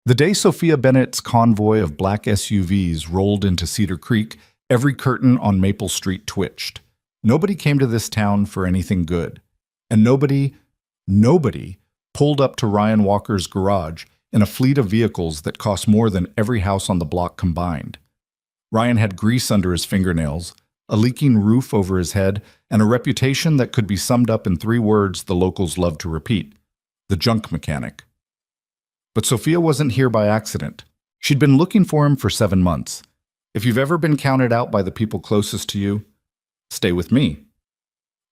The day Sophia Bennett's convoy of black SUVs rolled into Cedar Creek, every curtain on Maple Street twitched. Nobody came to this town for anything good. And nobody pulled up to Ryan Walker's garage in a fleet of vehicles that cost more than every house on the block combined. Ryan had grease under his fingernails, a leaking roof over his head, and a reputation that could be summed up in 3 words the locals loved to repeat: the junk mechanic. But Sophia wasn't here by accident. She'd been looking for him for 7 months. If you've ever been counted out by the people closest to you, stay with me.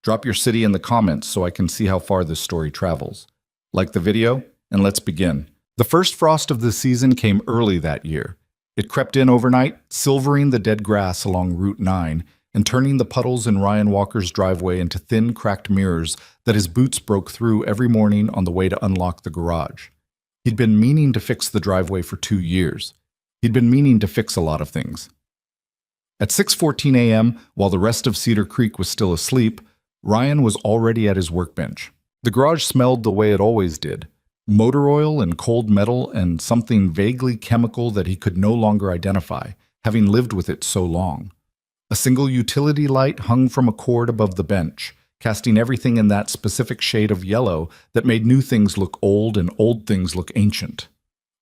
Drop your city in the comments so I can see how far this story travels. Like the video, and let's begin. The first frost of the season came early that year. It crept in overnight, silvering the dead grass along Route 9 and turning the puddles in Ryan Walker's driveway into thin, cracked mirrors that his boots broke through every morning on the way to unlock the garage. He'd been meaning to fix the driveway for 2 years. He'd been meaning to fix a lot of things. At 6:14 a.m., while the rest of Cedar Creek was still asleep, Ryan was already at his workbench. The garage smelled the way it always did: motor oil and cold metal and something vaguely chemical that he could no longer identify, having lived with it so long. A single utility light hung from a cord above the bench, casting everything in that specific shade of yellow that made new things look old and old things look ancient.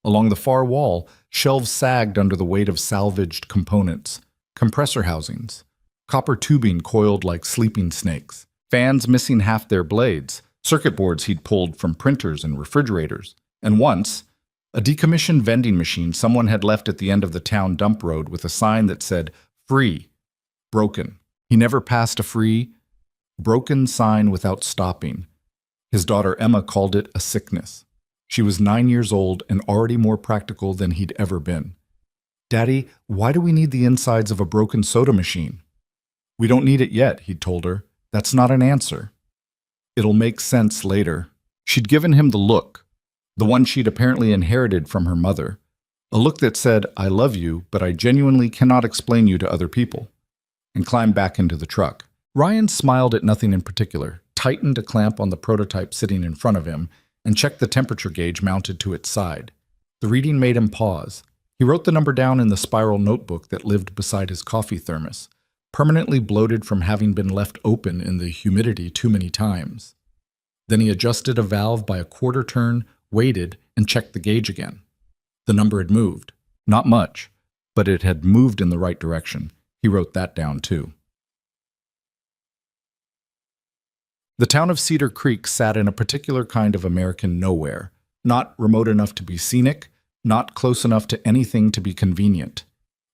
Along the far wall, shelves sagged under the weight of salvaged components: compressor housings, copper tubing coiled like sleeping snakes, fans missing half their blades, circuit boards he'd pulled from printers and refrigerators, and once, a decommissioned vending machine someone had left at the end of the town dump road with a sign that said, "Free," broken. He never passed a free, broken sign without stopping. His daughter Emma called it a sickness. She was 9 years old and already more practical than he'd ever been. "Daddy, why do we need the insides of a broken soda machine?" "We don't need it yet," he'd told her. "That's not an answer. It'll make sense later." She'd given him the look, the one she'd apparently inherited from her mother, a look that said, "I love you, but I genuinely cannot explain you to other people," and climbed back into the truck. Ryan smiled at nothing in particular, tightened a clamp on the prototype sitting in front of him, and checked the temperature gauge mounted to its side. The reading made him pause. He wrote the number down in the spiral notebook that lived beside his coffee thermos, permanently bloated from having been left open in the humidity too many times. Then he adjusted a valve by a quarter turn, waited, and checked the gauge again. The number had moved. Not much, but it had moved in the right direction. He wrote that down too. The town of Cedar Creek sat in a particular kind of American nowhere, not remote enough to be scenic, not close enough to anything to be convenient.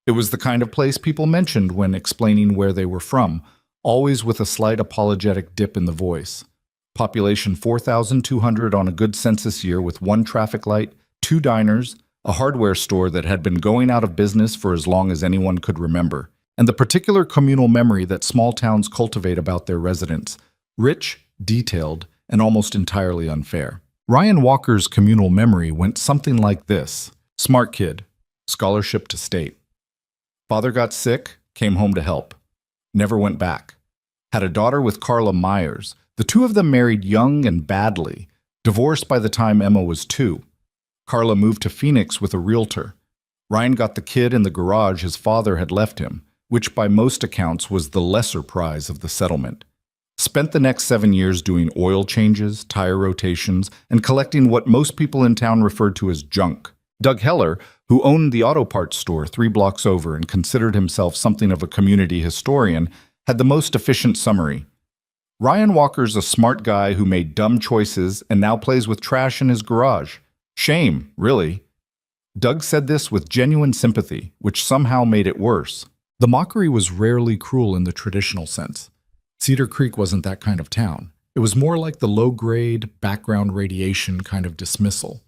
It was the kind of place people mentioned when explaining where they were from, always with a slight apologetic dip in the voice. Population 4,200 on a good census year, with 1 traffic light, 2 diners, a hardware store that had been going out of business for as long as anyone could remember, and the particular communal memory that small towns cultivate about their residents: rich, detailed, and almost entirely unfair. Ryan Walker's communal memory went something like this: smart kid, scholarship to state. Father got sick, came home to help. Never went back. Had a daughter with Carla Myers. The 2 of them married young and badly, divorced by the time Emma was 2. Carla moved to Phoenix with a realtor. Ryan got the kid in the garage his father had left him, which by most accounts was the lesser prize of the settlement. Spent the next 7 years doing oil changes, tire rotations, and collecting what most people in town referred to as junk. Doug Heller, who owned the auto parts store 3 blocks over and considered himself something of a community historian, had the most efficient summary: "Ryan Walker's a smart guy who made dumb choices and now plays with trash in his garage. Shame, really." Doug said this with genuine sympathy, which somehow made it worse. The mockery was rarely cruel in the traditional sense. Cedar Creek wasn't that kind of town. It was more like the low-grade, background radiation kind of dismissal.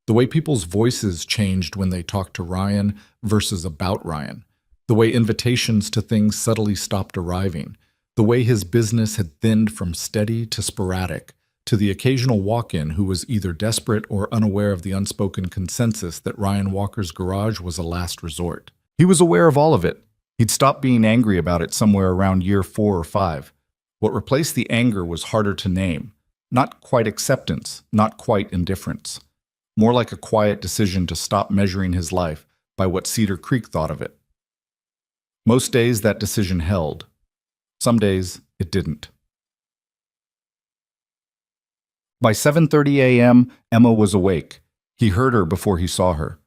The way people's voices changed when they talked to Ryan versus about Ryan. The way invitations to things subtly stopped arriving. The way his business had thinned from steady to sporadic, to the occasional walk-in who was either desperate or unaware of the unspoken consensus that Ryan Walker's garage was a last resort. He was aware of all of it. He'd stopped being angry about it somewhere around year 4 or 5. What replaced the anger was harder to name. Not quite acceptance, not quite indifference. more like a quiet decision to stop measuring his life by what Cedar Creek thought of it. Most days that decision held. Some days it didn't. By 7:30 a.m., Emma was awake. He heard her before he saw her.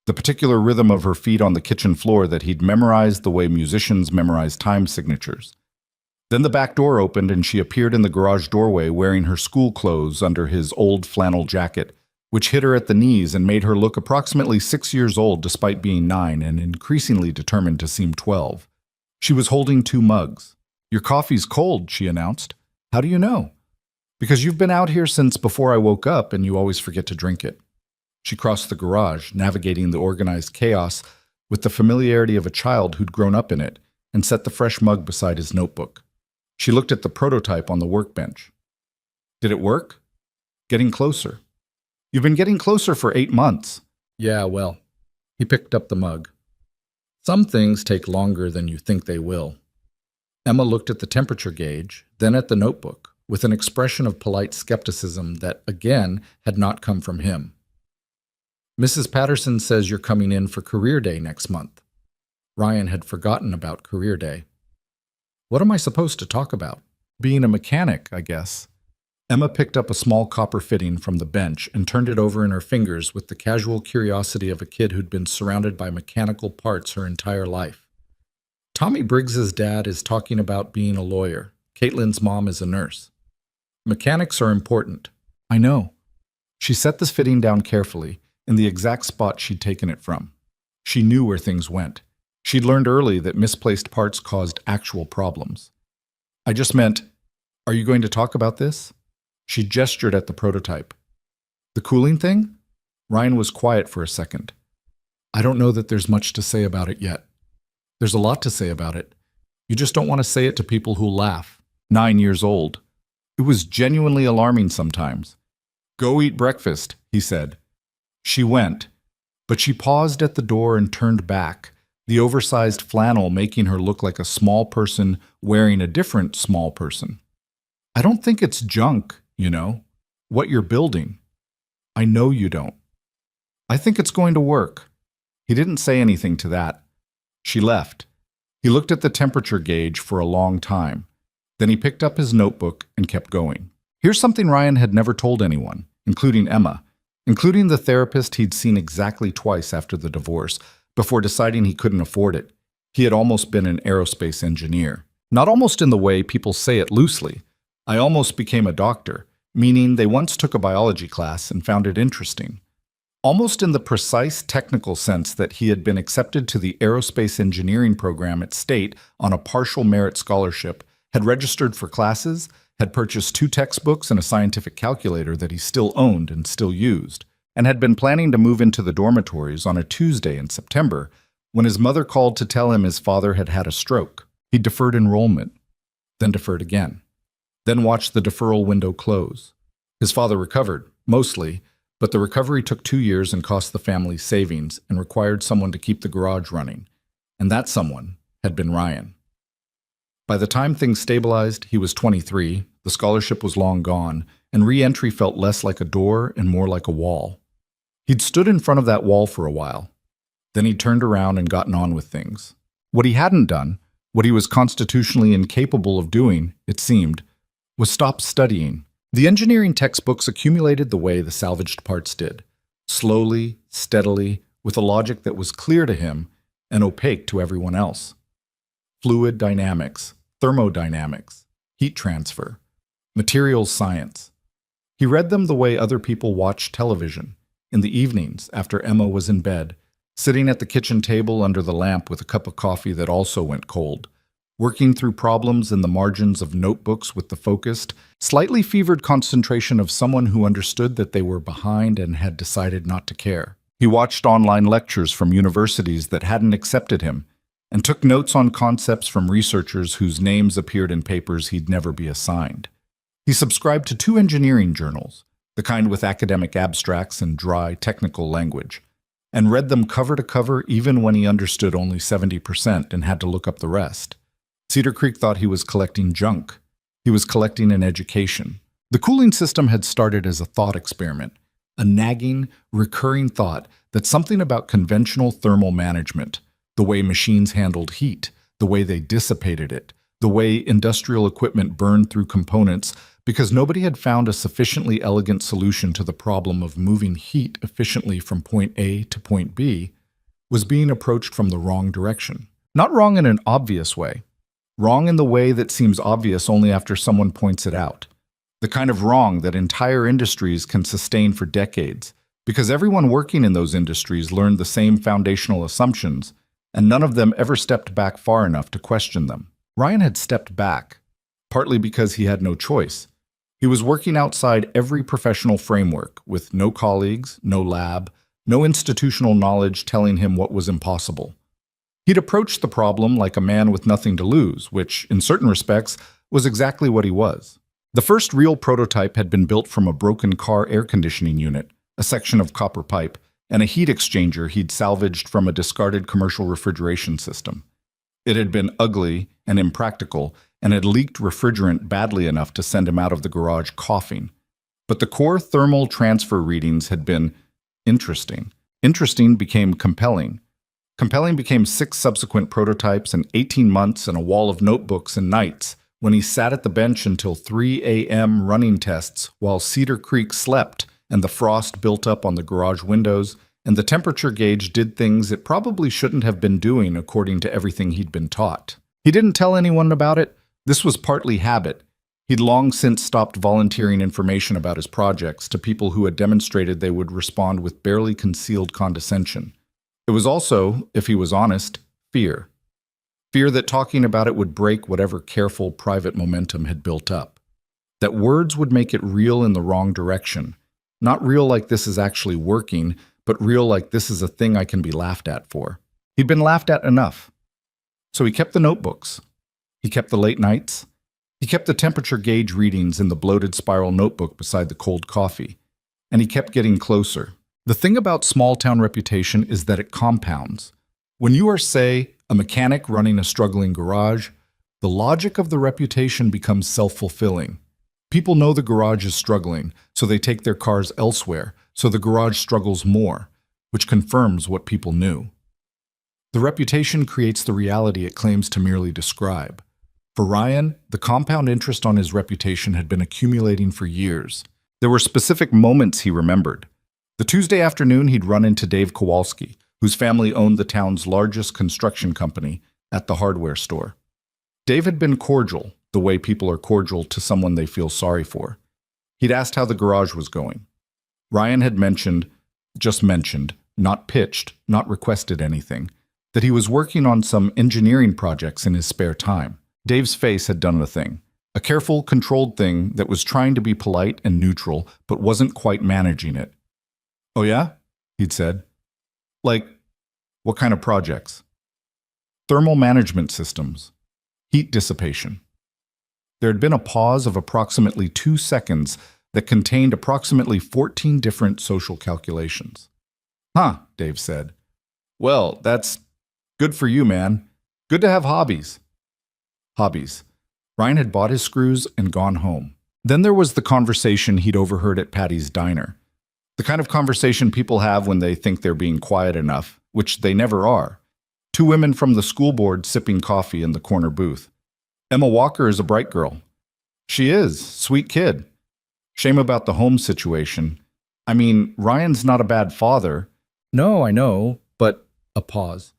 The particular rhythm of her feet on the kitchen floor that he'd memorized the way musicians memorize time signatures. Then the back door opened and she appeared in the garage doorway wearing her school clothes under his old flannel jacket, which hit her at the knees and made her look approximately 6 years old despite being 9 and increasingly determined to seem 12. She was holding 2 mugs. "Your coffee's cold," she announced. "How do you know?" "Because you've been out here since before I woke up and you always forget to drink it." She crossed the garage, navigating the organized chaos with the familiarity of a child who'd grown up in it, and set the fresh mug beside his notebook. She looked at the prototype on the workbench. "Did it work?" "Getting closer." "You've been getting closer for 8 months." "Yeah, well." He picked up the mug. "Some things take longer than you think they will." Emma looked at the temperature gauge, then at the notebook, with an expression of polite skepticism that, again, had not come from him. "Mrs. Patterson says you're coming in for Career Day next month." Ryan had forgotten about Career Day. "What am I supposed to talk about?" "Being a mechanic, I guess." Emma picked up a small copper fitting from the bench and turned it over in her fingers with the casual curiosity of a kid who'd been surrounded by mechanical parts her entire life. "Tommy Briggs's dad is talking about being a lawyer. Caitlin's mom is a nurse. Mechanics are important." "I know." She set this fitting down carefully, in the exact spot she'd taken it from. She knew where things went. She'd learned early that misplaced parts caused actual problems. "I just meant, are you going to talk about this?" She gestured at the prototype. "The cooling thing?" Ryan was quiet for a second. "I don't know that there's much to say about it yet." "There's a lot to say about it. You just don't want to say it to people who'll laugh." 9 years old. It was genuinely alarming sometimes. "Go eat breakfast," he said. She went, but she paused at the door and turned back, the oversized flannel making her look like a small person wearing a different small person. "I don't think it's junk, you know, what you're building." "I know you don't." "I think it's going to work." He didn't say anything to that. She left. He looked at the temperature gauge for a long time. Then he picked up his notebook and kept going. Here's something Ryan had never told anyone, including Emma, including the therapist he'd seen exactly twice after the divorce, before deciding he couldn't afford it. He had almost been an aerospace engineer. Not almost in the way people say it loosely. "I almost became a doctor," meaning they once took a biology class and found it interesting. Almost in the precise technical sense that he had been accepted to the aerospace engineering program at State on a partial merit scholarship, had registered for classes, had purchased 2 textbooks and a scientific calculator that he still owned and still used, and had been planning to move into the dormitories on a Tuesday in September when his mother called to tell him his father had had a stroke. He deferred enrollment, then deferred again, then watched the deferral window close. His father recovered, mostly, but the recovery took 2 years and cost the family savings and required someone to keep the garage running, and that someone had been Ryan. By the time things stabilized, he was 23, the scholarship was long gone, and re-entry felt less like a door and more like a wall. He'd stood in front of that wall for a while. Then he'd turned around and gotten on with things. What he hadn't done, what he was constitutionally incapable of doing, it seemed, was stop studying. The engineering textbooks accumulated the way the salvaged parts did, slowly, steadily, with a logic that was clear to him and opaque to everyone else. Fluid dynamics, thermodynamics, heat transfer, materials science. He read them the way other people watched television, in the evenings after Emma was in bed, sitting at the kitchen table under the lamp with a cup of coffee that also went cold, working through problems in the margins of notebooks with the focused, slightly fevered concentration of someone who understood that they were behind and had decided not to care. He watched online lectures from universities that hadn't accepted him, and took notes on concepts from researchers whose names appeared in papers he'd never be assigned. He subscribed to 2 engineering journals, the kind with academic abstracts and dry, technical language, and read them cover to cover even when he understood only 70% and had to look up the rest. Cedar Creek thought he was collecting junk. He was collecting an education. The cooling system had started as a thought experiment, a nagging, recurring thought that something about conventional thermal management, the way machines handled heat, the way they dissipated it, the way industrial equipment burned through components, because nobody had found a sufficiently elegant solution to the problem of moving heat efficiently from point A to point B, was being approached from the wrong direction. Not wrong in an obvious way. Wrong in the way that seems obvious only after someone points it out. The kind of wrong that entire industries can sustain for decades, because everyone working in those industries learned the same foundational assumptions, and none of them ever stepped back far enough to question them. Ryan had stepped back, partly because he had no choice. He was working outside every professional framework, with no colleagues, no lab, no institutional knowledge telling him what was impossible. He'd approached the problem like a man with nothing to lose, which, in certain respects, was exactly what he was. The first real prototype had been built from a broken car air conditioning unit, a section of copper pipe, and a heat exchanger he'd salvaged from a discarded commercial refrigeration system. It had been ugly and impractical, and had leaked refrigerant badly enough to send him out of the garage coughing. But the core thermal transfer readings had been interesting. Interesting became compelling. Compelling became 6 subsequent prototypes and 18 months and a wall of notebooks and nights, when he sat at the bench until 3 a.m. running tests while Cedar Creek slept and the frost built up on the garage windows and the temperature gauge did things it probably shouldn't have been doing according to everything he'd been taught. He didn't tell anyone about it. This was partly habit. He'd long since stopped volunteering information about his projects to people who had demonstrated they would respond with barely concealed condescension. It was also, if he was honest, fear. Fear that talking about it would break whatever careful private momentum had built up. That words would make it real in the wrong direction. Not real like this is actually working, but real like this is a thing I can be laughed at for. He'd been laughed at enough. So he kept the notebooks. He kept the late nights. He kept the temperature gauge readings in the bloated spiral notebook beside the cold coffee. And he kept getting closer. The thing about small-town reputation is that it compounds. When you are, say, a mechanic running a struggling garage, the logic of the reputation becomes self-fulfilling. People know the garage is struggling, so they take their cars elsewhere, so the garage struggles more, which confirms what people knew. The reputation creates the reality it claims to merely describe. For Ryan, the compound interest on his reputation had been accumulating for years. There were specific moments he remembered. The Tuesday afternoon he'd run into Dave Kowalski, whose family owned the town's largest construction company, at the hardware store. Dave had been cordial, the way people are cordial to someone they feel sorry for. He'd asked how the garage was going. Ryan had just mentioned, not pitched, not requested anything, that he was working on some engineering projects in his spare time. Dave's face had done the thing. A careful, controlled thing that was trying to be polite and neutral, but wasn't quite managing it. "Oh yeah?" he'd said. "Like, what kind of projects?" "Thermal management systems. Heat dissipation." There had been a pause of approximately 2 seconds that contained approximately 14 different social calculations. "Huh," Dave said. "Well, that's good for you, man. Good to have hobbies." Hobbies. Ryan had bought his screws and gone home. Then there was the conversation he'd overheard at Patty's diner. The kind of conversation people have when they think they're being quiet enough, which they never are. 2 women from the school board sipping coffee in the corner booth. "Emma Walker is a bright girl." "She is. Sweet kid. Shame about the home situation. I mean, Ryan's not a bad father." "No, I know, but..." A pause.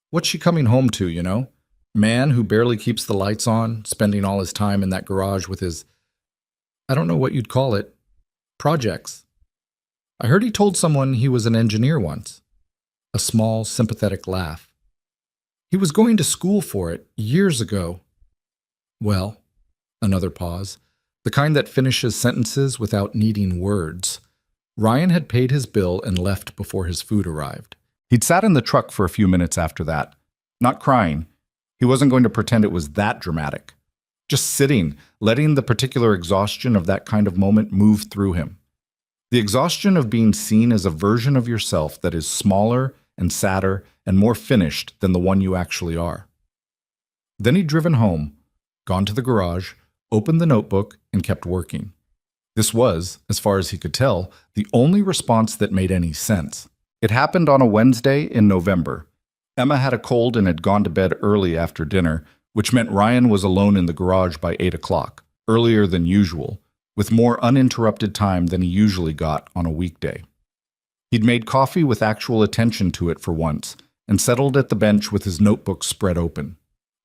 "What's she coming home to, you know? Man who barely keeps the lights on, spending all his time in that garage with his, I don't know what you'd call it, projects. I heard he told someone he was an engineer once." A small, sympathetic laugh. "He was going to school for it years ago." "Well," another pause, the kind that finishes sentences without needing words. Ryan had paid his bill and left before his food arrived. He'd sat in the truck for a few minutes after that, not crying. He wasn't going to pretend it was that dramatic. Just sitting, letting the particular exhaustion of that kind of moment move through him. The exhaustion of being seen as a version of yourself that is smaller and sadder and more finished than the one you actually are. Then he'd driven home, gone to the garage, opened the notebook, and kept working. This was, as far as he could tell, the only response that made any sense. It happened on a Wednesday in November. Emma had a cold and had gone to bed early after dinner, which meant Ryan was alone in the garage by 8 o'clock, earlier than usual, with more uninterrupted time than he usually got on a weekday. He'd made coffee with actual attention to it for once, and settled at the bench with his notebook spread open.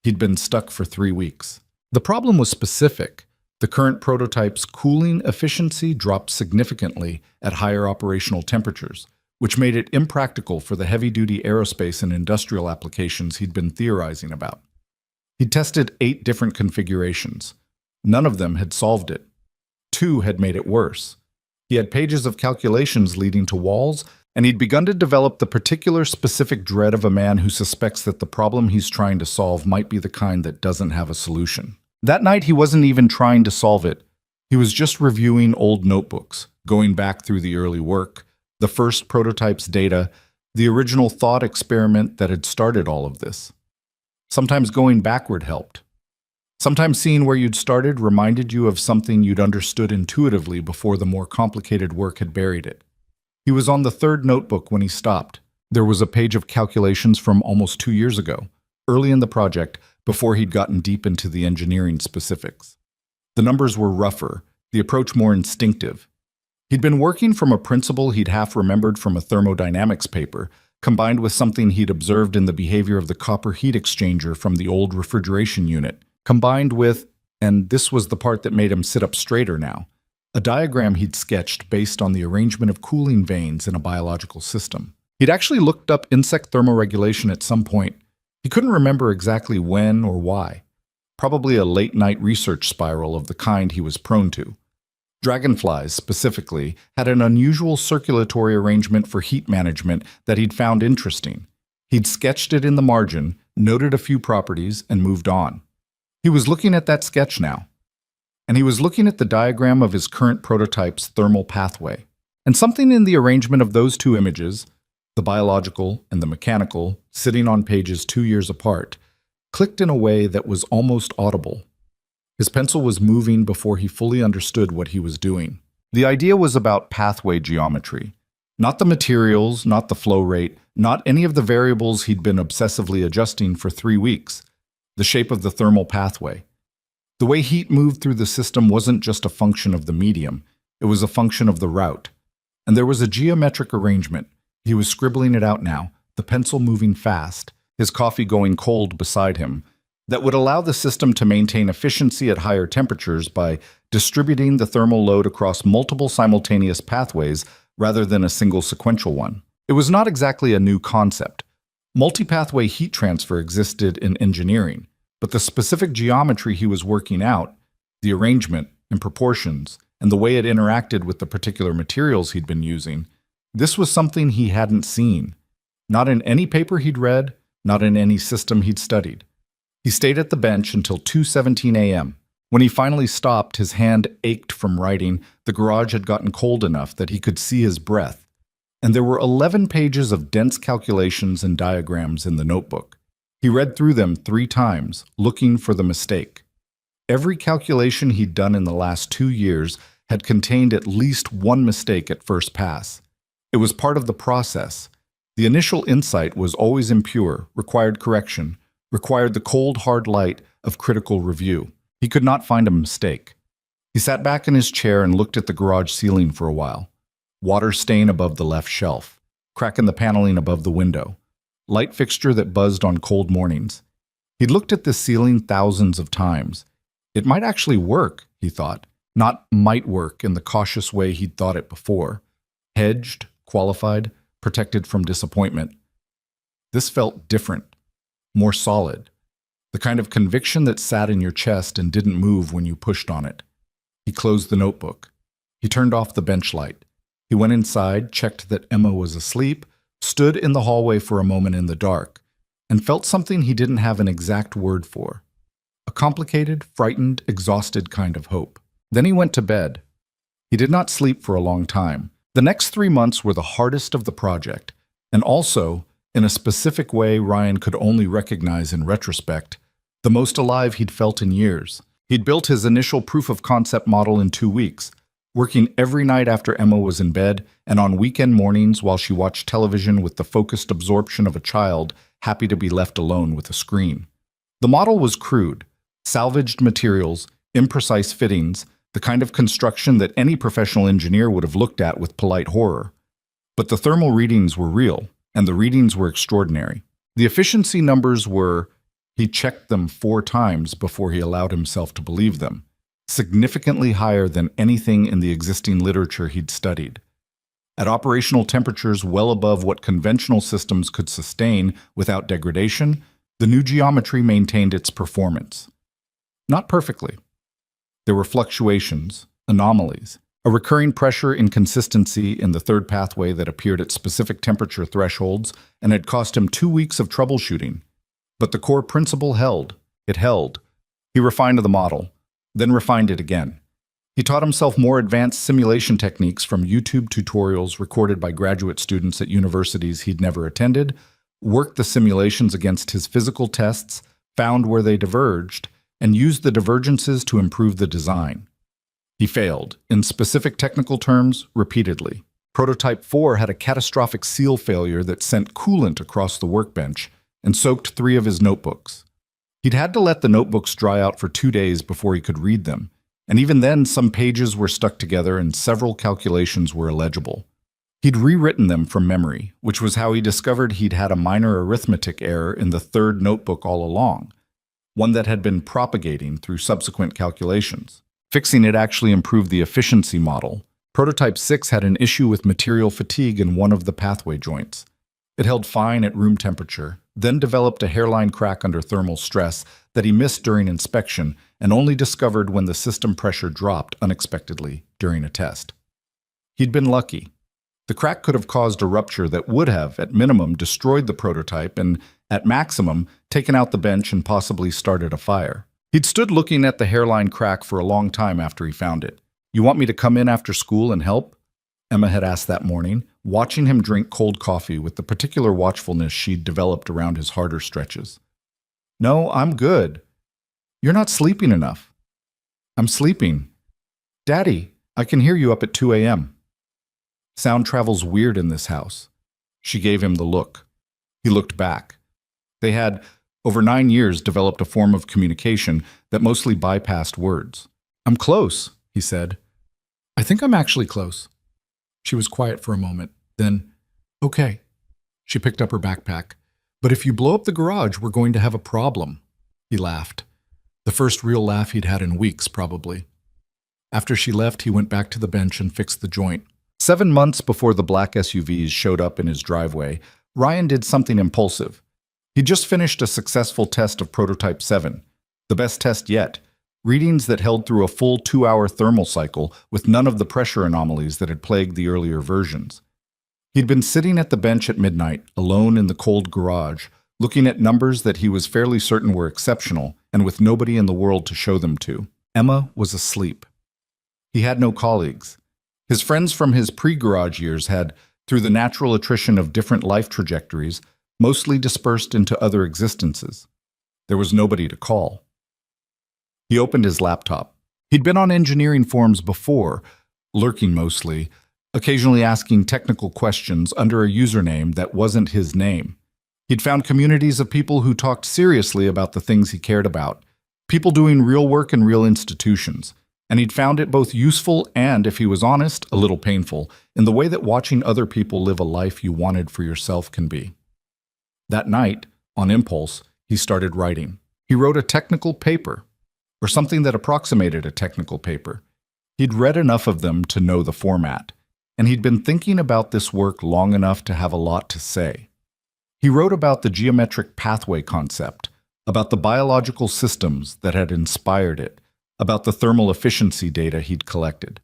He'd been stuck for 3 weeks. The problem was specific. The current prototype's cooling efficiency dropped significantly at higher operational temperatures, which made it impractical for the heavy-duty aerospace and industrial applications he'd been theorizing about. He'd tested 8 different configurations. None of them had solved it. 2 had made it worse. He had pages of calculations leading to walls, and he'd begun to develop the particular specific dread of a man who suspects that the problem he's trying to solve might be the kind that doesn't have a solution. That night, he wasn't even trying to solve it. He was just reviewing old notebooks, going back through the early work, the first prototype's data, the original thought experiment that had started all of this. Sometimes going backward helped. Sometimes seeing where you'd started reminded you of something you'd understood intuitively before the more complicated work had buried it. He was on the 3rd notebook when he stopped. There was a page of calculations from almost 2 years ago, early in the project, before he'd gotten deep into the engineering specifics. The numbers were rougher, the approach more instinctive. He'd been working from a principle he'd half remembered from a thermodynamics paper, combined with something he'd observed in the behavior of the copper heat exchanger from the old refrigeration unit, combined with, and this was the part that made him sit up straighter now, a diagram he'd sketched based on the arrangement of cooling vanes in a biological system. He'd actually looked up insect thermoregulation at some point. He couldn't remember exactly when or why. Probably a late-night research spiral of the kind he was prone to. Dragonflies, specifically, had an unusual circulatory arrangement for heat management that he'd found interesting. He'd sketched it in the margin, noted a few properties, and moved on. He was looking at that sketch now. And he was looking at the diagram of his current prototype's thermal pathway. And something in the arrangement of those 2 images, the biological and the mechanical, sitting on pages 2 years apart, clicked in a way that was almost audible. His pencil was moving before he fully understood what he was doing. The idea was about pathway geometry. Not the materials, not the flow rate, not any of the variables he'd been obsessively adjusting for 3 weeks. The shape of the thermal pathway. The way heat moved through the system wasn't just a function of the medium, it was a function of the route. And there was a geometric arrangement. He was scribbling it out now, the pencil moving fast, his coffee going cold beside him, that would allow the system to maintain efficiency at higher temperatures by distributing the thermal load across multiple simultaneous pathways rather than a single sequential one. It was not exactly a new concept. Multipathway heat transfer existed in engineering, but the specific geometry he was working out, the arrangement and proportions, and the way it interacted with the particular materials he'd been using, this was something he hadn't seen. Not in any paper he'd read, not in any system he'd studied. He stayed at the bench until 2:17 a.m. When he finally stopped, his hand ached from writing. The garage had gotten cold enough that he could see his breath. And there were 11 pages of dense calculations and diagrams in the notebook. He read through them 3 times, looking for the mistake. Every calculation he'd done in the last 2 years had contained at least one mistake at first pass. It was part of the process. The initial insight was always impure, required correction, required the cold, hard light of critical review. He could not find a mistake. He sat back in his chair and looked at the garage ceiling for a while. Water stain above the left shelf, crack in the paneling above the window, light fixture that buzzed on cold mornings. He'd looked at this ceiling thousands of times. It might actually work, he thought, not might work in the cautious way he'd thought it before. Hedged, qualified, protected from disappointment. This felt different, more solid, the kind of conviction that sat in your chest and didn't move when you pushed on it. He closed the notebook. He turned off the bench light. He went inside, checked that Emma was asleep, stood in the hallway for a moment in the dark, and felt something he didn't have an exact word for. A complicated, frightened, exhausted kind of hope. Then he went to bed. He did not sleep for a long time. The next 3 months were the hardest of the project, and also, in a specific way Ryan could only recognize in retrospect, the most alive he'd felt in years. He'd built his initial proof-of-concept model in 2 weeks, working every night after Emma was in bed and on weekend mornings while she watched television with the focused absorption of a child happy to be left alone with a screen. The model was crude, salvaged materials, imprecise fittings, the kind of construction that any professional engineer would have looked at with polite horror. But the thermal readings were real, and the readings were extraordinary. The efficiency numbers were, he checked them 4 times before he allowed himself to believe them, significantly higher than anything in the existing literature he'd studied. At operational temperatures well above what conventional systems could sustain without degradation, the new geometry maintained its performance. Not perfectly. There were fluctuations, anomalies, a recurring pressure inconsistency in the third pathway that appeared at specific temperature thresholds and had cost him 2 weeks of troubleshooting. But the core principle held. It held. He refined the model, then refined it again. He taught himself more advanced simulation techniques from YouTube tutorials recorded by graduate students at universities he'd never attended, worked the simulations against his physical tests, found where they diverged, and used the divergences to improve the design. He failed, in specific technical terms, repeatedly. Prototype 4 had a catastrophic seal failure that sent coolant across the workbench and soaked 3 of his notebooks. He'd had to let the notebooks dry out for 2 days before he could read them, and even then some pages were stuck together and several calculations were illegible. He'd rewritten them from memory, which was how he discovered he'd had a minor arithmetic error in the 3rd notebook all along, one that had been propagating through subsequent calculations. Fixing it actually improved the efficiency model. Prototype 6 had an issue with material fatigue in one of the pathway joints. It held fine at room temperature, then developed a hairline crack under thermal stress that he missed during inspection and only discovered when the system pressure dropped unexpectedly during a test. He'd been lucky. The crack could have caused a rupture that would have, at minimum, destroyed the prototype and, at maximum, taken out the bench and possibly started a fire. He'd stood looking at the hairline crack for a long time after he found it. "You want me to come in after school and help?" Emma had asked that morning, watching him drink cold coffee with the particular watchfulness she'd developed around his harder stretches. "No, I'm good." "You're not sleeping enough." "I'm sleeping." "Daddy, I can hear you up at 2 a.m. "Sound travels weird in this house." She gave him the look. He looked back. They had, over 9 years, developed a form of communication that mostly bypassed words. "I'm close," he said. "I think I'm actually close." She was quiet for a moment. Then, "Okay." She picked up her backpack. "But if you blow up the garage, we're going to have a problem." He laughed. The first real laugh he'd had in weeks, probably. After she left, he went back to the bench and fixed the joint. 7 months before the black SUVs showed up in his driveway, Ryan did something impulsive. He'd just finished a successful test of Prototype 7, the best test yet, readings that held through a full 2-hour thermal cycle with none of the pressure anomalies that had plagued the earlier versions. He'd been sitting at the bench at midnight, alone in the cold garage, looking at numbers that he was fairly certain were exceptional and with nobody in the world to show them to. Emma was asleep. He had no colleagues. His friends from his pre-garage years had, through the natural attrition of different life trajectories, mostly dispersed into other existences. There was nobody to call. He opened his laptop. He'd been on engineering forums before, lurking mostly, occasionally asking technical questions under a username that wasn't his name. He'd found communities of people who talked seriously about the things he cared about, people doing real work in real institutions, and he'd found it both useful and, if he was honest, a little painful, in the way that watching other people live a life you wanted for yourself can be. That night, on impulse, he started writing. He wrote a technical paper, or something that approximated a technical paper. He'd read enough of them to know the format, and he'd been thinking about this work long enough to have a lot to say. He wrote about the geometric pathway concept, about the biological systems that had inspired it, about the thermal efficiency data he'd collected.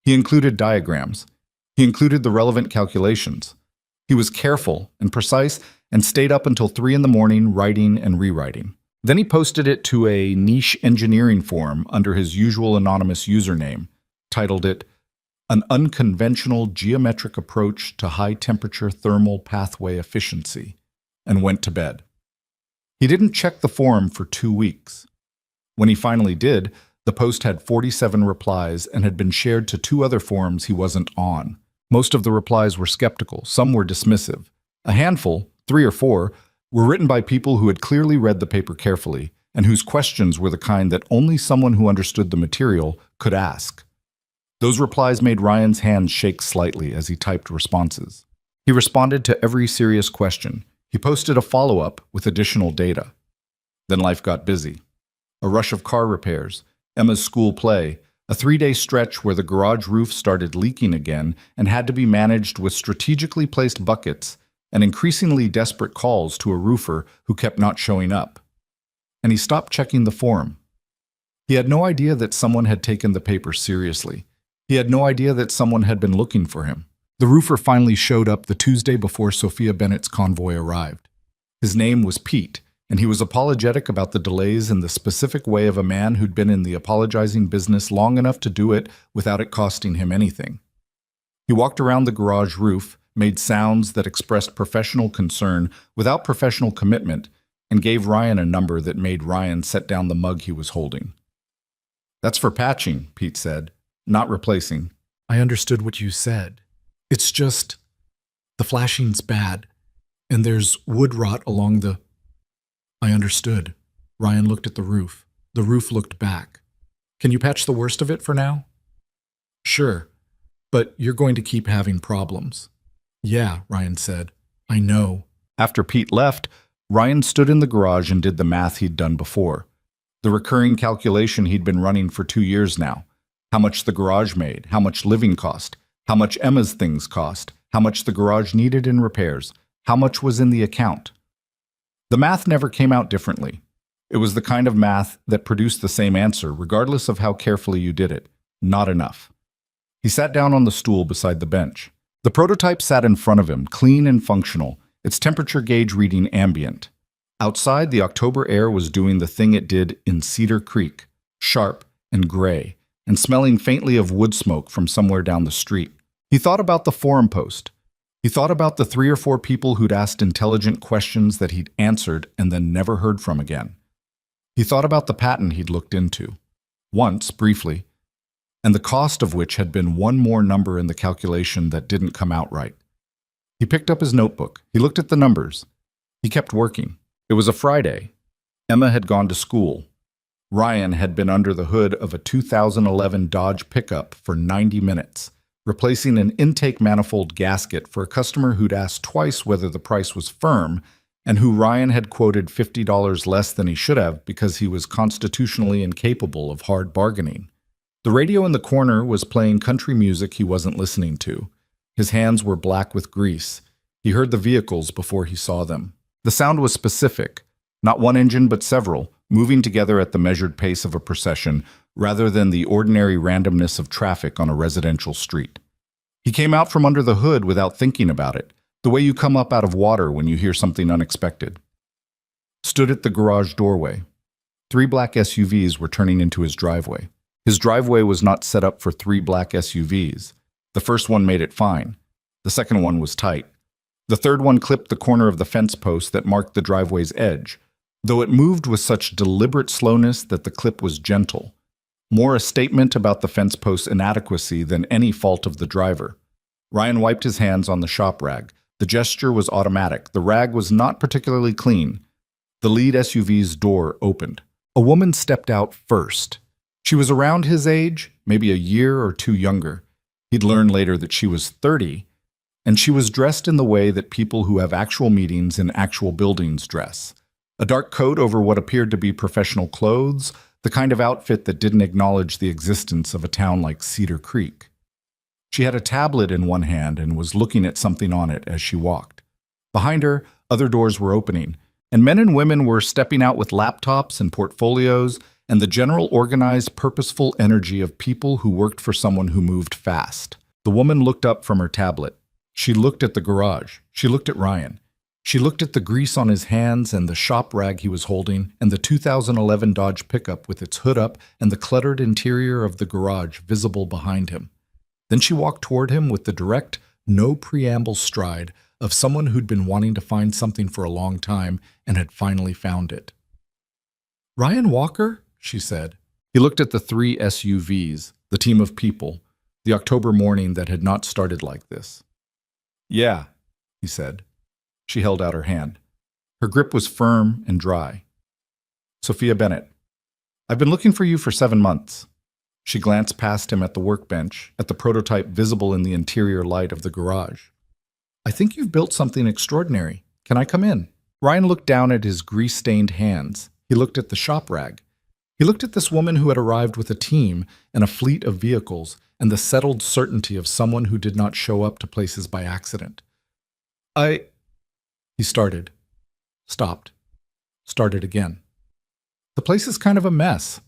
He included diagrams. He included the relevant calculations. He was careful and precise and stayed up until 3 in the morning writing and rewriting. Then he posted it to a niche engineering forum under his usual anonymous username, titled it, "An Unconventional Geometric Approach to High-Temperature Thermal Pathway Efficiency," and went to bed. He didn't check the forum for 2 weeks. When he finally did, The post had 47 replies and had been shared to 2 other forums he wasn't on. Most of the replies were skeptical, some were dismissive. A handful, 3 or 4, were written by people who had clearly read the paper carefully and whose questions were the kind that only someone who understood the material could ask. Those replies made Ryan's hands shake slightly as he typed responses. He responded to every serious question. He posted a follow-up with additional data. Then life got busy. A rush of car repairs, Emma's school play, a 3-day stretch where the garage roof started leaking again and had to be managed with strategically placed buckets, and increasingly desperate calls to a roofer who kept not showing up. And he stopped checking the forum. He had no idea that someone had taken the paper seriously. He had no idea that someone had been looking for him. The roofer finally showed up the Tuesday before Sophia Bennett's convoy arrived. His name was Pete, and he was apologetic about the delays in the specific way of a man who'd been in the apologizing business long enough to do it without it costing him anything. He walked around the garage roof, made sounds that expressed professional concern without professional commitment, and gave Ryan a number that made Ryan set down the mug he was holding. "That's for patching," Pete said, "not replacing." "I understood what you said. It's just, the flashing's bad, and there's wood rot along the—" "I understood." Ryan looked at the roof. The roof looked back. "Can you patch the worst of it for now?" "Sure, but you're going to keep having problems." "Yeah," Ryan said. "I know." After Pete left, Ryan stood in the garage and did the math he'd done before. The recurring calculation he'd been running for 2 years now. How much the garage made, how much living cost, how much Emma's things cost, how much the garage needed in repairs, how much was in the account. The math never came out differently. It was the kind of math that produced the same answer, regardless of how carefully you did it. Not enough. He sat down on the stool beside the bench. The prototype sat in front of him, clean and functional, its temperature gauge reading ambient. Outside, the October air was doing the thing it did in Cedar Creek, sharp and gray, and smelling faintly of wood smoke from somewhere down the street. He thought about the forum post. He thought about the 3 or 4 people who'd asked intelligent questions that he'd answered and then never heard from again. He thought about the patent he'd looked into, once, briefly, and the cost of which had been one more number in the calculation that didn't come out right. He picked up his notebook. He looked at the numbers. He kept working. It was a Friday. Emma had gone to school. Ryan had been under the hood of a 2011 Dodge pickup for 90 minutes, replacing an intake manifold gasket for a customer who'd asked twice whether the price was firm and who Ryan had quoted $50 less than he should have because he was constitutionally incapable of hard bargaining. The radio in the corner was playing country music he wasn't listening to. His hands were black with grease. He heard the vehicles before he saw them. The sound was specific, not one engine but several, moving together at the measured pace of a procession rather than the ordinary randomness of traffic on a residential street. He came out from under the hood without thinking about it, the way you come up out of water when you hear something unexpected. Stood at the garage doorway. 3 black SUVs were turning into his driveway. His driveway was not set up for 3 black SUVs. The first one made it fine. The second one was tight. The third one clipped the corner of the fence post that marked the driveway's edge, though it moved with such deliberate slowness that the clip was gentle. More a statement about the fence post's inadequacy than any fault of the driver. Ryan wiped his hands on the shop rag. The gesture was automatic. The rag was not particularly clean. The lead SUV's door opened. A woman stepped out first. She was around his age, maybe a year or 2 younger. He'd learn later that she was 30, and she was dressed in the way that people who have actual meetings in actual buildings dress. A dark coat over what appeared to be professional clothes, the kind of outfit that didn't acknowledge the existence of a town like Cedar Creek. She had a tablet in one hand and was looking at something on it as she walked. Behind her, other doors were opening, and men and women were stepping out with laptops and portfolios and the general organized, purposeful energy of people who worked for someone who moved fast. The woman looked up from her tablet. She looked at the garage. She looked at Ryan. She looked at the grease on his hands and the shop rag he was holding and the 2011 Dodge pickup with its hood up and the cluttered interior of the garage visible behind him. Then she walked toward him with the direct, no-preamble stride of someone who'd been wanting to find something for a long time and had finally found it. "Ryan Walker?" she said. He looked at the three SUVs, the team of people, the October morning that had not started like this. Yeah, he said. She held out her hand. Her grip was firm and dry. Sophia Bennett, I've been looking for you for 7 months. She glanced past him at the workbench, at the prototype visible in the interior light of the garage. I think you've built something extraordinary. Can I come in? Ryan looked down at his grease-stained hands. He looked at the shop rag. He looked at this woman who had arrived with a team and a fleet of vehicles and the settled certainty of someone who did not show up to places by accident. He started, stopped, started again. The place is kind of a mess.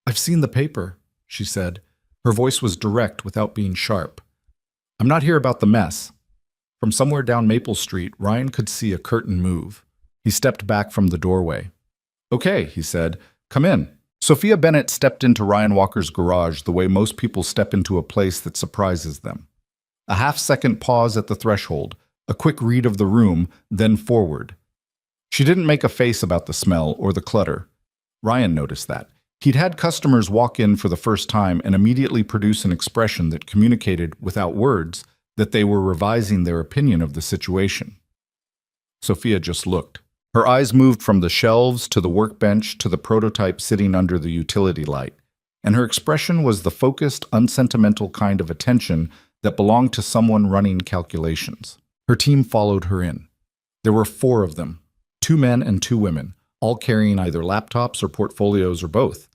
I've seen the paper, she said. Her voice was direct without being sharp. I'm not here about the mess. From somewhere down Maple Street, Ryan could see a curtain move. He stepped back from the doorway. Okay, he said. Come in. Sophia Bennett stepped into Ryan Walker's garage the way most people step into a place that surprises them. A half-second pause at the threshold, a quick read of the room, then forward. She didn't make a face about the smell or the clutter. Ryan noticed that. He'd had customers walk in for the first time and immediately produce an expression that communicated, without words, that they were revising their opinion of the situation. Sophia just looked. Her eyes moved from the shelves to the workbench to the prototype sitting under the utility light, and her expression was the focused, unsentimental kind of attention that belonged to someone running calculations. Her team followed her in. There were 4 of them, 2 men and 2 women, all carrying either laptops or portfolios or both,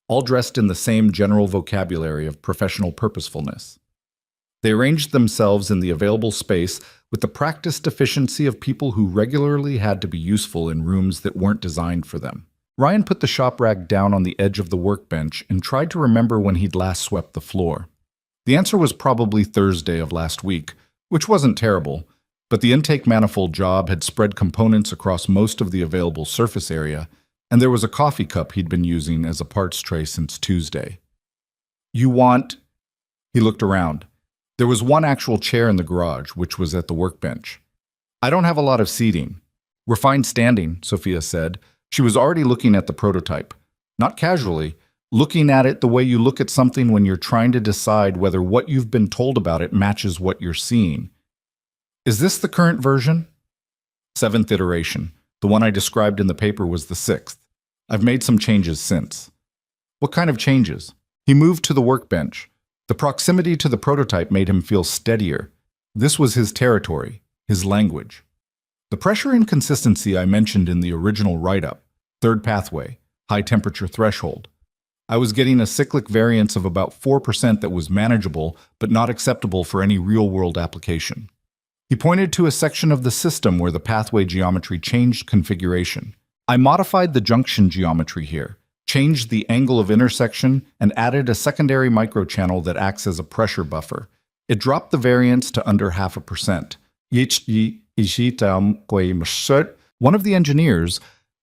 all dressed in the same general vocabulary of professional purposefulness. They arranged themselves in the available space with the practiced efficiency of people who regularly had to be useful in rooms that weren't designed for them. Ryan put the shop rag down on the edge of the workbench and tried to remember when he'd last swept the floor. The answer was probably Thursday of last week, which wasn't terrible, but the intake manifold job had spread components across most of the available surface area, and there was a coffee cup he'd been using as a parts tray since Tuesday. You want... He looked around. There was one actual chair in the garage, which was at the workbench. I don't have a lot of seating. We're fine standing, Sophia said. She was already looking at the prototype. Not casually, looking at it the way you look at something when you're trying to decide whether what you've been told about it matches what you're seeing. Is this the current version? 7th iteration. The one I described in the paper was the 6th. I've made some changes since. What kind of changes? He moved to the workbench. The proximity to the prototype made him feel steadier. This was his territory, his language. The pressure inconsistency I mentioned in the original write-up, 3rd pathway, high temperature threshold. I was getting a cyclic variance of about 4% that was manageable but not acceptable for any real-world application. He pointed to a section of the system where the pathway geometry changed configuration. I modified the junction geometry here, changed the angle of intersection, and added a secondary microchannel that acts as a pressure buffer. It dropped the variance to under 0.5%. One of the engineers,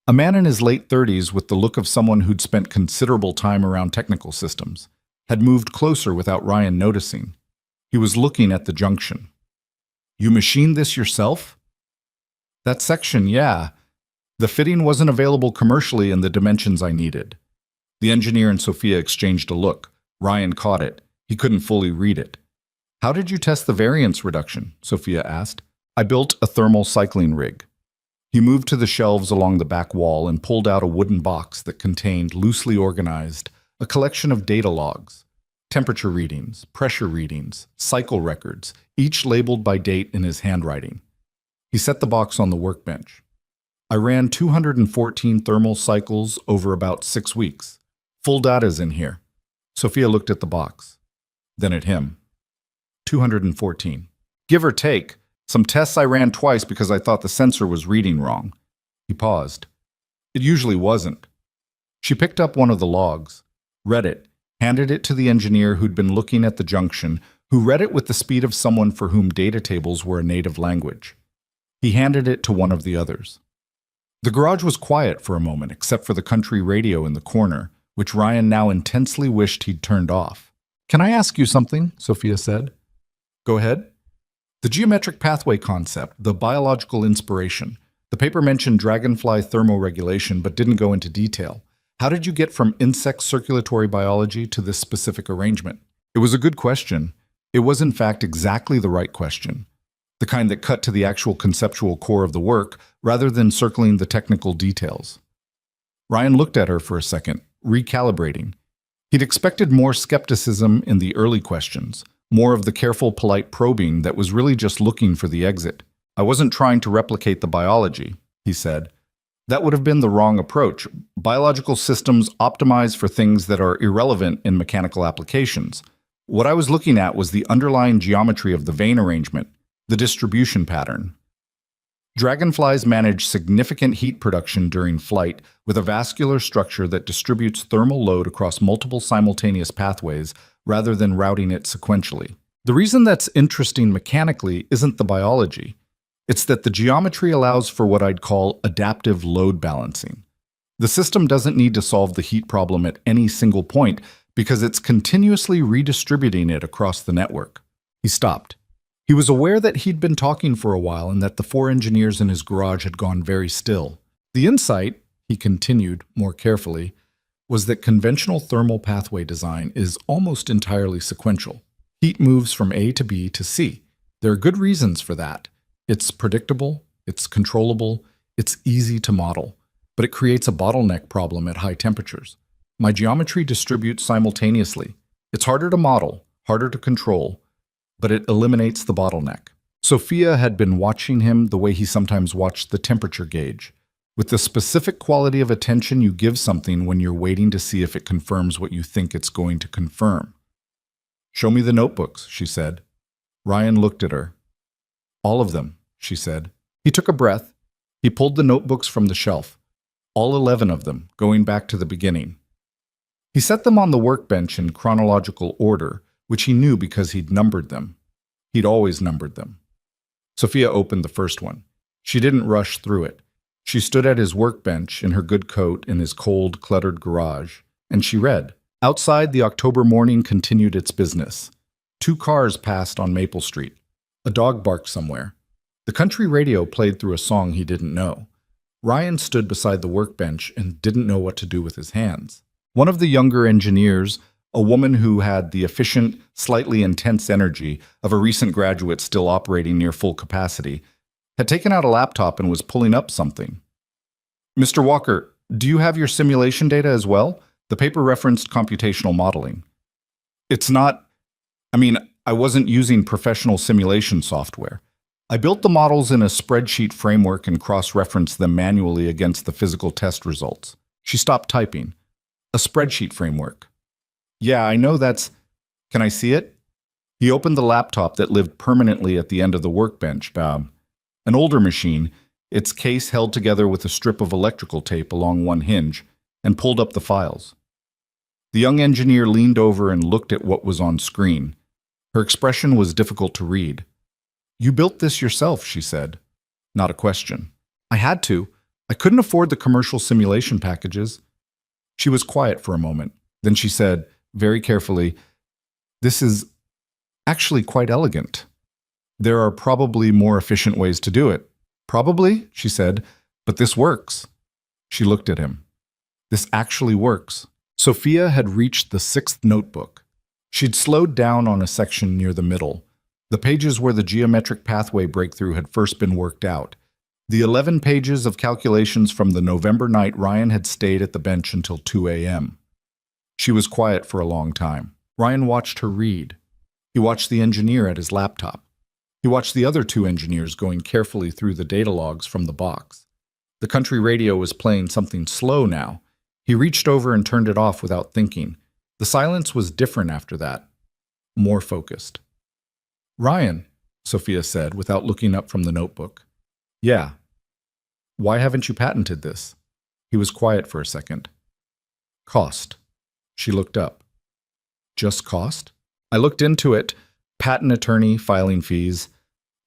a man in his late 30s with the look of someone who'd spent considerable time around technical systems, had moved closer without Ryan noticing. He was looking at the junction. You machined this yourself? That section, yeah. The fitting wasn't available commercially in the dimensions I needed. The engineer and Sophia exchanged a look. Ryan caught it. He couldn't fully read it. How did you test the variance reduction? Sophia asked. I built a thermal cycling rig. He moved to the shelves along the back wall and pulled out a wooden box that contained, loosely organized, a collection of data logs. Temperature readings, pressure readings, cycle records, each labeled by date in his handwriting. He set the box on the workbench. I ran 214 thermal cycles over about 6 weeks. Full data's in here. Sophia looked at the box, then at him. 214. Give or take. Some tests I ran twice because I thought the sensor was reading wrong. He paused. It usually wasn't. She picked up one of the logs, read it, handed it to the engineer who'd been looking at the junction, who read it with the speed of someone for whom data tables were a native language. He handed it to one of the others. The garage was quiet for a moment, except for the country radio in the corner, which Ryan now intensely wished he'd turned off. Can I ask you something? Sophia said. Go ahead. The geometric pathway concept, the biological inspiration. The paper mentioned dragonfly thermoregulation but didn't go into detail. How did you get from insect circulatory biology to this specific arrangement? It was a good question. It was, in fact, exactly the right question. The kind that cut to the actual conceptual core of the work, rather than circling the technical details. Ryan looked at her for a second, recalibrating. He'd expected more skepticism in the early questions, more of the careful, polite probing that was really just looking for the exit. I wasn't trying to replicate the biology, he said. That would have been the wrong approach. Biological systems optimize for things that are irrelevant in mechanical applications. What I was looking at was the underlying geometry of the vein arrangement, the distribution pattern. Dragonflies manage significant heat production during flight with a vascular structure that distributes thermal load across multiple simultaneous pathways rather than routing it sequentially. The reason that's interesting mechanically isn't the biology. It's that the geometry allows for what I'd call adaptive load balancing. The system doesn't need to solve the heat problem at any single point because it's continuously redistributing it across the network. He stopped. He was aware that he'd been talking for a while and that the 4 engineers in his garage had gone very still. The insight, he continued more carefully, was that conventional thermal pathway design is almost entirely sequential. Heat moves from A to B to C. There are good reasons for that. It's predictable, it's controllable, it's easy to model, but it creates a bottleneck problem at high temperatures. My geometry distributes simultaneously. It's harder to model, harder to control, but it eliminates the bottleneck. Sophia had been watching him the way he sometimes watched the temperature gauge, with the specific quality of attention you give something when you're waiting to see if it confirms what you think it's going to confirm. "Show me the notebooks," she said. Ryan looked at her. "All of them," she said. He took a breath. He pulled the notebooks from the shelf, all 11 of them, going back to the beginning. He set them on the workbench in chronological order, which he knew because he'd numbered them. He'd always numbered them. Sophia opened the first one. She didn't rush through it. She stood at his workbench in her good coat in his cold, cluttered garage, and she read. Outside, the October morning continued its business. 2 cars passed on Maple Street. A dog barked somewhere. The country radio played through a song he didn't know. Ryan stood beside the workbench and didn't know what to do with his hands. One of the younger engineers, a woman who had the efficient, slightly intense energy of a recent graduate still operating near full capacity, had taken out a laptop and was pulling up something. "Mr. Walker, do you have your simulation data as well?" The paper referenced computational modeling. "It's not... I wasn't using professional simulation software. I built the models in a spreadsheet framework and cross-referenced them manually against the physical test results." She stopped typing. "A spreadsheet framework. Yeah, I know that's... Can I see it?" He opened the laptop that lived permanently at the end of the workbench. An older machine, its case held together with a strip of electrical tape along one hinge, and pulled up the files. The young engineer leaned over and looked at what was on screen. Her expression was difficult to read. "You built this yourself," she said. Not a question. "I had to. I couldn't afford the commercial simulation packages." She was quiet for a moment. Then she said, very carefully, "This is actually quite elegant. There are probably more efficient ways to do it." "Probably," she said, "but this works." She looked at him. "This actually works." Sophia had reached the 6th notebook. She'd slowed down on a section near the middle, the pages where the geometric pathway breakthrough had first been worked out. The 11 pages of calculations from the November night Ryan had stayed at the bench until 2 a.m. She was quiet for a long time. Ryan watched her read. He watched the engineer at his laptop. He watched the other 2 engineers going carefully through the data logs from the box. The country radio was playing something slow now. He reached over and turned it off without thinking. The silence was different after that, more focused. "Ryan," Sophia said without looking up from the notebook. "Yeah. Why haven't you patented this?" He was quiet for a second. "Cost." She looked up. "Just cost?" "I looked into it. Patent attorney, filing fees.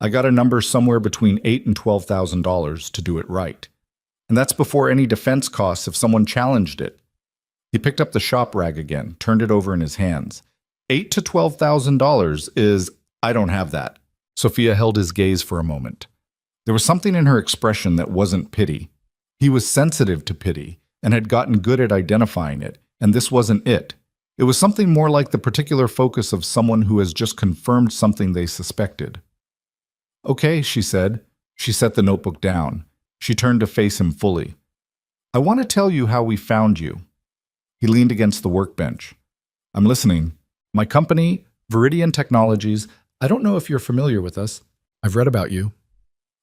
I got a number somewhere between $8,000 and $12,000 to do it right. And that's before any defense costs if someone challenged it." He picked up the shop rag again, turned it over in his hands. $8,000 to $12,000 is... I don't have that." Sophia held his gaze for a moment. There was something in her expression that wasn't pity. He was sensitive to pity, and had gotten good at identifying it, and this wasn't it. It was something more like the particular focus of someone who has just confirmed something they suspected. "Okay," she said. She set the notebook down. She turned to face him fully. "I want to tell you how we found you." He leaned against the workbench. "I'm listening. My company, Viridian Technologies, I don't know if you're familiar with us." "I've read about you."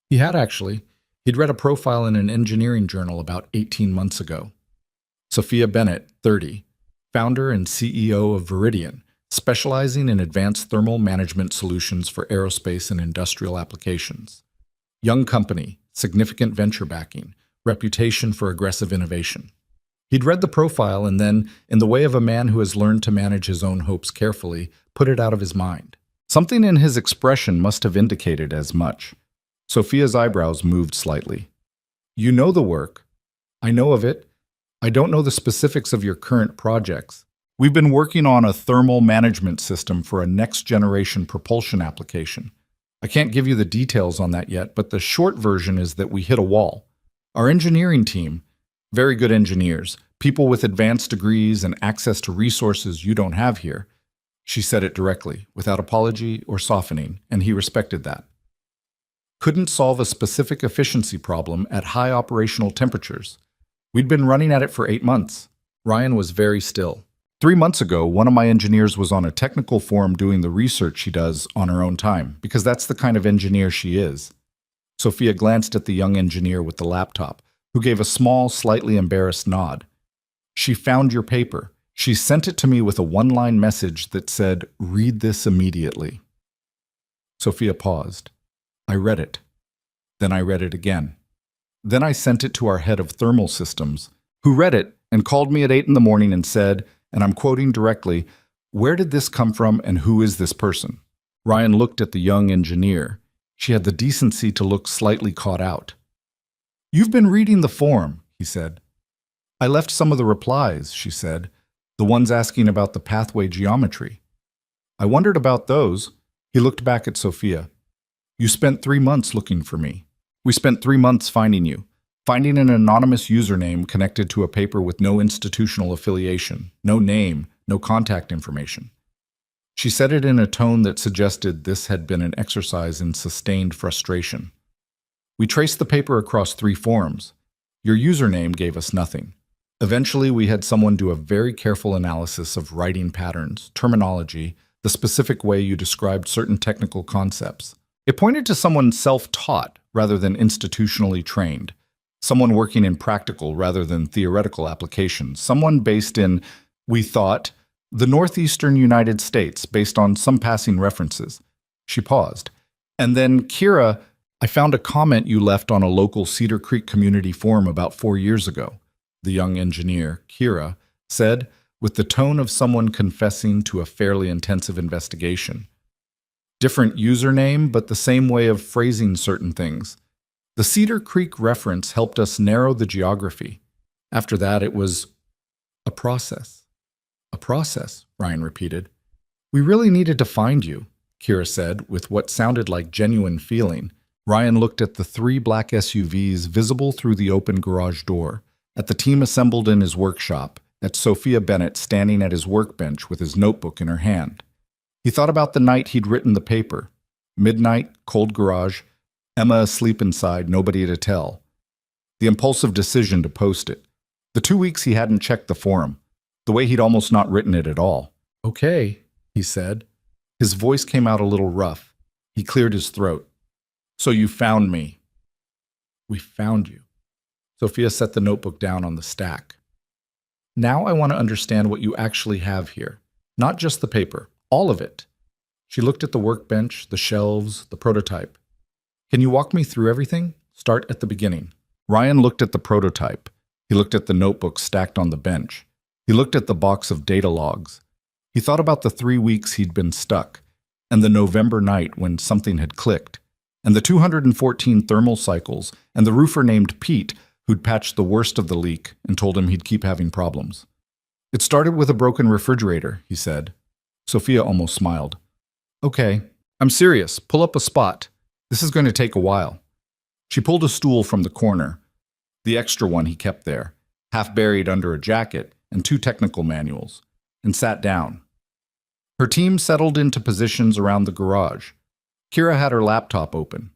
He had actually. He'd read a profile in an engineering journal about 18 months ago. Sophia Bennett, 30, founder and CEO of Viridian, specializing in advanced thermal management solutions for aerospace and industrial applications. Young company, significant venture backing, reputation for aggressive innovation. He'd read the profile and then, in the way of a man who has learned to manage his own hopes carefully, put it out of his mind. Something in his expression must have indicated as much. Sophia's eyebrows moved slightly. "You know the work. I know of it. I don't know the specifics of your current projects. We've been working on a thermal management system for a next-generation propulsion application. I can't give you the details on that yet, but the short version is that we hit a wall. Our engineering team, very good engineers, people with advanced degrees and access to resources you don't have here." She said it directly, without apology or softening, and he respected that. "Couldn't solve a specific efficiency problem at high operational temperatures. We'd been running at it for 8 months. Ryan was very still. 3 months ago, one of my engineers was on a technical forum doing the research she does on her own time, because that's the kind of engineer she is." Sophia glanced at the young engineer with the laptop, who gave a small, slightly embarrassed nod. "She found your paper. She sent it to me with a one-line message that said, 'Read this immediately.'" Sophia paused. "I read it. Then I read it again. Then I sent it to our head of thermal systems, who read it and called me at 8 in the morning and said, and I'm quoting directly, 'Where did this come from and who is this person?'" Ryan looked at the young engineer. She had the decency to look slightly caught out. "You've been reading the forum," he said. "I left some of the replies," she said, "the ones asking about the pathway geometry. I wondered about those." He looked back at Sophia. "You spent 3 months looking for me. We spent 3 months finding you, finding an anonymous username connected to a paper with no institutional affiliation, no name, no contact information." She said it in a tone that suggested this had been an exercise in sustained frustration. "We traced the paper across 3 forums. Your username gave us nothing. Eventually, we had someone do a very careful analysis of writing patterns, terminology, the specific way you described certain technical concepts. It pointed to someone self-taught rather than institutionally trained, someone working in practical rather than theoretical applications, someone based in, we thought, the northeastern United States, based on some passing references." She paused. "And then, Kira, I found a comment you left on a local Cedar Creek community forum about 4 years ago," the young engineer, Kira, said, with the tone of someone confessing to a fairly intensive investigation. "Different username, but the same way of phrasing certain things. The Cedar Creek reference helped us narrow the geography. After that, it was a process." "A process," Ryan repeated. "We really needed to find you," Kira said, with what sounded like genuine feeling. Ryan looked at the 3 black SUVs visible through the open garage door, at the team assembled in his workshop, at Sophia Bennett standing at his workbench with his notebook in her hand. He thought about the night he'd written the paper. Midnight, cold garage, Emma asleep inside, nobody to tell. The impulsive decision to post it. The 2 weeks he hadn't checked the forum. The way he'd almost not written it at all. "Okay," he said. His voice came out a little rough. He cleared his throat. "So you found me." "We found you." Sophia set the notebook down on the stack. "Now I want to understand what you actually have here. Not just the paper. All of it." She looked at the workbench, the shelves, the prototype. "Can you walk me through everything? Start at the beginning." Ryan looked at the prototype. He looked at the notebook stacked on the bench. He looked at the box of data logs. He thought about the 3 weeks he'd been stuck, and the November night when something had clicked, and the 214 thermal cycles, and the roofer named Pete who'd patched the worst of the leak and told him he'd keep having problems. "It started with a broken refrigerator," he said. Sophia almost smiled. "Okay, I'm serious. Pull up a spot. This is going to take a while." She pulled a stool from the corner, the extra one he kept there. half buried under a jacket and 2 technical manuals, and sat down. Her team settled into positions around the garage. Kira had her laptop open.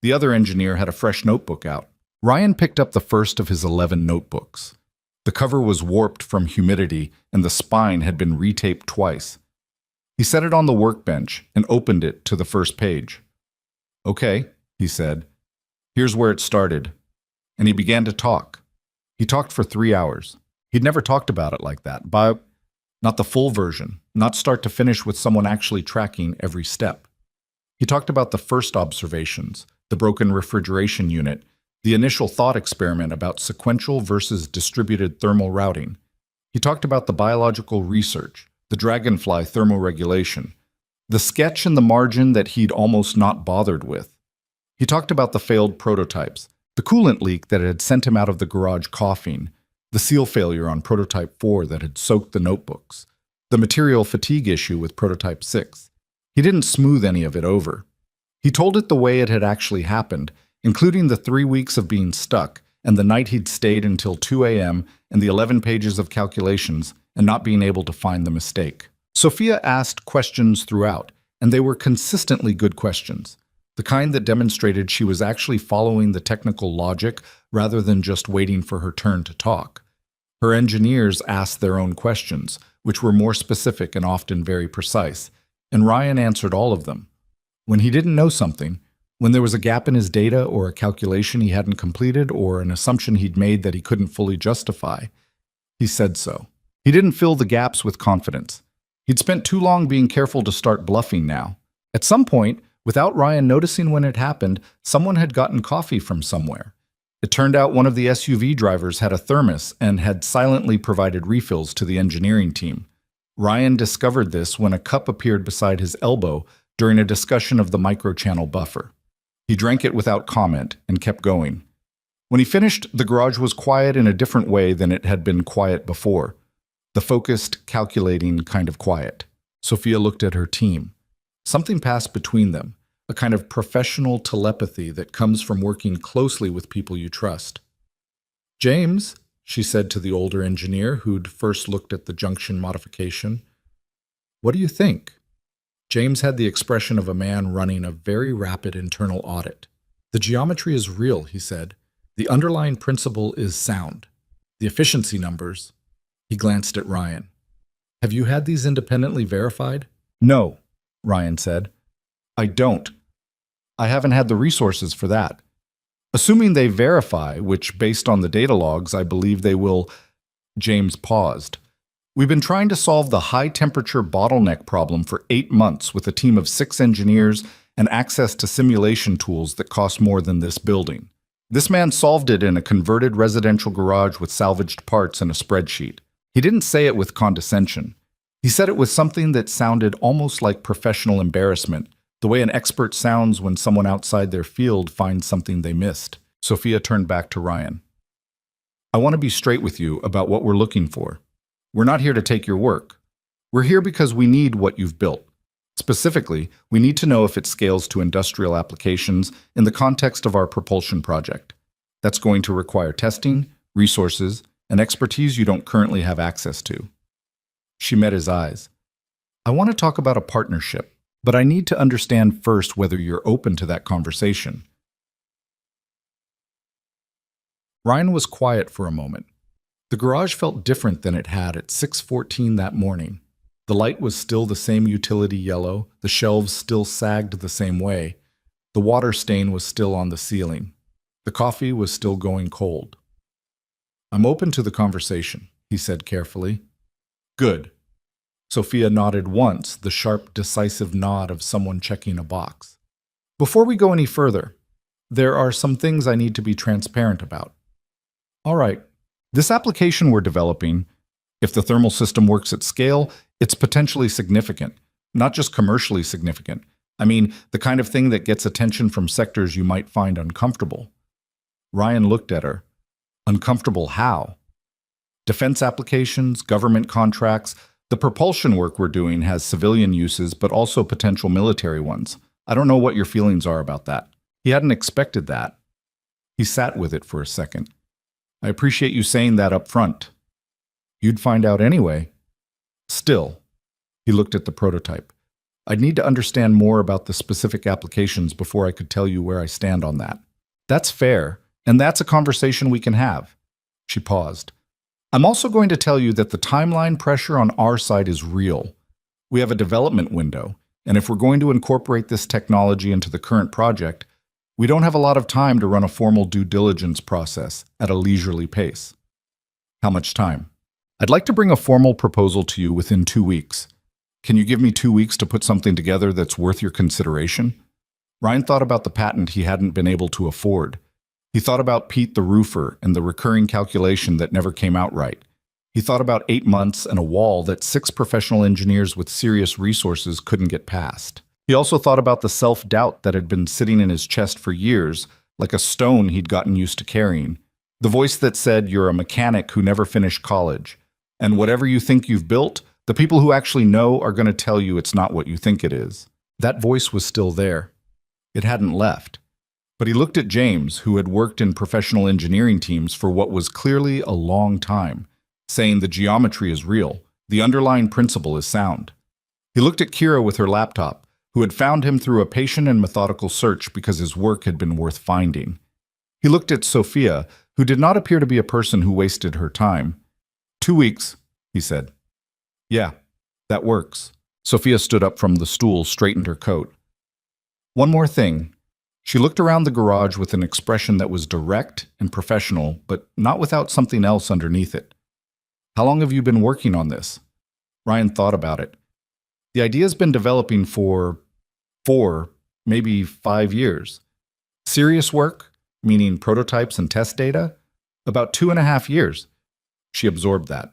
The other engineer had a fresh notebook out. Ryan picked up the first of his 11 notebooks. The cover was warped from humidity, and the spine had been retaped twice. He set it on the workbench and opened it to the first page. "Okay," he said. "Here's where it started." And he began to talk. He talked for 3 hours. He'd never talked about it like that, but not the full version, not start to finish with someone actually tracking every step. He talked about the first observations, the broken refrigeration unit, the initial thought experiment about sequential versus distributed thermal routing. He talked about the biological research, the dragonfly thermoregulation, the sketch in the margin that he'd almost not bothered with. He talked about the failed prototypes, the coolant leak that had sent him out of the garage coughing, the seal failure on prototype 4 that had soaked the notebooks, the material fatigue issue with prototype 6. He didn't smooth any of it over. He told it the way it had actually happened, including the 3 weeks of being stuck and the night he'd stayed until 2 a.m. and the 11 pages of calculations and not being able to find the mistake. Sophia asked questions throughout, and they were consistently good questions, the kind that demonstrated she was actually following the technical logic rather than just waiting for her turn to talk. Her engineers asked their own questions, which were more specific and often very precise, and Ryan answered all of them. When he didn't know something, when there was a gap in his data or a calculation he hadn't completed or an assumption he'd made that he couldn't fully justify, he said so. He didn't fill the gaps with confidence. He'd spent too long being careful to start bluffing now. At some point, without Ryan noticing when it happened, someone had gotten coffee from somewhere. It turned out one of the SUV drivers had a thermos and had silently provided refills to the engineering team. Ryan discovered this when a cup appeared beside his elbow during a discussion of the microchannel buffer. He drank it without comment and kept going. When he finished, the garage was quiet in a different way than it had been quiet before. The focused, calculating kind of quiet. Sophia looked at her team. Something passed between them, a kind of professional telepathy that comes from working closely with people you trust. "James," she said to the older engineer who'd first looked at the junction modification, "what do you think?" James had the expression of a man running a very rapid internal audit. "The geometry is real," he said. "The underlying principle is sound. The efficiency numbers..." He glanced at Ryan. "Have you had these independently verified?" "No," Ryan said. "I don't. I haven't had the resources for that. Assuming they verify, which based on the data logs I believe they will..." James paused. "We've been trying to solve the high-temperature bottleneck problem for 8 months with a team of 6 engineers and access to simulation tools that cost more than this building. This man solved it in a converted residential garage with salvaged parts and a spreadsheet. He didn't say it with condescension. He said it with something that sounded almost like professional embarrassment, the way an expert sounds when someone outside their field finds something they missed." Sophia turned back to Ryan. "I want to be straight with you about what we're looking for. We're not here to take your work. We're here because we need what you've built. Specifically, we need to know if it scales to industrial applications in the context of our propulsion project. That's going to require testing, resources, and expertise you don't currently have access to." She met his eyes. "I want to talk about a partnership, but I need to understand first whether you're open to that conversation." Ryan was quiet for a moment. The garage felt different than it had at 6:14 that morning. The light was still the same utility yellow, the shelves still sagged the same way, the water stain was still on the ceiling, the coffee was still going cold. "I'm open to the conversation," he said carefully. "Good." Sophia nodded once, the sharp, decisive nod of someone checking a box. "Before we go any further, there are some things I need to be transparent about." "All right. This application we're developing, if the thermal system works at scale, it's potentially significant, not just commercially significant. I mean, the kind of thing that gets attention from sectors you might find uncomfortable." Ryan looked at her. "Uncomfortable how?" "Defense applications, government contracts. The propulsion work we're doing has civilian uses, but also potential military ones. I don't know what your feelings are about that." He hadn't expected that. He sat with it for a second. I appreciate you saying that up front. You'd find out anyway. Still, he looked at the prototype. I'd need to understand more about the specific applications before I could tell you where I stand on that. That's fair, and that's a conversation we can have. She paused. I'm also going to tell you that the timeline pressure on our side is real. We have a development window, and if we're going to incorporate this technology into the current project, we don't have a lot of time to run a formal due diligence process at a leisurely pace. How much time? I'd like to bring a formal proposal to you within 2 weeks. Can you give me 2 weeks to put something together that's worth your consideration? Ryan thought about the patent he hadn't been able to afford. He thought about Pete the roofer and the recurring calculation that never came out right. He thought about 8 months and a wall that 6 professional engineers with serious resources couldn't get past. He also thought about the self-doubt that had been sitting in his chest for years, like a stone he'd gotten used to carrying. The voice that said, "You're a mechanic who never finished college. And whatever you think you've built, the people who actually know are going to tell you it's not what you think it is." That voice was still there. It hadn't left. But he looked at James, who had worked in professional engineering teams for what was clearly a long time, saying the geometry is real, the underlying principle is sound. He looked at Kira with her laptop, who had found him through a patient and methodical search because his work had been worth finding. He looked at Sophia, who did not appear to be a person who wasted her time. 2 weeks, he said. Yeah, that works. Sophia stood up from the stool, straightened her coat. One more thing. She looked around the garage with an expression that was direct and professional, but not without something else underneath it. How long have you been working on this? Ryan thought about it. The idea's been developing for 4, maybe 5 years. Serious work, meaning prototypes and test data, about 2.5 years. She absorbed that.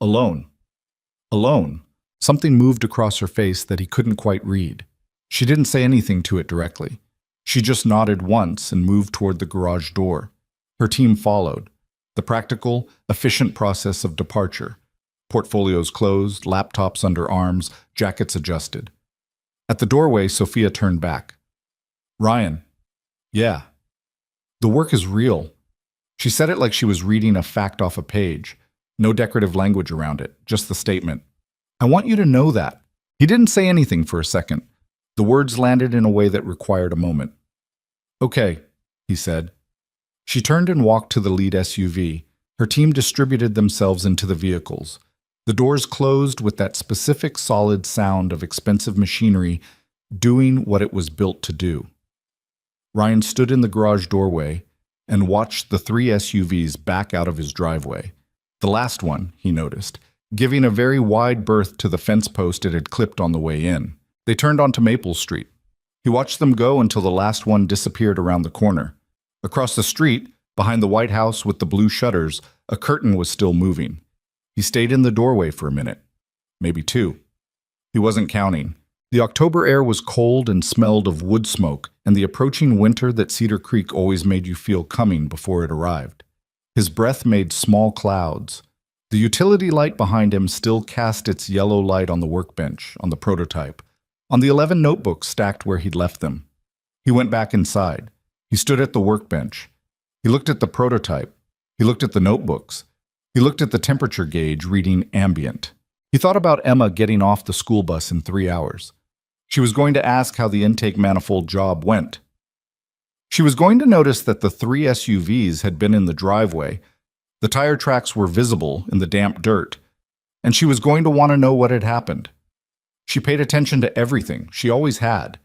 Alone. Alone. Something moved across her face that he couldn't quite read. She didn't say anything to it directly. She just nodded once and moved toward the garage door. Her team followed. The practical, efficient process of departure. Portfolios closed, laptops under arms, jackets adjusted. At the doorway, Sophia turned back. Ryan. Yeah. The work is real. She said it like she was reading a fact off a page. No decorative language around it, just the statement. I want you to know that. He didn't say anything for a second. The words landed in a way that required a moment. Okay, he said. She turned and walked to the lead SUV. Her team distributed themselves into the vehicles. The doors closed with that specific solid sound of expensive machinery doing what it was built to do. Ryan stood in the garage doorway and watched the 3 SUVs back out of his driveway. The last one, he noticed, giving a very wide berth to the fence post it had clipped on the way in. They turned onto Maple Street. He watched them go until the last one disappeared around the corner. Across the street, behind the White House with the blue shutters, a curtain was still moving. He stayed in the doorway for a minute, maybe 2. He wasn't counting. The October air was cold and smelled of wood smoke and the approaching winter that Cedar Creek always made you feel coming before it arrived. His breath made small clouds. The utility light behind him still cast its yellow light on the workbench, on the prototype, on the 11 notebooks stacked where he'd left them. He went back inside. He stood at the workbench. He looked at the prototype. He looked at the notebooks. He looked at the temperature gauge reading ambient. He thought about Emma getting off the school bus in 3 hours. She was going to ask how the intake manifold job went. She was going to notice that the 3 SUVs had been in the driveway. The tire tracks were visible in the damp dirt, and she was going to want to know what had happened. She paid attention to everything. She always had.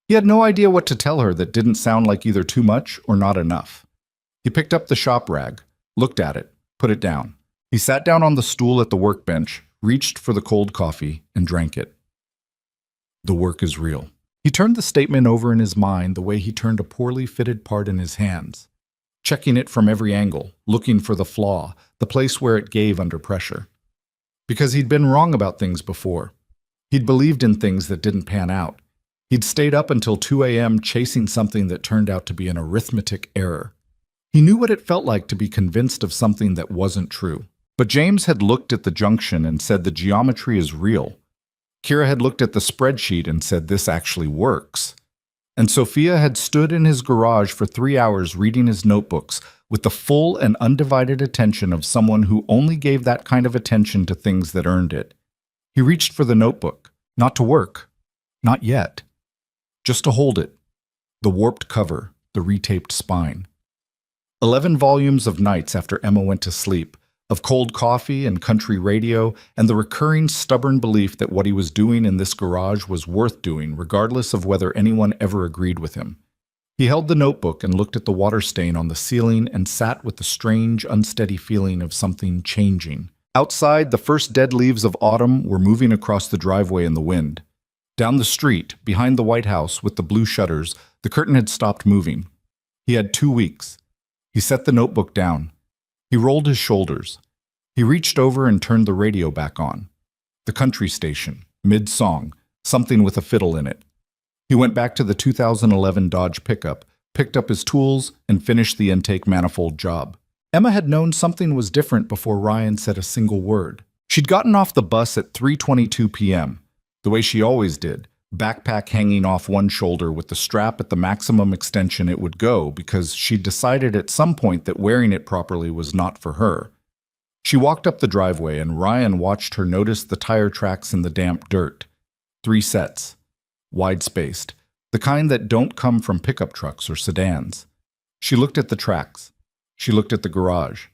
He had no idea what to tell her that didn't sound like either too much or not enough. He picked up the shop rag, looked at it, put it down. He sat down on the stool at the workbench, reached for the cold coffee, and drank it. The work is real. He turned the statement over in his mind the way he turned a poorly fitted part in his hands, checking it from every angle, looking for the flaw, the place where it gave under pressure. Because he'd been wrong about things before. He'd believed in things that didn't pan out. He'd stayed up until 2 a.m. chasing something that turned out to be an arithmetic error. He knew what it felt like to be convinced of something that wasn't true. But James had looked at the junction and said the geometry is real. Kira had looked at the spreadsheet and said this actually works. And Sophia had stood in his garage for 3 hours reading his notebooks with the full and undivided attention of someone who only gave that kind of attention to things that earned it. He reached for the notebook, not to work, not yet, just to hold it, the warped cover, the retaped spine. 11 volumes of nights after Emma went to sleep, of cold coffee and country radio, and the recurring stubborn belief that what he was doing in this garage was worth doing, regardless of whether anyone ever agreed with him. He held the notebook and looked at the water stain on the ceiling and sat with the strange, unsteady feeling of something changing. Outside, the first dead leaves of autumn were moving across the driveway in the wind. Down the street, behind the White House with the blue shutters, the curtain had stopped moving. He had 2 weeks. He set the notebook down. He rolled his shoulders. He reached over and turned the radio back on. The country station, mid-song, something with a fiddle in it. He went back to the 2011 Dodge pickup, picked up his tools, and finished the intake manifold job. Emma had known something was different before Ryan said a single word. She'd gotten off the bus at 3:22 p.m., the way she always did, backpack hanging off one shoulder with the strap at the maximum extension it would go because she'd decided at some point that wearing it properly was not for her. She walked up the driveway and Ryan watched her notice the tire tracks in the damp dirt. 3 sets, wide-spaced, the kind that don't come from pickup trucks or sedans. She looked at the tracks. She looked at the garage.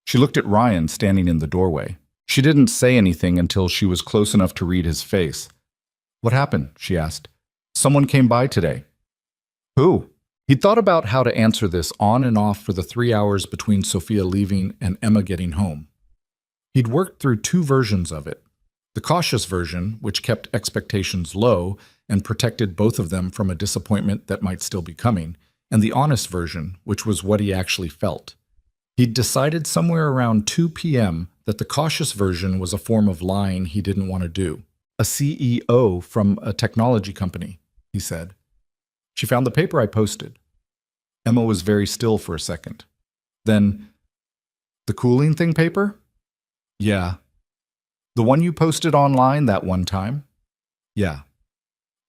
She looked at Ryan standing in the doorway. She didn't say anything until she was close enough to read his face. "What happened?" she asked. "Someone came by today." "Who?" He'd thought about how to answer this on and off for the 3 hours between Sophia leaving and Emma getting home. He'd worked through 2 versions of it. The cautious version, which kept expectations low and protected both of them from a disappointment that might still be coming, and the honest version, which was what he actually felt. He'd decided somewhere around 2 p.m. that the cautious version was a form of lying he didn't want to do. "A CEO from a technology company," he said. "She found the paper I posted." Emma was very still for a second. Then, "The cooling thing paper?" "Yeah." "The one you posted online that one time?" "Yeah."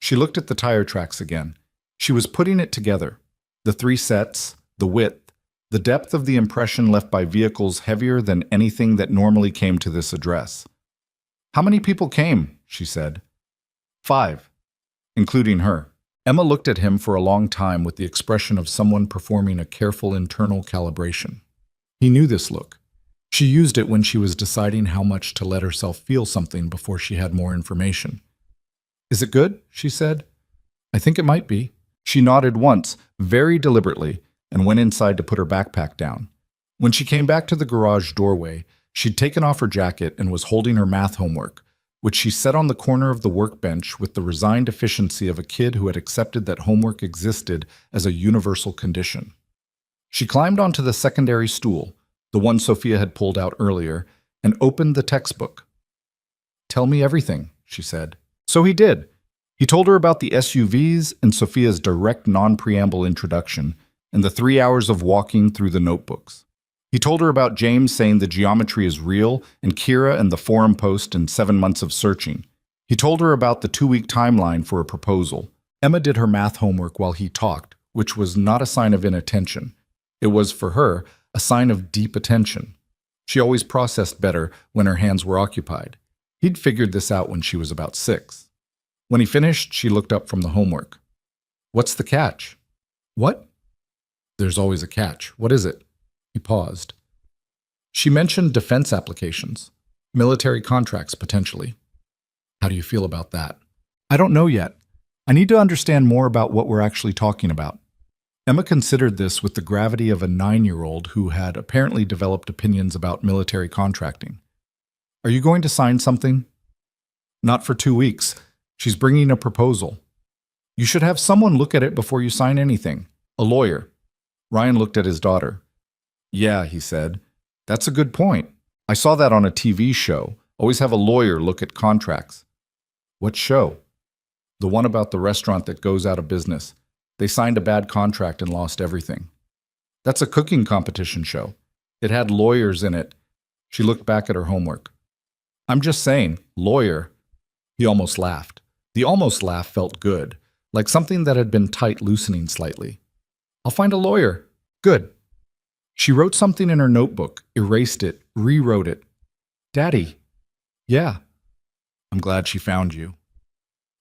She looked at the tire tracks again. She was putting it together. The 3 sets, the width, the depth of the impression left by vehicles heavier than anything that normally came to this address. "How many people came?" she said. 5, including her. Emma looked at him for a long time with the expression of someone performing a careful internal calibration. He knew this look. She used it when she was deciding how much to let herself feel something before she had more information. "Is it good?" she said. "I think it might be." She nodded once, very deliberately, and went inside to put her backpack down. When she came back to the garage doorway, she'd taken off her jacket and was holding her math homework, which she set on the corner of the workbench with the resigned efficiency of a kid who had accepted that homework existed as a universal condition. She climbed onto the secondary stool, the one Sophia had pulled out earlier, and opened the textbook. "Tell me everything," she said. So he did. He told her about the SUVs and Sophia's direct non-preamble introduction and the 3 hours of walking through the notebooks. He told her about James saying the geometry is real and Kira and the forum post and 7 months of searching. He told her about the 2-week timeline for a proposal. Emma did her math homework while he talked, which was not a sign of inattention. It was, for her, a sign of deep attention. She always processed better when her hands were occupied. He'd figured this out when she was about 6. When he finished, she looked up from the homework. "What's the catch?" "What?" "There's always a catch. What is it?" He paused. She mentioned defense applications, military contracts potentially. "How do you feel about that?" "I don't know yet. I need to understand more about what we're actually talking about." Emma considered this with the gravity of a 9-year-old who had apparently developed opinions about military contracting. "Are you going to sign something?" "Not for 2 weeks. She's bringing a proposal." "You should have someone look at it before you sign anything. A lawyer." Ryan looked at his daughter. "Yeah," he said. "That's a good point. I saw that on a TV show. Always have a lawyer look at contracts." "What show?" "The one about the restaurant that goes out of business. They signed a bad contract and lost everything." "That's a cooking competition show. It had lawyers in it." She looked back at her homework. "I'm just saying, lawyer." He almost laughed. The almost laugh felt good, like something that had been tight loosening slightly. "I'll find a lawyer." "Good." She wrote something in her notebook, erased it, rewrote it. "Daddy." "Yeah." "I'm glad she found you."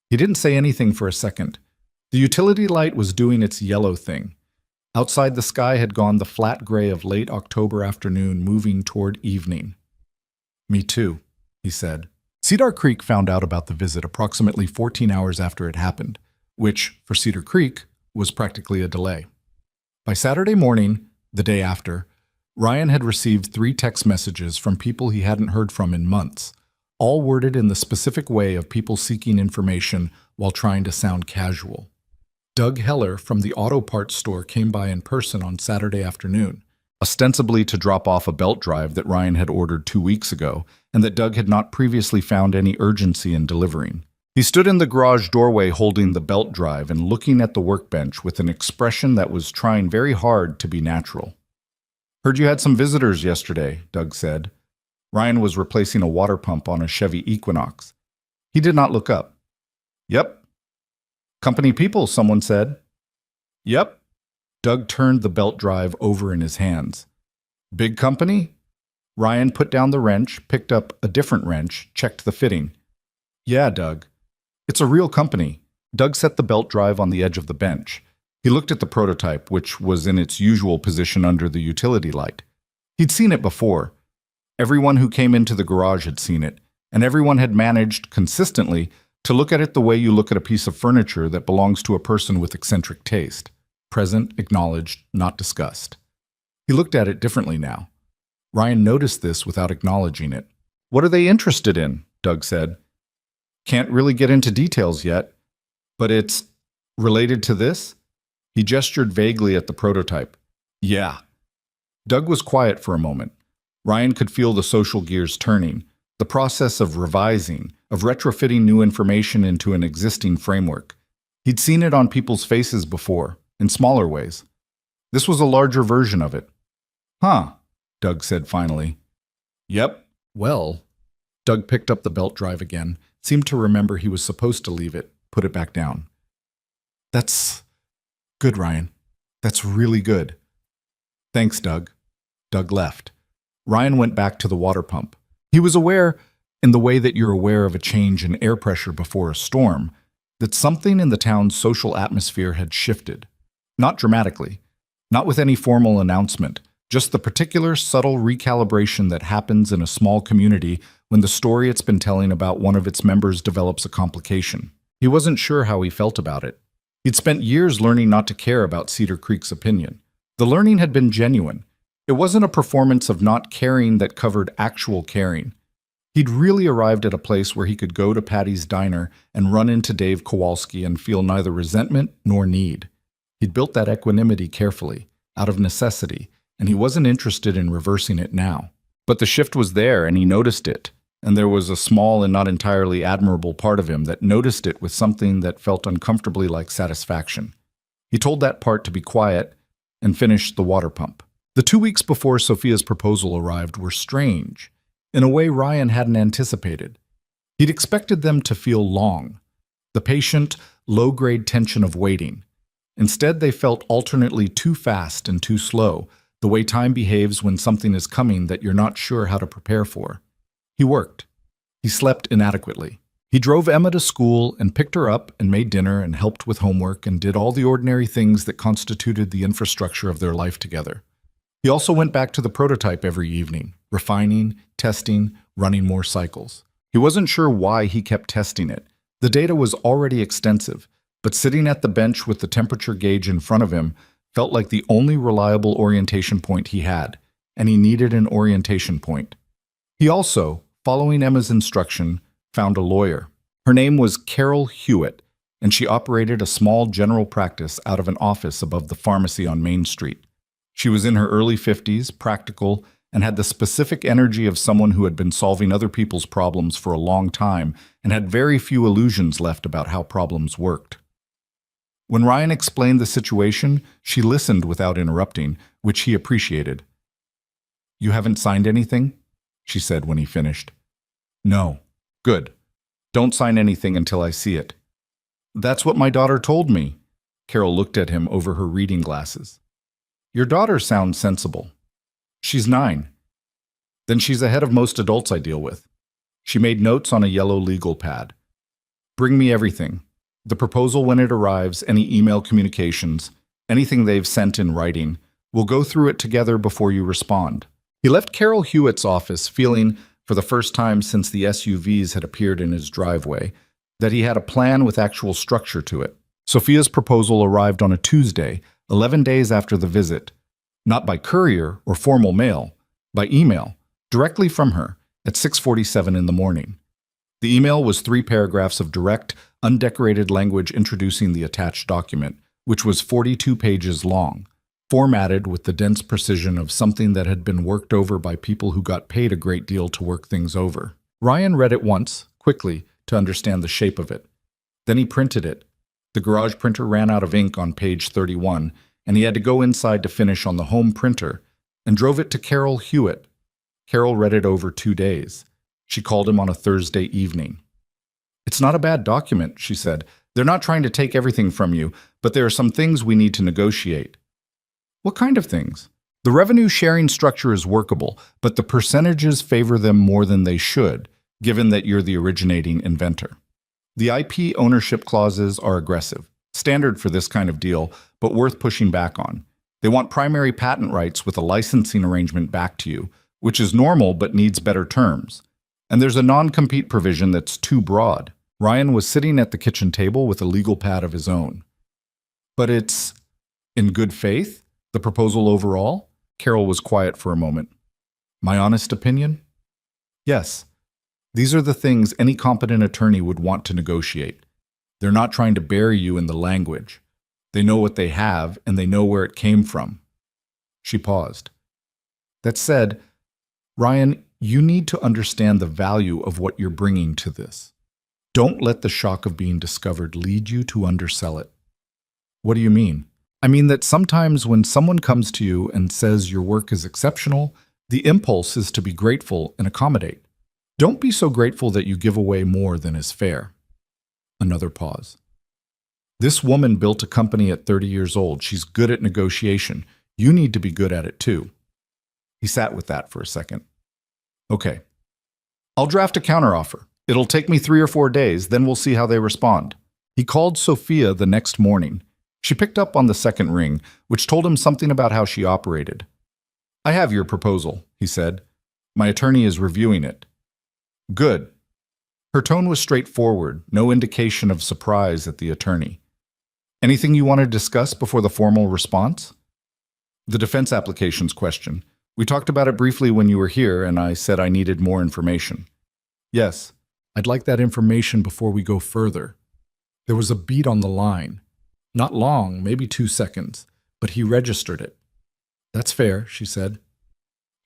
He didn't say anything for a second. The utility light was doing its yellow thing. Outside, the sky had gone the flat gray of late October afternoon, moving toward evening. "Me too," he said. Cedar Creek found out about the visit approximately 14 hours after it happened, which, for Cedar Creek, was practically a delay. By Saturday morning, the day after, Ryan had received 3 text messages from people he hadn't heard from in months, all worded in the specific way of people seeking information while trying to sound casual. Doug Heller from the auto parts store came by in person on Saturday afternoon, ostensibly to drop off a belt drive that Ryan had ordered 2 weeks ago and that Doug had not previously found any urgency in delivering. He stood in the garage doorway holding the belt drive and looking at the workbench with an expression that was trying very hard to be natural. "Heard you had some visitors yesterday," Doug said. Ryan was replacing a water pump on a Chevy Equinox. He did not look up. "Yep." "Company people," someone said. "Yep." Doug turned the belt drive over in his hands. "Big company?" Ryan put down the wrench, picked up a different wrench, checked the fitting. "Yeah, Doug. It's a real company." Doug set the belt drive on the edge of the bench. He looked at the prototype, which was in its usual position under the utility light. He'd seen it before. Everyone who came into the garage had seen it, and everyone had managed, consistently, to look at it the way you look at a piece of furniture that belongs to a person with eccentric taste. Present, acknowledged, not discussed. He looked at it differently now. Ryan noticed this without acknowledging it. "What are they interested in?" Doug said. "Can't really get into details yet, but it's related to this?" He gestured vaguely at the prototype. "Yeah." Doug was quiet for a moment. Ryan could feel the social gears turning, the process of revising, of retrofitting new information into an existing framework. He'd seen it on people's faces before, in smaller ways. This was a larger version of it. "Huh," Doug said finally. "Yep." "Well," Doug picked up the belt drive again, seemed to remember he was supposed to leave it, put it back down. "That's good, Ryan. That's really good." "Thanks, Doug." Doug left. Ryan went back to the water pump. He was aware, in the way that you're aware of a change in air pressure before a storm, that something in the town's social atmosphere had shifted. Not dramatically, not with any formal announcement, just the particular subtle recalibration that happens in a small community when the story it's been telling about one of its members develops a complication. He wasn't sure how he felt about it. He'd spent years learning not to care about Cedar Creek's opinion. The learning had been genuine. It wasn't a performance of not caring that covered actual caring. He'd really arrived at a place where he could go to Patty's diner and run into Dave Kowalski and feel neither resentment nor need. He'd built that equanimity carefully, out of necessity, and he wasn't interested in reversing it now. But the shift was there, and he noticed it, and there was a small and not entirely admirable part of him that noticed it with something that felt uncomfortably like satisfaction. He told that part to be quiet and finished the water pump. The 2 weeks before Sophia's proposal arrived were strange, in a way Ryan hadn't anticipated. He'd expected them to feel long, the patient, low-grade tension of waiting. Instead, they felt alternately too fast and too slow, the way time behaves when something is coming that you're not sure how to prepare for. He worked. He slept inadequately. He drove Emma to school and picked her up and made dinner and helped with homework and did all the ordinary things that constituted the infrastructure of their life together. He also went back to the prototype every evening, refining, testing, running more cycles. He wasn't sure why he kept testing it. The data was already extensive, but sitting at the bench with the temperature gauge in front of him felt like the only reliable orientation point he had, and he needed an orientation point. He also, following Emma's instruction, found a lawyer. Her name was Carol Hewitt, and she operated a small general practice out of an office above the pharmacy on Main Street. She was in her early 50s, practical, and had the specific energy of someone who had been solving other people's problems for a long time and had very few illusions left about how problems worked. When Ryan explained the situation, she listened without interrupting, which he appreciated. "You haven't signed anything?" she said when he finished. "No." "Good. Don't sign anything until I see it." That's what my daughter told me. Carol looked at him over her reading glasses. Your daughter sounds sensible. She's 9. Then she's ahead of most adults I deal with. She made notes on a yellow legal pad. Bring me everything. The proposal when it arrives, any email communications, anything they've sent in writing. We'll go through it together before you respond. He left Carol Hewitt's office feeling, for the first time since the SUVs had appeared in his driveway, that he had a plan with actual structure to it. Sophia's proposal arrived on a Tuesday, 11 days after the visit, not by courier or formal mail, by email, directly from her, at 6:47 in the morning. The email was 3 paragraphs of direct, undecorated language introducing the attached document, which was 42 pages long, formatted with the dense precision of something that had been worked over by people who got paid a great deal to work things over. Ryan read it once, quickly, to understand the shape of it. Then he printed it. The garage printer ran out of ink on page 31, and he had to go inside to finish on the home printer, and drove it to Carol Hewitt. Carol read it over 2 days. She called him on a Thursday evening. It's not a bad document, she said. They're not trying to take everything from you, but there are some things we need to negotiate. What kind of things? The revenue sharing structure is workable, but the percentages favor them more than they should, given that you're the originating inventor. The IP ownership clauses are aggressive, standard for this kind of deal, but worth pushing back on. They want primary patent rights with a licensing arrangement back to you, which is normal but needs better terms. And there's a non-compete provision that's too broad. Ryan was sitting at the kitchen table with a legal pad of his own. But it's in good faith? The proposal overall? Carol was quiet for a moment. My honest opinion? Yes. These are the things any competent attorney would want to negotiate. They're not trying to bury you in the language. They know what they have, and they know where it came from. She paused. That said, Ryan, you need to understand the value of what you're bringing to this. Don't let the shock of being discovered lead you to undersell it. What do you mean? I mean that sometimes when someone comes to you and says your work is exceptional, the impulse is to be grateful and accommodate. Don't be so grateful that you give away more than is fair. Another pause. This woman built a company at 30 years old. She's good at negotiation. You need to be good at it too. He sat with that for a second. Okay. I'll draft a counteroffer. It'll take me 3 or 4 days, then we'll see how they respond. He called Sophia the next morning. She picked up on the second ring, which told him something about how she operated. I have your proposal, he said. My attorney is reviewing it. Good. Her tone was straightforward, no indication of surprise at the attorney. Anything you want to discuss before the formal response? The defense applications question. We talked about it briefly when you were here, and I said I needed more information. Yes, I'd like that information before we go further. There was a beat on the line. Not long, maybe 2 seconds, but he registered it. That's fair, she said.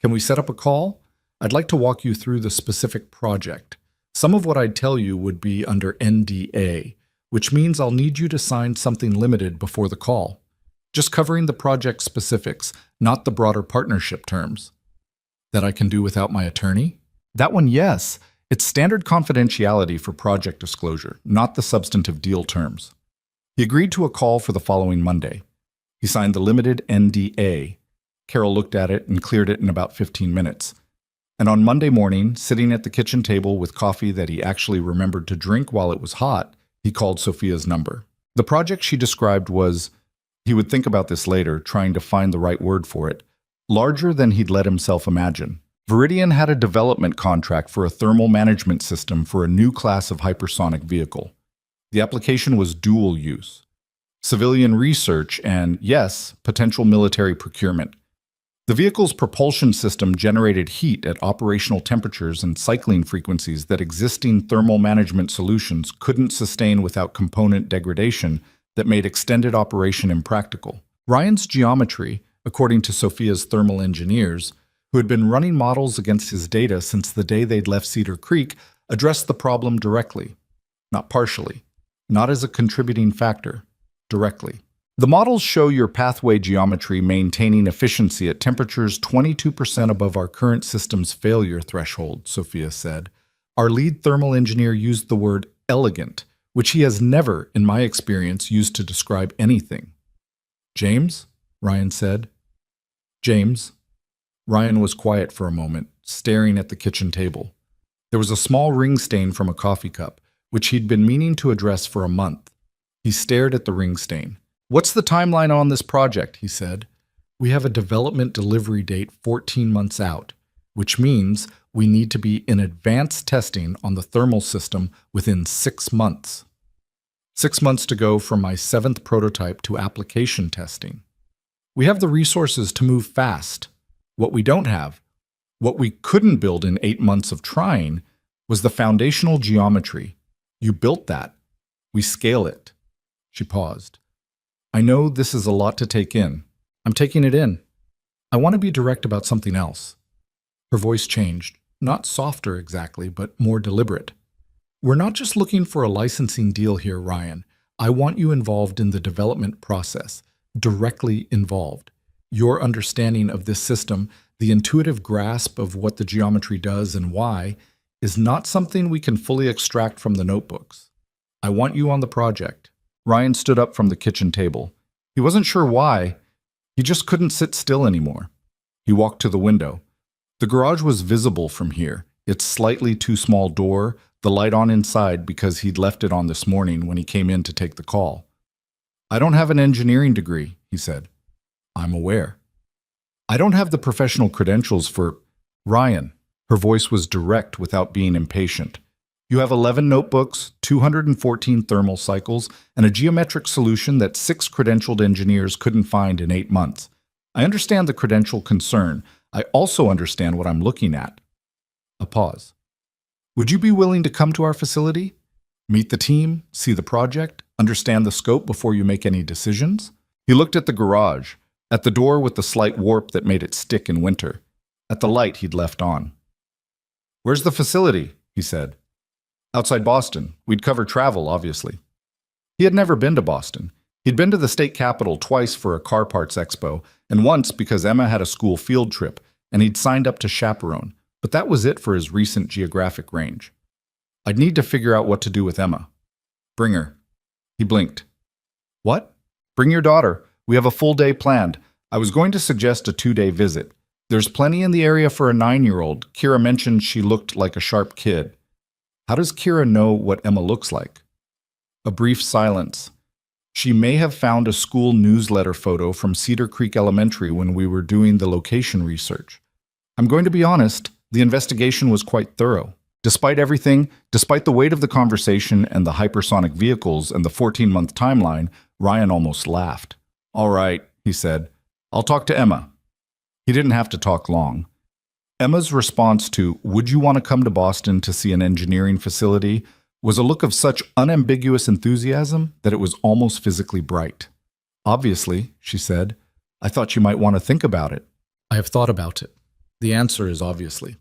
Can we set up a call? I'd like to walk you through the specific project. Some of what I'd tell you would be under NDA, which means I'll need you to sign something limited before the call. Just covering the project specifics, not the broader partnership terms. That I can do without my attorney? That one, yes. It's standard confidentiality for project disclosure, not the substantive deal terms. He agreed to a call for the following Monday. He signed the limited NDA. Carol looked at it and cleared it in about 15 minutes. And on Monday morning, sitting at the kitchen table with coffee that he actually remembered to drink while it was hot, he called Sophia's number. The project she described was, he would think about this later, trying to find the right word for it, larger than he'd let himself imagine. Viridian had a development contract for a thermal management system for a new class of hypersonic vehicle. The application was dual use. Civilian research and, yes, potential military procurement. The vehicle's propulsion system generated heat at operational temperatures and cycling frequencies that existing thermal management solutions couldn't sustain without component degradation that made extended operation impractical. Ryan's geometry, according to Sophia's thermal engineers, who had been running models against his data since the day they'd left Cedar Creek, addressed the problem directly, not partially, not as a contributing factor, directly. The models show your pathway geometry maintaining efficiency at temperatures 22% above our current system's failure threshold, Sophia said. Our lead thermal engineer used the word elegant, which he has never, in my experience, used to describe anything. "James?" Ryan said. "James." Ryan was quiet for a moment, staring at the kitchen table. There was a small ring stain from a coffee cup, which he'd been meaning to address for a month. He stared at the ring stain. "What's the timeline on this project?" he said. "We have a development delivery date 14 months out, which means we need to be in advanced testing on the thermal system within 6 months. 6 months to go from my 7th prototype to application testing. We have the resources to move fast. What we don't have, what we couldn't build in 8 months of trying, was the foundational geometry. You built that. We scale it." She paused. "I know this is a lot to take in. I'm taking it in. I want to be direct about something else." Her voice changed, not softer exactly, but more deliberate. "We're not just looking for a licensing deal here, Ryan. I want you involved in the development process, directly involved. Your understanding of this system, the intuitive grasp of what the geometry does and why, is not something we can fully extract from the notebooks. I want you on the project." Ryan stood up from the kitchen table. He wasn't sure why. He just couldn't sit still anymore. He walked to the window. The garage was visible from here, its slightly too small door, the light on inside because he'd left it on this morning when he came in to take the call. "I don't have an engineering degree," he said. "I'm aware. I don't have the professional credentials for—" "Ryan." Her voice was direct without being impatient. "You have 11 notebooks, 214 thermal cycles, and a geometric solution that 6 credentialed engineers couldn't find in 8 months. I understand the credential concern. I also understand what I'm looking at." A pause. "Would you be willing to come to our facility? Meet the team, see the project, understand the scope before you make any decisions?" He looked at the garage, at the door with the slight warp that made it stick in winter, at the light he'd left on. "Where's the facility?" he said. "Outside Boston. We'd cover travel, obviously." He had never been to Boston. He'd been to the state capitol twice for a car parts expo, and once because Emma had a school field trip, and he'd signed up to chaperone, but that was it for his recent geographic range. "I'd need to figure out what to do with Emma." "Bring her." He blinked. "What?" "Bring your daughter. We have a full day planned. I was going to suggest a 2-day visit. There's plenty in the area for a 9-year-old. Kira mentioned she looked like a sharp kid." "How does Kira know what Emma looks like?" A brief silence. "She may have found a school newsletter photo from Cedar Creek Elementary when we were doing the location research. I'm going to be honest, the investigation was quite thorough. Despite everything, despite the weight of the conversation and the hypersonic vehicles and the 14-month timeline, Ryan almost laughed. "All right," he said. "I'll talk to Emma." He didn't have to talk long. Emma's response to, "Would you want to come to Boston to see an engineering facility?" was a look of such unambiguous enthusiasm that it was almost physically bright. "Obviously," she said. "I thought you might want to think about it." "I have thought about it. The answer is obviously."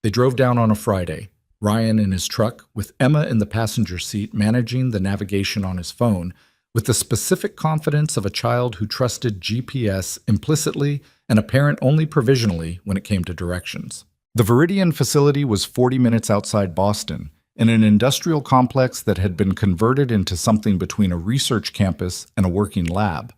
They drove down on a Friday, Ryan in his truck, with Emma in the passenger seat managing the navigation on his phone, with the specific confidence of a child who trusted GPS implicitly and a parent only provisionally when it came to directions. The Viridian facility was 40 minutes outside Boston, in an industrial complex that had been converted into something between a research campus and a working lab.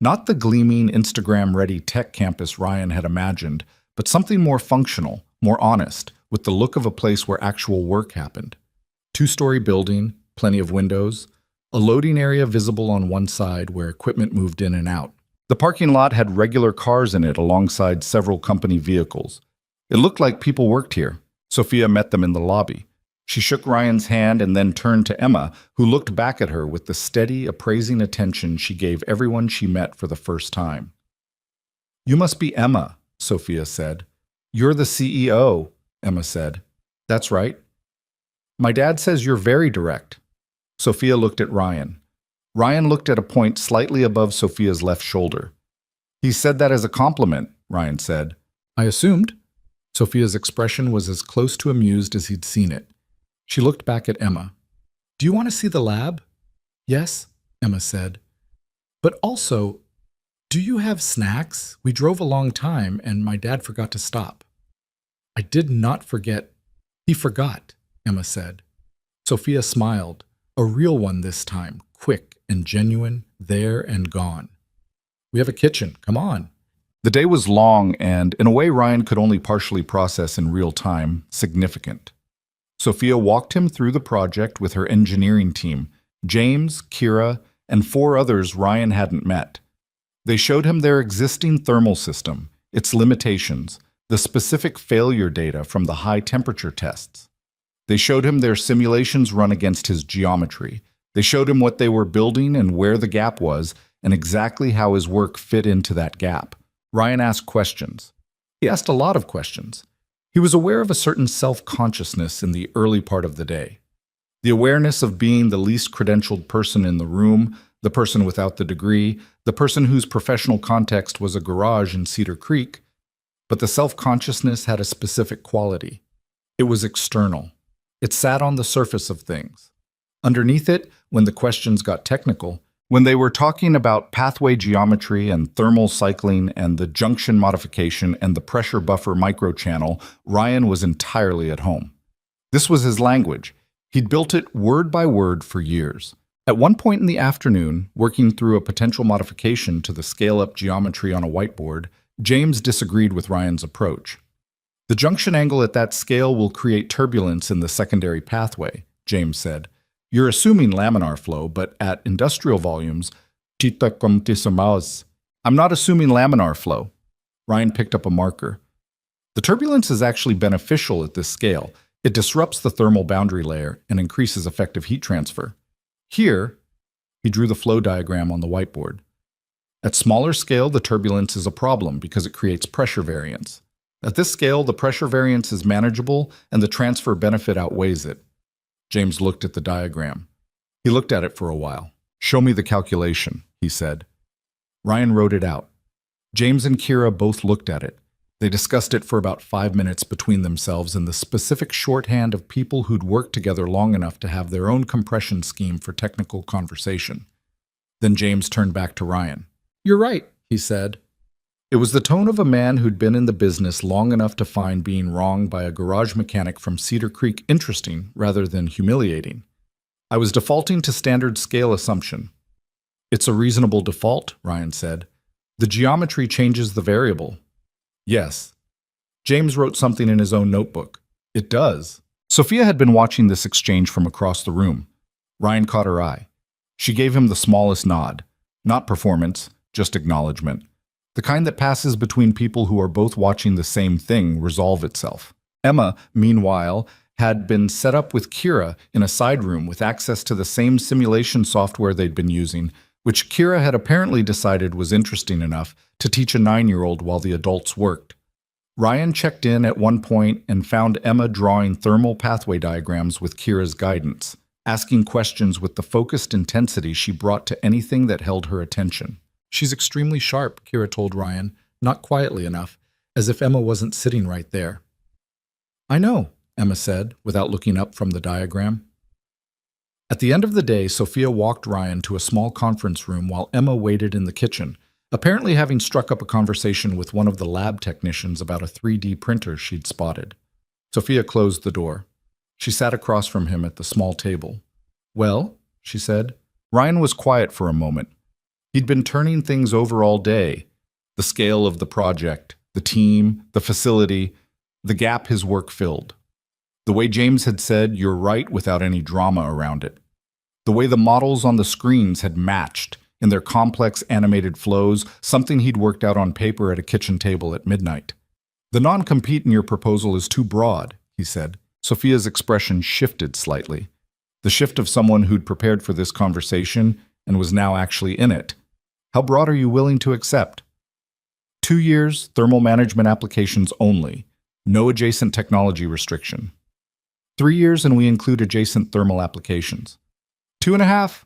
Not the gleaming, Instagram-ready tech campus Ryan had imagined, but something more functional, more honest, with the look of a place where actual work happened. 2-story building, plenty of windows, a loading area visible on one side where equipment moved in and out. The parking lot had regular cars in it alongside several company vehicles. It looked like people worked here. Sophia met them in the lobby. She shook Ryan's hand and then turned to Emma, who looked back at her with the steady, appraising attention she gave everyone she met for the first time. "You must be Emma," Sophia said. "You're the CEO," Emma said. "That's right." "My dad says you're very direct." Sophia looked at Ryan. Ryan looked at a point slightly above Sophia's left shoulder. "He said that as a compliment," Ryan said. "I assumed." Sophia's expression was as close to amused as he'd seen it. She looked back at Emma. "Do you want to see the lab?" "Yes," Emma said. "But also, do you have snacks? We drove a long time, and my dad forgot to stop." "I did not forget." "He forgot," Emma said. Sophia smiled, A real one this time, quick and genuine, there and gone. We have a kitchen, come on. The day was long and, in a way Ryan could only partially process in real time, significant. Sophia walked him through the project with her engineering team, James, Kira, and 4 others Ryan hadn't met. They showed him their existing thermal system, its limitations, the specific failure data from the high-temperature tests. They showed him their simulations run against his geometry. They showed him what they were building and where the gap was, and exactly how his work fit into that gap. Ryan asked questions. He asked a lot of questions. He was aware of a certain self-consciousness in the early part of the day. The awareness of being the least credentialed person in the room, the person without the degree, the person whose professional context was a garage in Cedar Creek. But the self-consciousness had a specific quality. It was external. It sat on the surface of things. Underneath it, when the questions got technical, when they were talking about pathway geometry and thermal cycling and the junction modification and the pressure buffer microchannel, Ryan was entirely at home. This was his language. He'd built it word by word for years. At one point in the afternoon, working through a potential modification to the scale-up geometry on a whiteboard, James disagreed with Ryan's approach. The junction angle at that scale will create turbulence in the secondary pathway, James said. You're assuming laminar flow, but at industrial volumes, I'm not assuming laminar flow. Ryan picked up a marker. The turbulence is actually beneficial at this scale. It disrupts the thermal boundary layer and increases effective heat transfer. Here, he drew the flow diagram on the whiteboard. At smaller scale, the turbulence is a problem because it creates pressure variance. At this scale, the pressure variance is manageable and the transfer benefit outweighs it. James looked at the diagram. He looked at it for a while. Show me the calculation, he said. Ryan wrote it out. James and Kira both looked at it. They discussed it for about 5 minutes between themselves in the specific shorthand of people who'd worked together long enough to have their own compression scheme for technical conversation. Then James turned back to Ryan. You're right, he said. It was the tone of a man who'd been in the business long enough to find being wrong by a garage mechanic from Cedar Creek interesting rather than humiliating. I was defaulting to standard scale assumption. It's a reasonable default, Ryan said. The geometry changes the variable. Yes. James wrote something in his own notebook. It does. Sophia had been watching this exchange from across the room. Ryan caught her eye. She gave him the smallest nod. Not performance, just acknowledgement. The kind that passes between people who are both watching the same thing resolve itself. Emma, meanwhile, had been set up with Kira in a side room with access to the same simulation software they'd been using, which Kira had apparently decided was interesting enough to teach a 9-year-old while the adults worked. Ryan checked in at one point and found Emma drawing thermal pathway diagrams with Kira's guidance, asking questions with the focused intensity she brought to anything that held her attention. She's extremely sharp, Kira told Ryan, not quietly enough, as if Emma wasn't sitting right there. I know, Emma said, without looking up from the diagram. At the end of the day, Sophia walked Ryan to a small conference room while Emma waited in the kitchen, apparently having struck up a conversation with one of the lab technicians about a 3D printer she'd spotted. Sophia closed the door. She sat across from him at the small table. Well, she said. Ryan was quiet for a moment. He'd been turning things over all day. The scale of the project, the team, the facility, the gap his work filled. The way James had said, you're right, without any drama around it. The way the models on the screens had matched in their complex animated flows, something he'd worked out on paper at a kitchen table at midnight. The non-compete in your proposal is too broad, he said. Sophia's expression shifted slightly. The shift of someone who'd prepared for this conversation and was now actually in it. How broad are you willing to accept? 2 years, thermal management applications only. No adjacent technology restriction. 3 years and we include adjacent thermal applications. 2.5,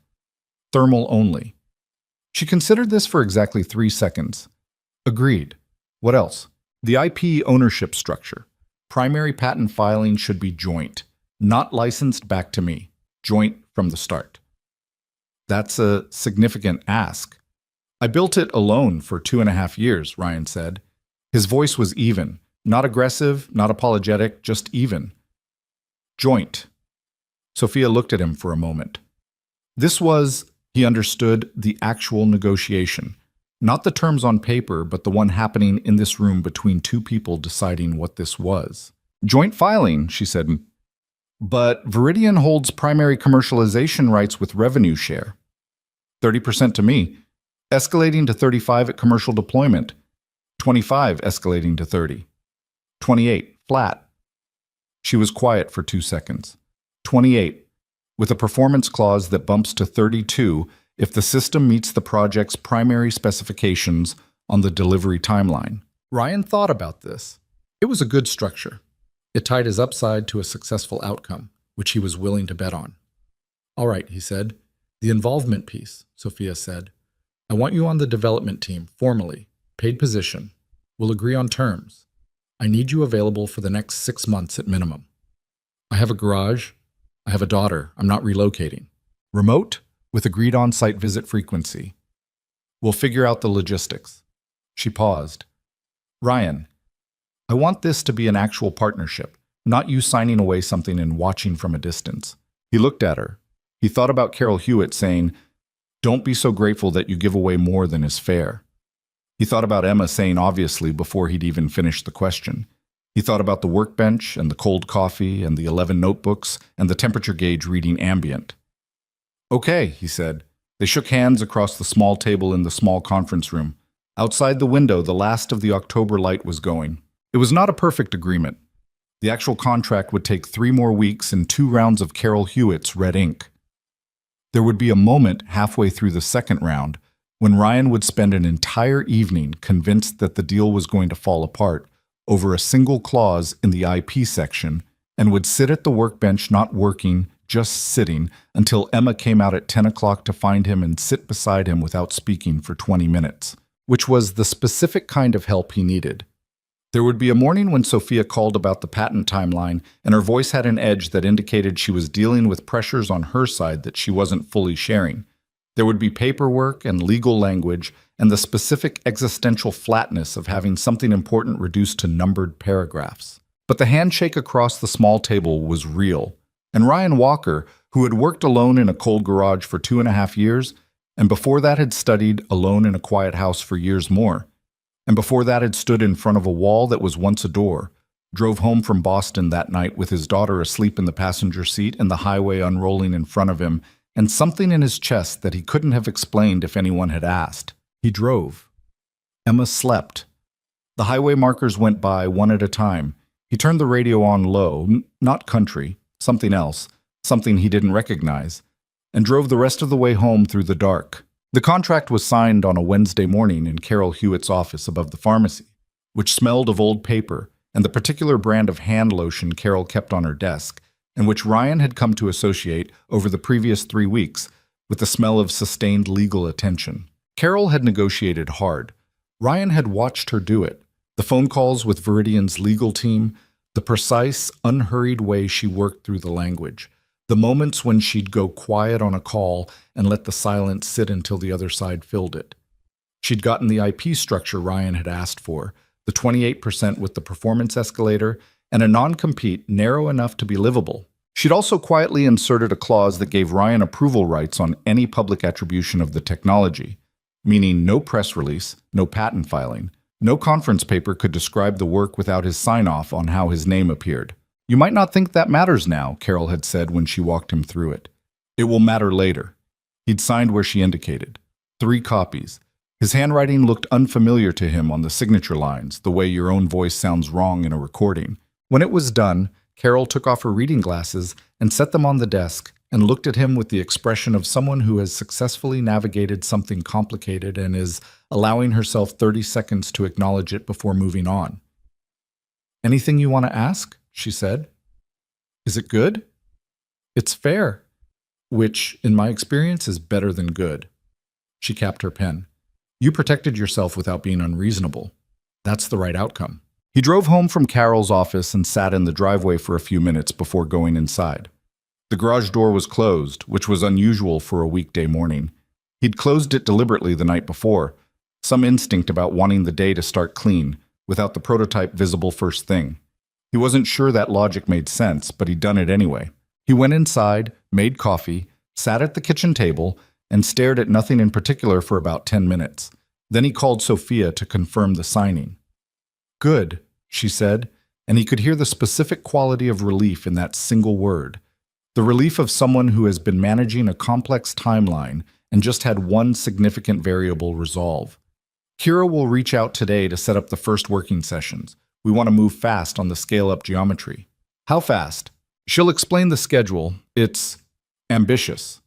thermal only. She considered this for exactly 3 seconds. Agreed. What else? The IP ownership structure. Primary patent filing should be joint, not licensed back to me. Joint from the start. That's a significant ask. I built it alone for 2.5 years, Ryan said. His voice was even, not aggressive, not apologetic, just even. Joint. Sophia looked at him for a moment. This was, he understood, the actual negotiation. Not the terms on paper, but the one happening in this room between two people deciding what this was. Joint filing, she said. But Viridian holds primary commercialization rights with revenue share. 30% to me, escalating to 35 at commercial deployment. 25 escalating to 30. 28, flat. She was quiet for 2 seconds. 28, with a performance clause that bumps to 32 if the system meets the project's primary specifications on the delivery timeline. Ryan thought about this. It was a good structure. It tied his upside to a successful outcome, which he was willing to bet on. All right, he said. The involvement piece, Sophia said. I want you on the development team, formally, paid position. We'll agree on terms. I need you available for the next 6 months at minimum. I have a garage. I have a daughter. I'm not relocating. Remote, with agreed on-site visit frequency. We'll figure out the logistics. She paused. Ryan, I want this to be an actual partnership, not you signing away something and watching from a distance. He looked at her. He thought about Carol Hewitt saying, don't be so grateful that you give away more than is fair. He thought about Emma saying obviously before he'd even finished the question. He thought about the workbench and the cold coffee and the 11 notebooks and the temperature gauge reading ambient. Okay, he said. They shook hands across the small table in the small conference room. Outside the window, the last of the October light was going. It was not a perfect agreement. The actual contract would take 3 more weeks and 2 rounds of Carol Hewitt's red ink. There would be a moment halfway through the second round when Ryan would spend an entire evening convinced that the deal was going to fall apart over a single clause in the IP section and would sit at the workbench not working, just sitting, until Emma came out at 10 o'clock to find him and sit beside him without speaking for 20 minutes, which was the specific kind of help he needed. There would be a morning when Sophia called about the patent timeline, and her voice had an edge that indicated she was dealing with pressures on her side that she wasn't fully sharing. There would be paperwork and legal language, and the specific existential flatness of having something important reduced to numbered paragraphs. But the handshake across the small table was real, and Ryan Walker, who had worked alone in a cold garage for 2.5 years, and before that had studied alone in a quiet house for years more, and before that had stood in front of a wall that was once a door, drove home from Boston that night with his daughter asleep in the passenger seat and the highway unrolling in front of him, and something in his chest that he couldn't have explained if anyone had asked. He drove. Emma slept. The highway markers went by one at a time. He turned the radio on low, not country, something else, something he didn't recognize, and drove the rest of the way home through the dark. The contract was signed on a Wednesday morning in Carol Hewitt's office above the pharmacy, which smelled of old paper and the particular brand of hand lotion Carol kept on her desk, and which Ryan had come to associate over the previous 3 weeks with the smell of sustained legal attention. Carol had negotiated hard. Ryan had watched her do it. The phone calls with Viridian's legal team, the precise, unhurried way she worked through the language, the moments when she'd go quiet on a call and let the silence sit until the other side filled it. She'd gotten the IP structure Ryan had asked for, the 28% with the performance escalator, and a non-compete narrow enough to be livable. She'd also quietly inserted a clause that gave Ryan approval rights on any public attribution of the technology, meaning no press release, no patent filing, no conference paper could describe the work without his sign-off on how his name appeared. You might not think that matters now, Carol had said when she walked him through it. It will matter later. He'd signed where she indicated. 3 copies. His handwriting looked unfamiliar to him on the signature lines, the way your own voice sounds wrong in a recording. When it was done, Carol took off her reading glasses and set them on the desk and looked at him with the expression of someone who has successfully navigated something complicated and is allowing herself 30 seconds to acknowledge it before moving on. Anything you want to ask? She said. Is it good? It's fair, which, in my experience, is better than good. She capped her pen. You protected yourself without being unreasonable. That's the right outcome. He drove home from Carol's office and sat in the driveway for a few minutes before going inside. The garage door was closed, which was unusual for a weekday morning. He'd closed it deliberately the night before, some instinct about wanting the day to start clean, without the prototype visible first thing. He wasn't sure that logic made sense, but he'd done it anyway. He went inside, made coffee, sat at the kitchen table, and stared at nothing in particular for about 10 minutes. Then he called Sophia to confirm the signing. "Good," she said, and he could hear the specific quality of relief in that single word. The relief of someone who has been managing a complex timeline and just had one significant variable resolve. "Kira will reach out today to set up the first working sessions. We want to move fast on the scale-up geometry." "How fast?" "She'll explain the schedule. It's ambitious."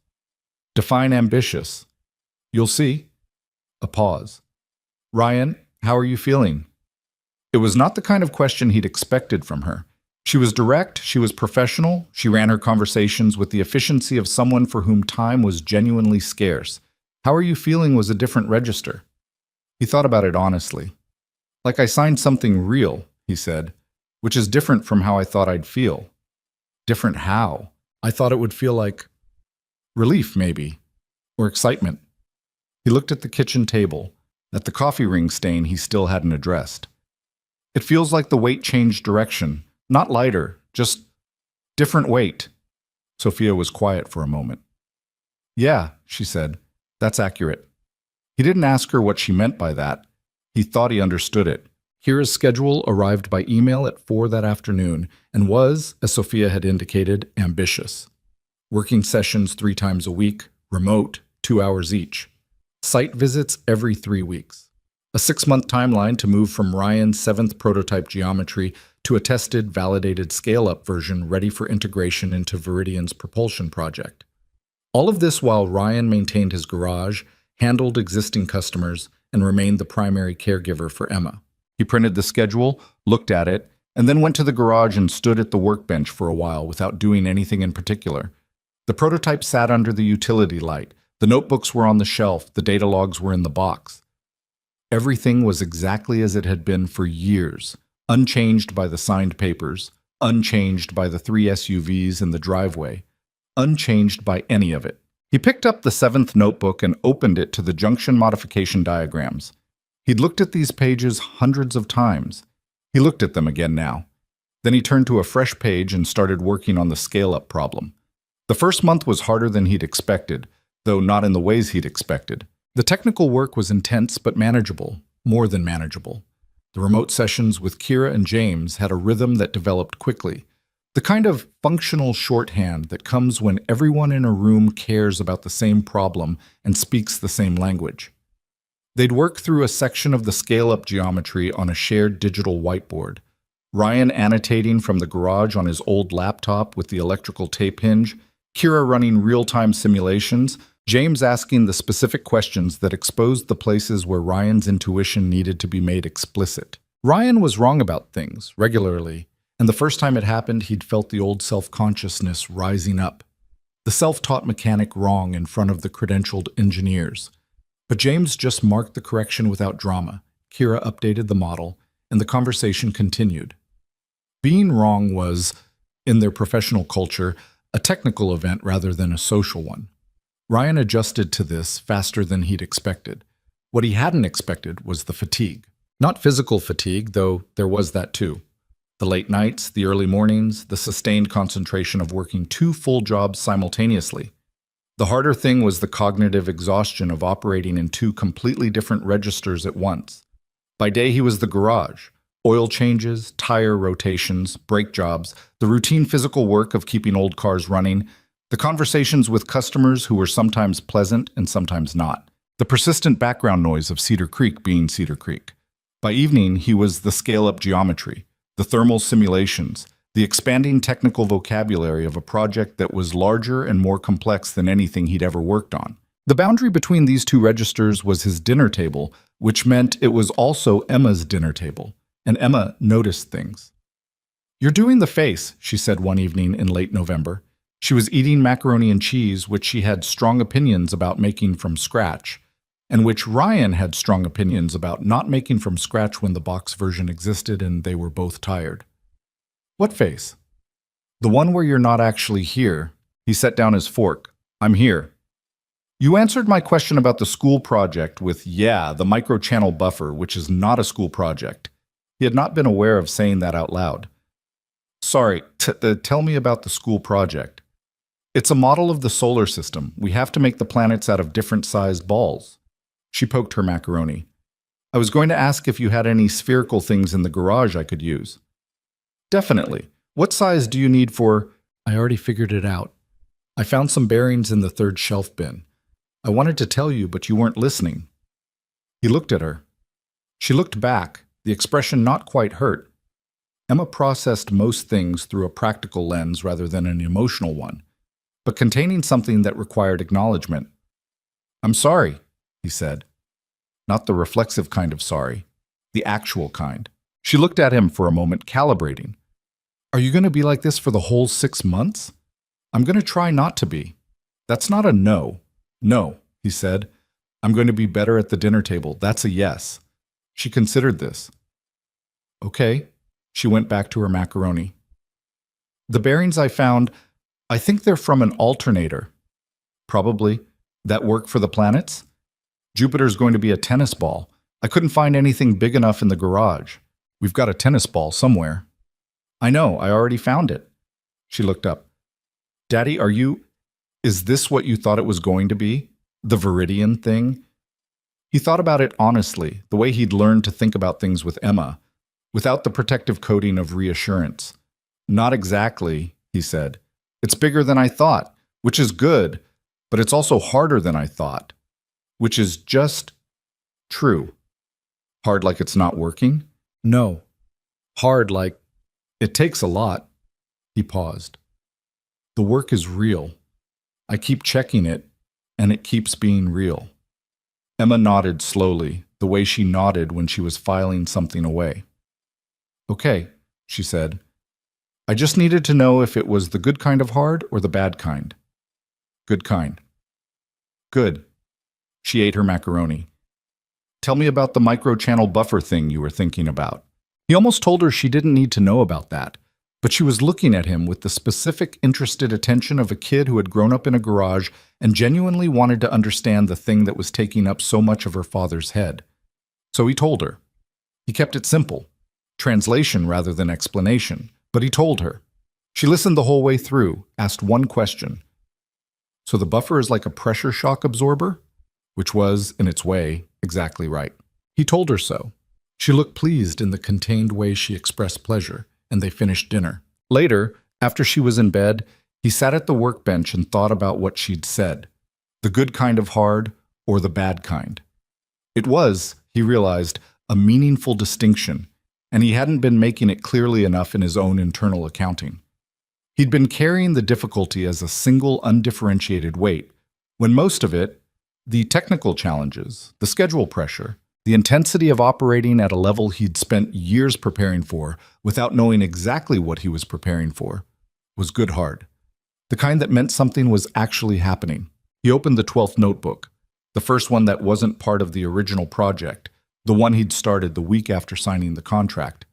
"Define ambitious." "You'll see." A pause. "Ryan, how are you feeling?" It was not the kind of question he'd expected from her. She was direct, she was professional, she ran her conversations with the efficiency of someone for whom time was genuinely scarce. "How are you feeling?" was a different register. He thought about it honestly. "Like I signed something real," he said, "which is different from how I thought I'd feel." "Different how?" "I thought it would feel like relief, maybe, or excitement." He looked at the kitchen table, at the coffee ring stain he still hadn't addressed. "It feels like the weight changed direction. Not lighter, just different weight." Sophia was quiet for a moment. "Yeah," she said, "that's accurate." He didn't ask her what she meant by that. He thought he understood it. Kira's schedule arrived by email at 4 that afternoon and was, as Sophia had indicated, ambitious. Working sessions 3 times a week, remote, 2 hours each. Site visits every 3 weeks. A 6-month timeline to move from Ryan's 7th prototype geometry to a tested, validated scale-up version ready for integration into Viridian's propulsion project. All of this while Ryan maintained his garage, handled existing customers, and remained the primary caregiver for Emma. He printed the schedule, looked at it, and then went to the garage and stood at the workbench for a while without doing anything in particular. The prototype sat under the utility light. The notebooks were on the shelf. The data logs were in the box. Everything was exactly as it had been for years, unchanged by the signed papers, unchanged by the 3 SUVs in the driveway, unchanged by any of it. He picked up the 7th notebook and opened it to the junction modification diagrams. He'd looked at these pages hundreds of times. He looked at them again now. Then he turned to a fresh page and started working on the scale-up problem. The first month was harder than he'd expected, though not in the ways he'd expected. The technical work was intense but manageable, more than manageable. The remote sessions with Kira and James had a rhythm that developed quickly, the kind of functional shorthand that comes when everyone in a room cares about the same problem and speaks the same language. They'd work through a section of the scale-up geometry on a shared digital whiteboard, Ryan annotating from the garage on his old laptop with the electrical tape hinge, Kira running real-time simulations, James asking the specific questions that exposed the places where Ryan's intuition needed to be made explicit. Ryan was wrong about things, regularly, and the first time it happened, he'd felt the old self-consciousness rising up. The self-taught mechanic wrong in front of the credentialed engineers. But James just marked the correction without drama. Kira updated the model, and the conversation continued. Being wrong was, in their professional culture, a technical event rather than a social one. Ryan adjusted to this faster than he'd expected. What he hadn't expected was the fatigue. Not physical fatigue, though there was that too. The late nights, the early mornings, the sustained concentration of working 2 full jobs simultaneously. The harder thing was the cognitive exhaustion of operating in 2 completely different registers at once. By day he was the garage. Oil changes, tire rotations, brake jobs, the routine physical work of keeping old cars running, the conversations with customers who were sometimes pleasant and sometimes not, the persistent background noise of Cedar Creek being Cedar Creek. By evening, he was the scale-up geometry, the thermal simulations, the expanding technical vocabulary of a project that was larger and more complex than anything he'd ever worked on. The boundary between these 2 registers was his dinner table, which meant it was also Emma's dinner table, and Emma noticed things. "You're doing the face," she said one evening in late November. She was eating macaroni and cheese, which she had strong opinions about making from scratch, and which Ryan had strong opinions about not making from scratch when the box version existed and they were both tired. "What face?" "The one where you're not actually here." He set down his fork. "I'm here." "You answered my question about the school project with, yeah, the microchannel buffer, which is not a school project." He had not been aware of saying that out loud. "Sorry, tell me about the school project." It's a model of the solar system. We have to make the planets out of different sized balls. She poked her macaroni. I was going to ask if you had any spherical things in the garage I could use. Definitely. What size do you need for... I already figured it out. I found some bearings in the third shelf bin. I wanted to tell you, but you weren't listening. He looked at her. She looked back, the expression not quite hurt. Emma processed most things through a practical lens rather than an emotional one, but containing something that required acknowledgement. I'm sorry, he said. Not the reflexive kind of sorry, the actual kind. She looked at him for a moment, calibrating. Are you going to be like this for the whole 6 months? I'm going to try not to be. That's not a no. No, he said. I'm going to be better at the dinner table. That's a yes. She considered this. Okay. She went back to her macaroni. The bearings I found, I think they're from an alternator. Probably. That work for the planets? Jupiter's going to be a tennis ball. I couldn't find anything big enough in the garage. We've got a tennis ball somewhere. I know, I already found it. She looked up. Daddy, is this what you thought it was going to be? The Viridian thing? He thought about it honestly, the way he'd learned to think about things with Emma, without the protective coating of reassurance. Not exactly, he said. It's bigger than I thought, which is good, but it's also harder than I thought, which is just true. Hard like it's not working? No. Hard like it takes a lot. He paused. The work is real. I keep checking it, and it keeps being real. Emma nodded slowly, the way she nodded when she was filing something away. Okay, she said. I just needed to know if it was the good kind of hard or the bad kind. Good kind. Good. She ate her macaroni. Tell me about the microchannel buffer thing you were thinking about. He almost told her she didn't need to know about that, but she was looking at him with the specific, interested attention of a kid who had grown up in a garage and genuinely wanted to understand the thing that was taking up so much of her father's head. So he told her. He kept it simple, translation rather than explanation, but he told her. She listened the whole way through, asked one question. So the buffer is like a pressure shock absorber? Which was, in its way, exactly right. He told her so. She looked pleased in the contained way she expressed pleasure, and they finished dinner. Later, after she was in bed, he sat at the workbench and thought about what she'd said. The good kind of hard or the bad kind. It was, he realized, a meaningful distinction, and he hadn't been making it clearly enough in his own internal accounting. He'd been carrying the difficulty as a single undifferentiated weight, when most of it, the technical challenges, the schedule pressure, the intensity of operating at a level he'd spent years preparing for without knowing exactly what he was preparing for, was good hard. The kind that meant something was actually happening. He opened the 12th notebook, the first one that wasn't part of the original project, the one he'd started the week after signing the contract,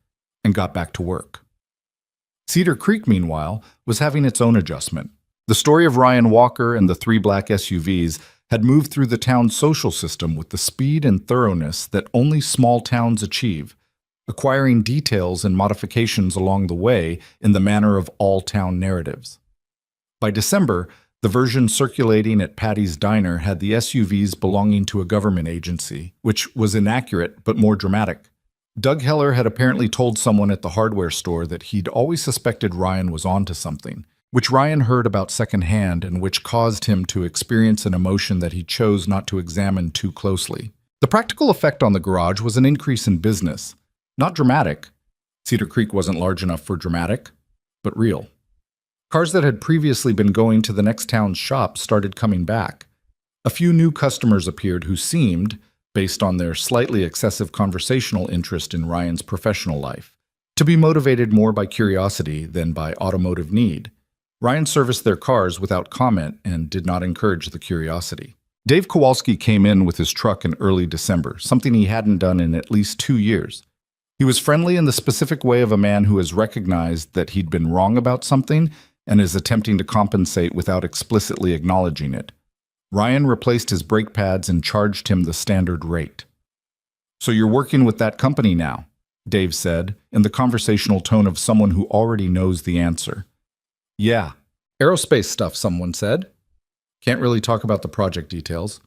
and got back to work. Cedar Creek, meanwhile, was having its own adjustment. The story of Ryan Walker and the 3 black SUVs had moved through the town's social system with the speed and thoroughness that only small towns achieve, acquiring details and modifications along the way in the manner of all town narratives. By December, the version circulating at Patty's Diner had the SUVs belonging to a government agency, which was inaccurate but more dramatic. Doug Heller had apparently told someone at the hardware store that he'd always suspected Ryan was onto something, which Ryan heard about secondhand and which caused him to experience an emotion that he chose not to examine too closely. The practical effect on the garage was an increase in business. Not dramatic. Cedar Creek wasn't large enough for dramatic, but real. Cars that had previously been going to the next town's shop started coming back. A few new customers appeared who seemed, based on their slightly excessive conversational interest in Ryan's professional life, to be motivated more by curiosity than by automotive need. Ryan serviced their cars without comment and did not encourage the curiosity. Dave Kowalski came in with his truck in early December, something he hadn't done in at least 2 years. He was friendly in the specific way of a man who has recognized that he'd been wrong about something and is attempting to compensate without explicitly acknowledging it. Ryan replaced his brake pads and charged him the standard rate. "So you're working with that company now," Dave said, in the conversational tone of someone who already knows the answer. "Yeah," Aerospace stuff, someone said. Can't really talk about the project details.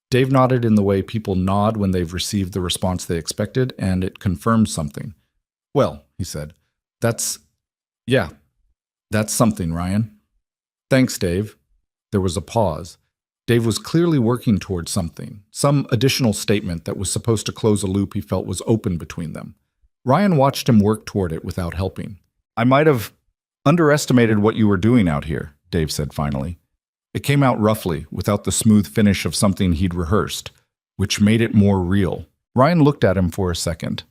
Dave nodded in the way people nod when they've received the response they expected, and it confirmed something. Well, he said, that's something, Ryan. Thanks, Dave. There was a pause. Dave was clearly working towards something, some additional statement that was supposed to close a loop he felt was open between them. Ryan watched him work toward it without helping. I might have underestimated what you were doing out here, Dave said finally. It came out roughly, without the smooth finish of something he'd rehearsed, which made it more real. Ryan looked at him for a second.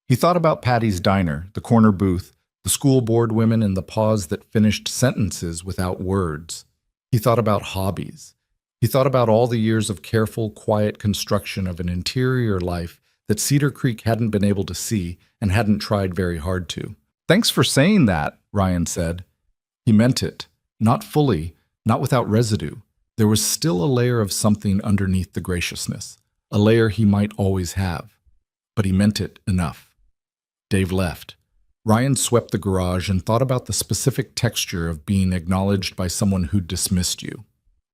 He thought about Patty's diner, the corner booth, the school board women, and the pause that finished sentences without words. He thought about hobbies. He thought about all the years of careful, quiet construction of an interior life that Cedar Creek hadn't been able to see and hadn't tried very hard to. Thanks for saying that, Ryan said. He meant it. Not fully, not without residue. There was still a layer of something underneath the graciousness, a layer he might always have. But he meant it enough. Dave left. Ryan swept the garage and thought about the specific texture of being acknowledged by someone who'd dismissed you.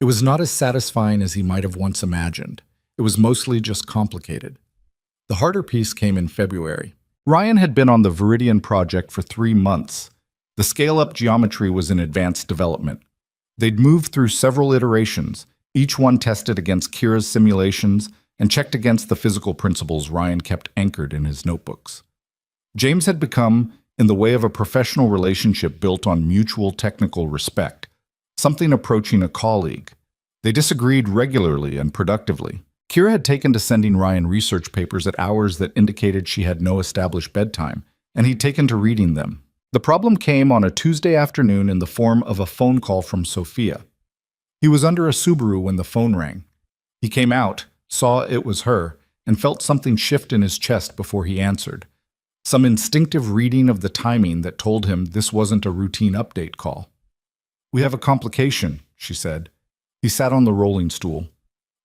It was not as satisfying as he might have once imagined. It was mostly just complicated. The harder piece came in February. Ryan had been on the Viridian project for 3 months. The scale-up geometry was in advanced development. They'd moved through several iterations, each one tested against Kira's simulations and checked against the physical principles Ryan kept anchored in his notebooks. James had become in the way of a professional relationship built on mutual technical respect, something approaching a colleague. They disagreed regularly and productively. Kira had taken to sending Ryan research papers at hours that indicated she had no established bedtime, and he'd taken to reading them. The problem came on a Tuesday afternoon in the form of a phone call from Sophia. He was under a Subaru when the phone rang. He came out, saw it was her, and felt something shift in his chest before he answered. Some instinctive reading of the timing that told him this wasn't a routine update call. "We have a complication," she said. He sat on the rolling stool.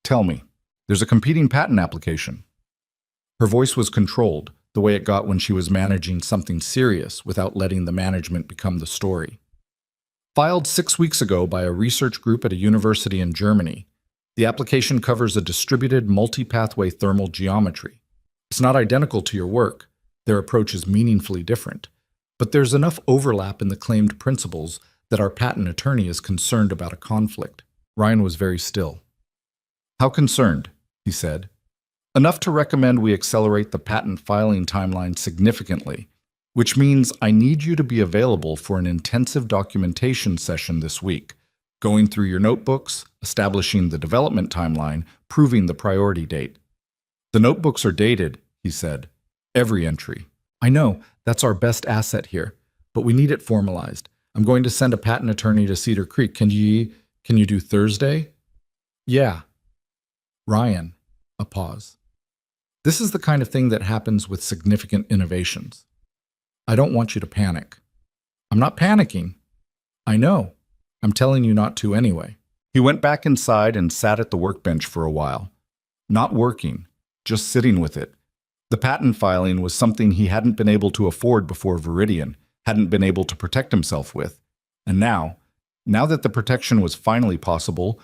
"Tell me. There's a competing patent application." Her voice was controlled, the way it got when she was managing something serious without letting the management become the story. Filed 6 weeks ago by a research group at a university in Germany, the application covers a distributed multi-pathway thermal geometry. It's not identical to your work. Their approach is meaningfully different, but there's enough overlap in the claimed principles that our patent attorney is concerned about a conflict. Ryan was very still. "How concerned?" he said. "Enough to recommend we accelerate the patent filing timeline significantly, which means I need you to be available for an intensive documentation session this week, going through your notebooks, establishing the development timeline, proving the priority date." "The notebooks are dated," he said. "Every entry." "I know, that's our best asset here, but we need it formalized. I'm going to send a patent attorney to Cedar Creek. Can you do Thursday?" "Yeah." "Ryan." A pause. "This is the kind of thing that happens with significant innovations. I don't want you to panic." "I'm not panicking." "I know. I'm telling you not to anyway." He went back inside and sat at the workbench for a while. Not working, just sitting with it. The patent filing was something he hadn't been able to afford before Viridian, hadn't been able to protect himself with. And now that the protection was finally possible,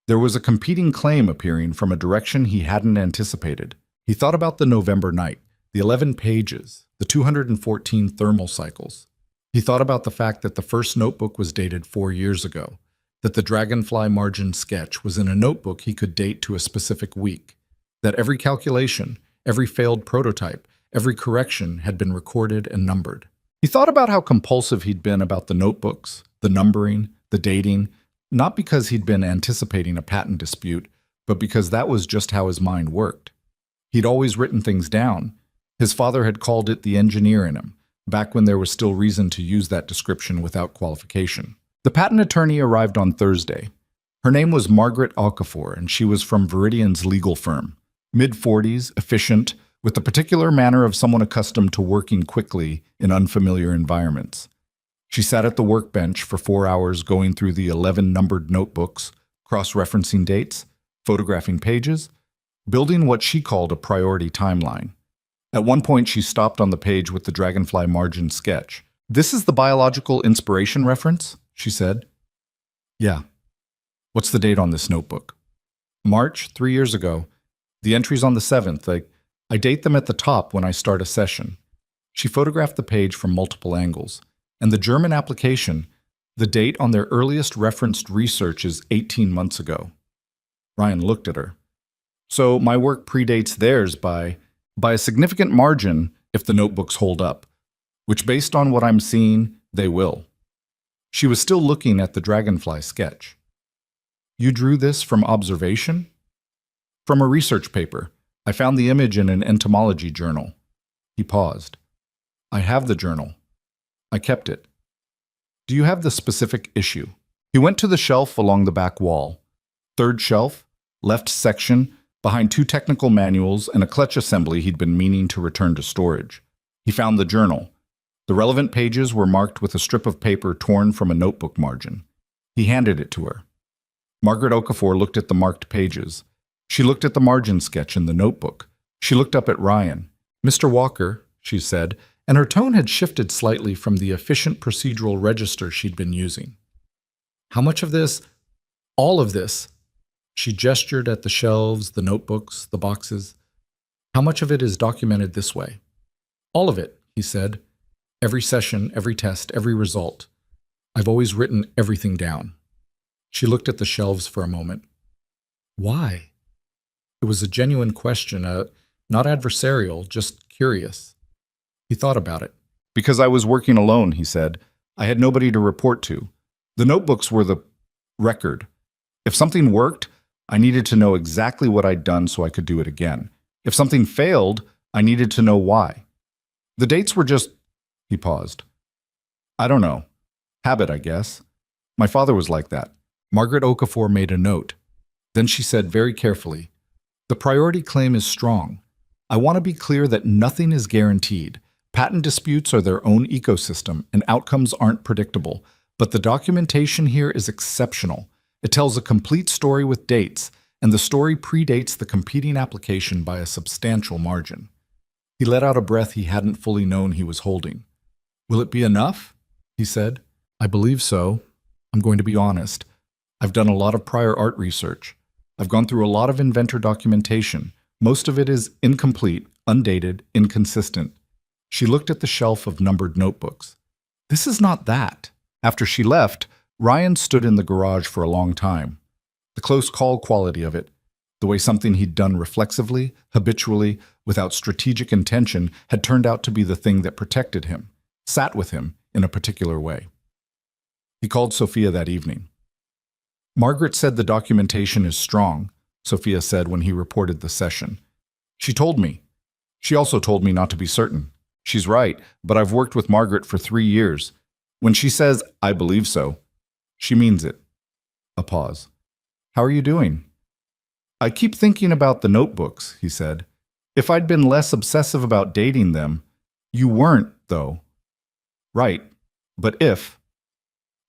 there was a competing claim appearing from a direction he hadn't anticipated. He thought about the November night, the 11 pages, the 214 thermal cycles. He thought about the fact that the first notebook was dated 4 years ago, that the dragonfly margin sketch was in a notebook he could date to a specific week, that every calculation, every failed prototype, every correction had been recorded and numbered. He thought about how compulsive he'd been about the notebooks, the numbering, the dating, not because he'd been anticipating a patent dispute, but because that was just how his mind worked. He'd always written things down. His father had called it the engineer in him, back when there was still reason to use that description without qualification. The patent attorney arrived on Thursday. Her name was Margaret Okafor, and she was from Viridian's legal firm. Mid-40s, efficient, with the particular manner of someone accustomed to working quickly in unfamiliar environments. She sat at the workbench for 4 hours going through the 11 numbered notebooks, cross-referencing dates, photographing pages, building what she called a priority timeline. At one point, she stopped on the page with the dragonfly margin sketch. "This is the biological inspiration reference," she said. Yeah. What's the date on this notebook? March, 3 years ago. The entry's on the 7th. I date them at the top when I start a session. She photographed the page from multiple angles. And the German application, the date on their earliest referenced research is 18 months ago. Ryan looked at her. So my work predates theirs by a significant margin if the notebooks hold up, which based on what I'm seeing, they will. She was still looking at the dragonfly sketch. You drew this from observation? From a research paper. I found the image in an entomology journal. He paused. I have the journal. I kept it. Do you have the specific issue? He went to the shelf along the back wall. Third shelf, left section, behind 2 technical manuals and a clutch assembly he'd been meaning to return to storage. He found the journal. The relevant pages were marked with a strip of paper torn from a notebook margin. He handed it to her. Margaret Okafor looked at the marked pages. She looked at the margin sketch in the notebook. She looked up at Ryan. Mr. Walker, she said, and her tone had shifted slightly from the efficient procedural register she'd been using. How much of this, all of this, she gestured at the shelves, the notebooks, the boxes. How much of it is documented this way? All of it, he said. Every session, every test, every result. I've always written everything down. She looked at the shelves for a moment. Why? It was a genuine question, not adversarial, just curious. He thought about it. Because I was working alone, he said. I had nobody to report to. The notebooks were the record. If something worked, I needed to know exactly what I'd done so I could do it again. If something failed, I needed to know why. The dates were just... He paused. I don't know. Habit, I guess. My father was like that. Margaret Okafor made a note. Then she said very carefully, the priority claim is strong. I want to be clear that nothing is guaranteed. Patent disputes are their own ecosystem, and outcomes aren't predictable. But the documentation here is exceptional. It tells a complete story with dates, and the story predates the competing application by a substantial margin. He let out a breath he hadn't fully known he was holding. Will it be enough? He said. I believe so. I'm going to be honest. I've done a lot of prior art research. I've gone through a lot of inventor documentation. Most of it is incomplete, undated, inconsistent. She looked at the shelf of numbered notebooks. This is not that. After she left, Ryan stood in the garage for a long time. The close call quality of it, the way something he'd done reflexively, habitually, without strategic intention, had turned out to be the thing that protected him, sat with him in a particular way. He called Sophia that evening. Margaret said the documentation is strong, Sophia said when he reported the session. She told me. She also told me not to be certain. She's right, but I've worked with Margaret for 3 years. When she says, I believe so, she means it. A pause. How are you doing? I keep thinking about the notebooks, he said. If I'd been less obsessive about dating them, you weren't, though. Right, but if...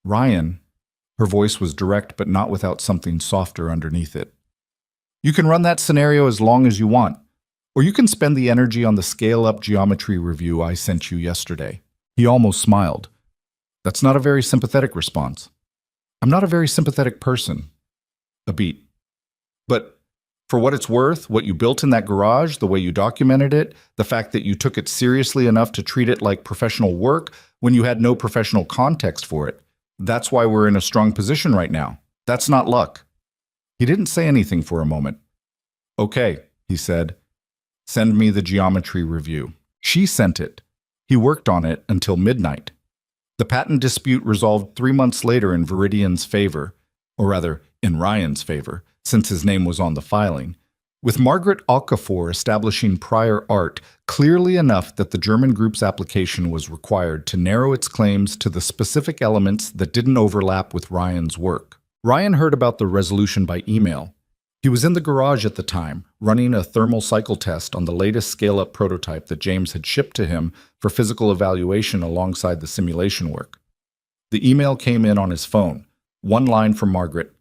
Ryan, her voice was direct but not without something softer underneath it. You can run that scenario as long as you want, or you can spend the energy on the scale-up geometry review I sent you yesterday. He almost smiled. That's not a very sympathetic response. I'm not a very sympathetic person. A beat. But for what it's worth, what you built in that garage, the way you documented it, the fact that you took it seriously enough to treat it like professional work when you had no professional context for it, that's why we're in a strong position right now. That's not luck. He didn't say anything for a moment. Okay, he said. Send me the geometry review. She sent it. He worked on it until midnight. The patent dispute resolved 3 months later in Viridian's favor, or rather, in Ryan's favor, since his name was on the filing, with Margaret Okafor establishing prior art clearly enough that the German group's application was required to narrow its claims to the specific elements that didn't overlap with Ryan's work. Ryan heard about the resolution by email. He was in the garage at the time, running a thermal cycle test on the latest scale-up prototype that James had shipped to him for physical evaluation alongside the simulation work. The email came in on his phone. One line from Margaret.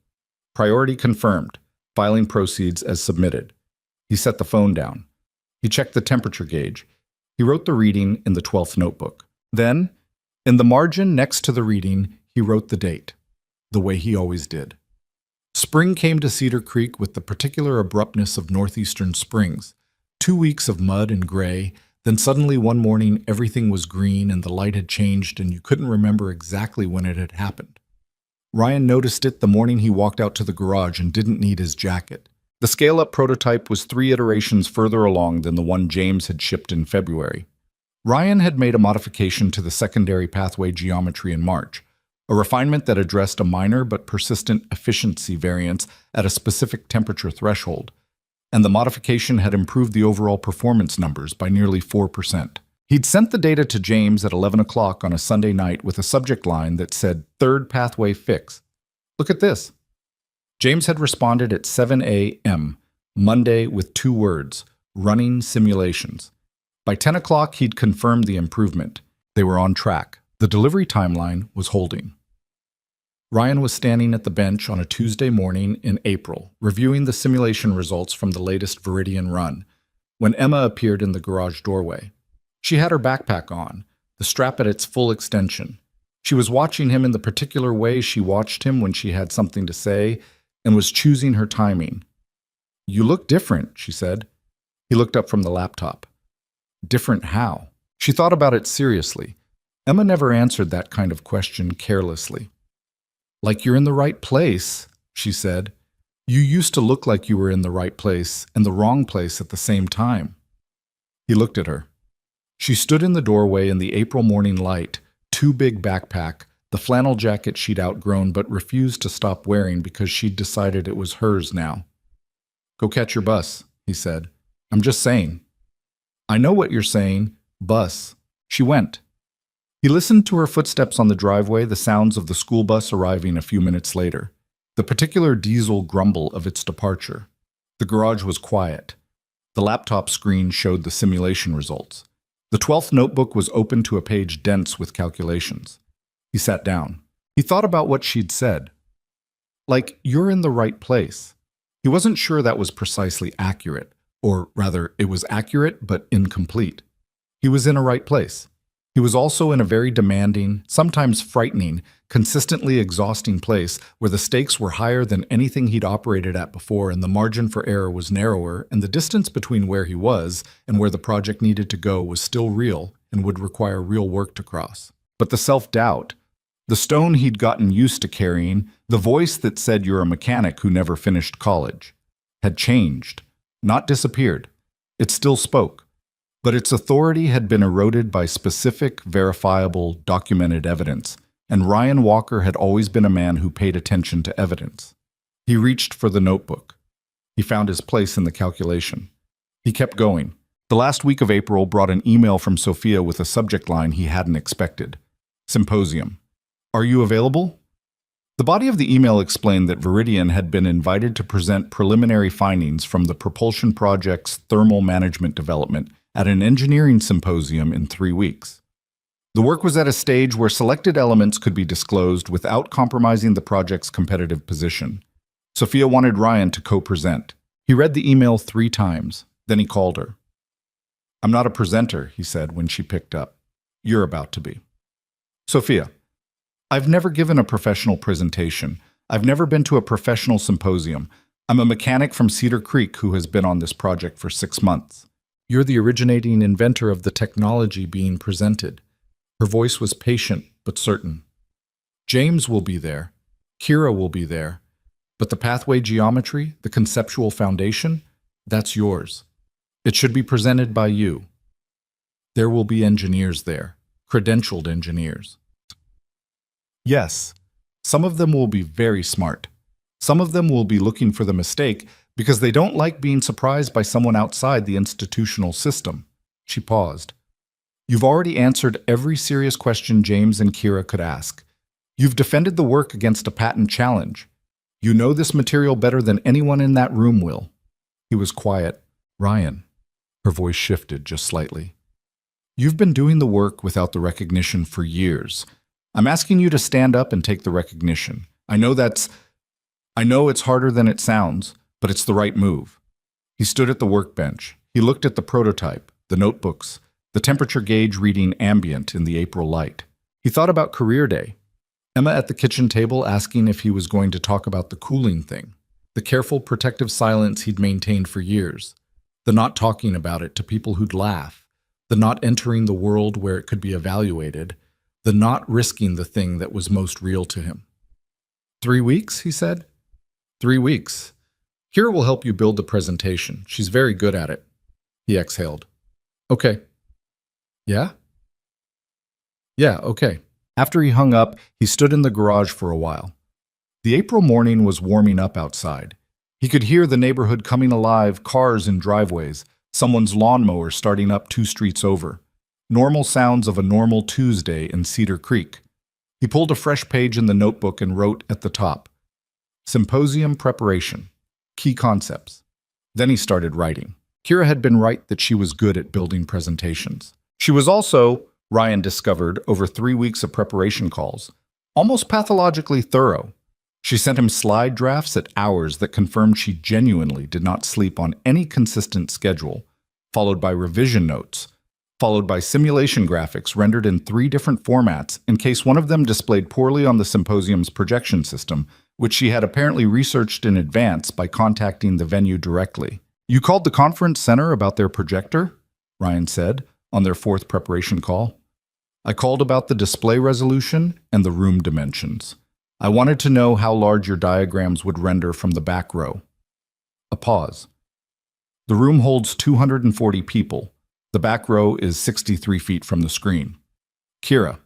Priority confirmed. Filing proceeds as submitted. He set the phone down. He checked the temperature gauge. He wrote the reading in the 12th notebook. Then, in the margin next to the reading, he wrote the date. the way he always did. Spring came to Cedar Creek with the particular abruptness of northeastern springs. 2 weeks of mud and gray, then suddenly one morning everything was green and the light had changed and you couldn't remember exactly when it had happened. Ryan noticed it the morning he walked out to the garage and didn't need his jacket. The scale-up prototype was 3 iterations further along than the one James had shipped in February. Ryan had made a modification to the secondary pathway geometry in March, a refinement that addressed a minor but persistent efficiency variance at a specific temperature threshold, and the modification had improved the overall performance numbers by nearly 4%. He'd sent the data to James at 11 o'clock on a Sunday night with a subject line that said, "Third pathway fix. Look at this." James had responded at 7 a.m., Monday, with 2 words, "running simulations." By 10 o'clock, he'd confirmed the improvement. They were on track. The delivery timeline was holding. Ryan was standing at the bench on a Tuesday morning in April, reviewing the simulation results from the latest Viridian run, when Emma appeared in the garage doorway. She had her backpack on, the strap at its full extension. She was watching him in the particular way she watched him when she had something to say, and was choosing her timing. "You look different," she said. He looked up from the laptop. Different how? She thought about it seriously. Emma never answered that kind of question carelessly. "Like you're in the right place," she said. "You used to look like you were in the right place and the wrong place at the same time." He looked at her. She stood in the doorway in the April morning light, too big backpack, the flannel jacket she'd outgrown but refused to stop wearing because she'd decided it was hers now. "Go catch your bus," he said. "I'm just saying." "I know what you're saying. Bus." She went. He listened to her footsteps on the driveway, the sounds of the school bus arriving a few minutes later, the particular diesel grumble of its departure. The garage was quiet. The laptop screen showed the simulation results. The 12th notebook was open to a page dense with calculations. He sat down. He thought about what she'd said. Like, "You're in the right place." He wasn't sure that was precisely accurate, or rather, it was accurate but incomplete. He was in a right place. He was also in a very demanding, sometimes frightening, consistently exhausting place where the stakes were higher than anything he'd operated at before and the margin for error was narrower and the distance between where he was and where the project needed to go was still real and would require real work to cross. But the self-doubt, the stone he'd gotten used to carrying, the voice that said you're a mechanic who never finished college, had changed, not disappeared. It still spoke. But its authority had been eroded by specific, verifiable, documented evidence, and Ryan Walker had always been a man who paid attention to evidence. He reached for the notebook. He found his place in the calculation. He kept going. The last week of April brought an email from Sophia with a subject line he hadn't expected. Symposium. "Are you available?" The body of the email explained that Viridian had been invited to present preliminary findings from the propulsion project's thermal management development at an engineering symposium in 3 weeks. The work was at a stage where selected elements could be disclosed without compromising the project's competitive position. Sophia wanted Ryan to co-present. He read the email 3 times, then he called her. "I'm not a presenter," he said when she picked up. "You're about to be." "Sophia, I've never given a professional presentation. I've never been to a professional symposium. I'm a mechanic from Cedar Creek who has been on this project for 6 months. You're the originating inventor of the technology being presented." Her voice was patient but certain. "James will be there. Kira will be there. But the pathway geometry, the conceptual foundation, that's yours. It should be presented by you. There will be engineers there, credentialed engineers. Yes, some of them will be very smart. Some of them will be looking for the mistake because they don't like being surprised by someone outside the institutional system." She paused. "You've already answered every serious question James and Kira could ask. You've defended the work against a patent challenge. You know this material better than anyone in that room will." He was quiet. "Ryan," her voice shifted just slightly. "You've been doing the work without the recognition for years. I'm asking you to stand up and take the recognition. I know it's harder than it sounds, but it's the right move." He stood at the workbench. He looked at the prototype, the notebooks, the temperature gauge reading ambient in the April light. He thought about career day. Emma at the kitchen table asking if he was going to talk about the cooling thing, the careful protective silence he'd maintained for years, the not talking about it to people who'd laugh, the not entering the world where it could be evaluated, the not risking the thing that was most real to him. 3 weeks, he said. 3 weeks. Kira will help you build the presentation. She's very good at it. He exhaled. Okay. Yeah? Yeah, okay. After he hung up, he stood in the garage for a while. The April morning was warming up outside. He could hear the neighborhood coming alive, cars in driveways, someone's lawnmower starting up 2 streets over. Normal sounds of a normal Tuesday in Cedar Creek. He pulled a fresh page in the notebook and wrote at the top, Symposium Preparation, Key Concepts. Then he started writing. Kira had been right that she was good at building presentations. She was also, Ryan discovered over 3 weeks of preparation calls, almost pathologically thorough. She sent him slide drafts at hours that confirmed she genuinely did not sleep on any consistent schedule, followed by revision notes, followed by simulation graphics rendered in 3 different formats in case one of them displayed poorly on the symposium's projection system, which she had apparently researched in advance by contacting the venue directly. You called the conference center about their projector? Ryan said, on their 4th preparation call. I called about the display resolution and the room dimensions. I wanted to know how large your diagrams would render from the back row. A pause. The room holds 240 people. The back row is 63 feet from the screen. Kira,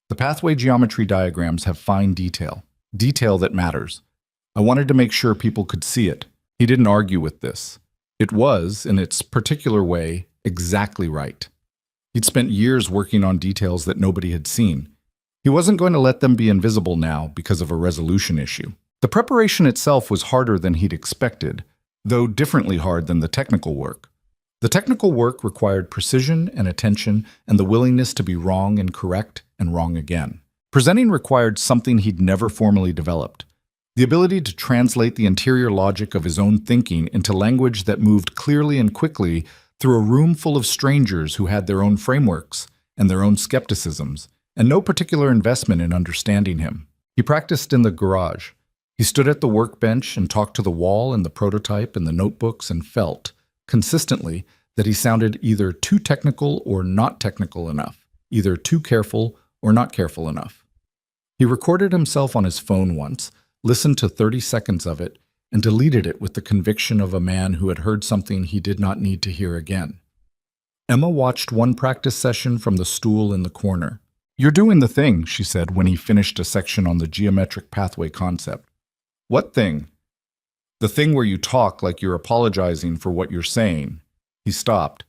the pathway geometry diagrams have fine detail that matters. I wanted to make sure people could see it. He didn't argue with this. It was, in its particular way, exactly right. He'd spent years working on details that nobody had seen. He wasn't going to let them be invisible now because of a resolution issue. The preparation itself was harder than he'd expected, though differently hard than the technical work. The technical work required precision and attention and the willingness to be wrong and correct and wrong again. Presenting required something he'd never formally developed, the ability to translate the interior logic of his own thinking into language that moved clearly and quickly through a room full of strangers who had their own frameworks and their own skepticisms, and no particular investment in understanding him. He practiced in the garage. He stood at the workbench and talked to the wall and the prototype and the notebooks and felt, consistently, that he sounded either too technical or not technical enough, either too careful or not careful enough. He recorded himself on his phone once, listened to 30 seconds of it, and deleted it with the conviction of a man who had heard something he did not need to hear again. Emma watched one practice session from the stool in the corner. You're doing the thing, she said when he finished a section on the geometric pathway concept. What thing? The thing where you talk like you're apologizing for what you're saying. He stopped.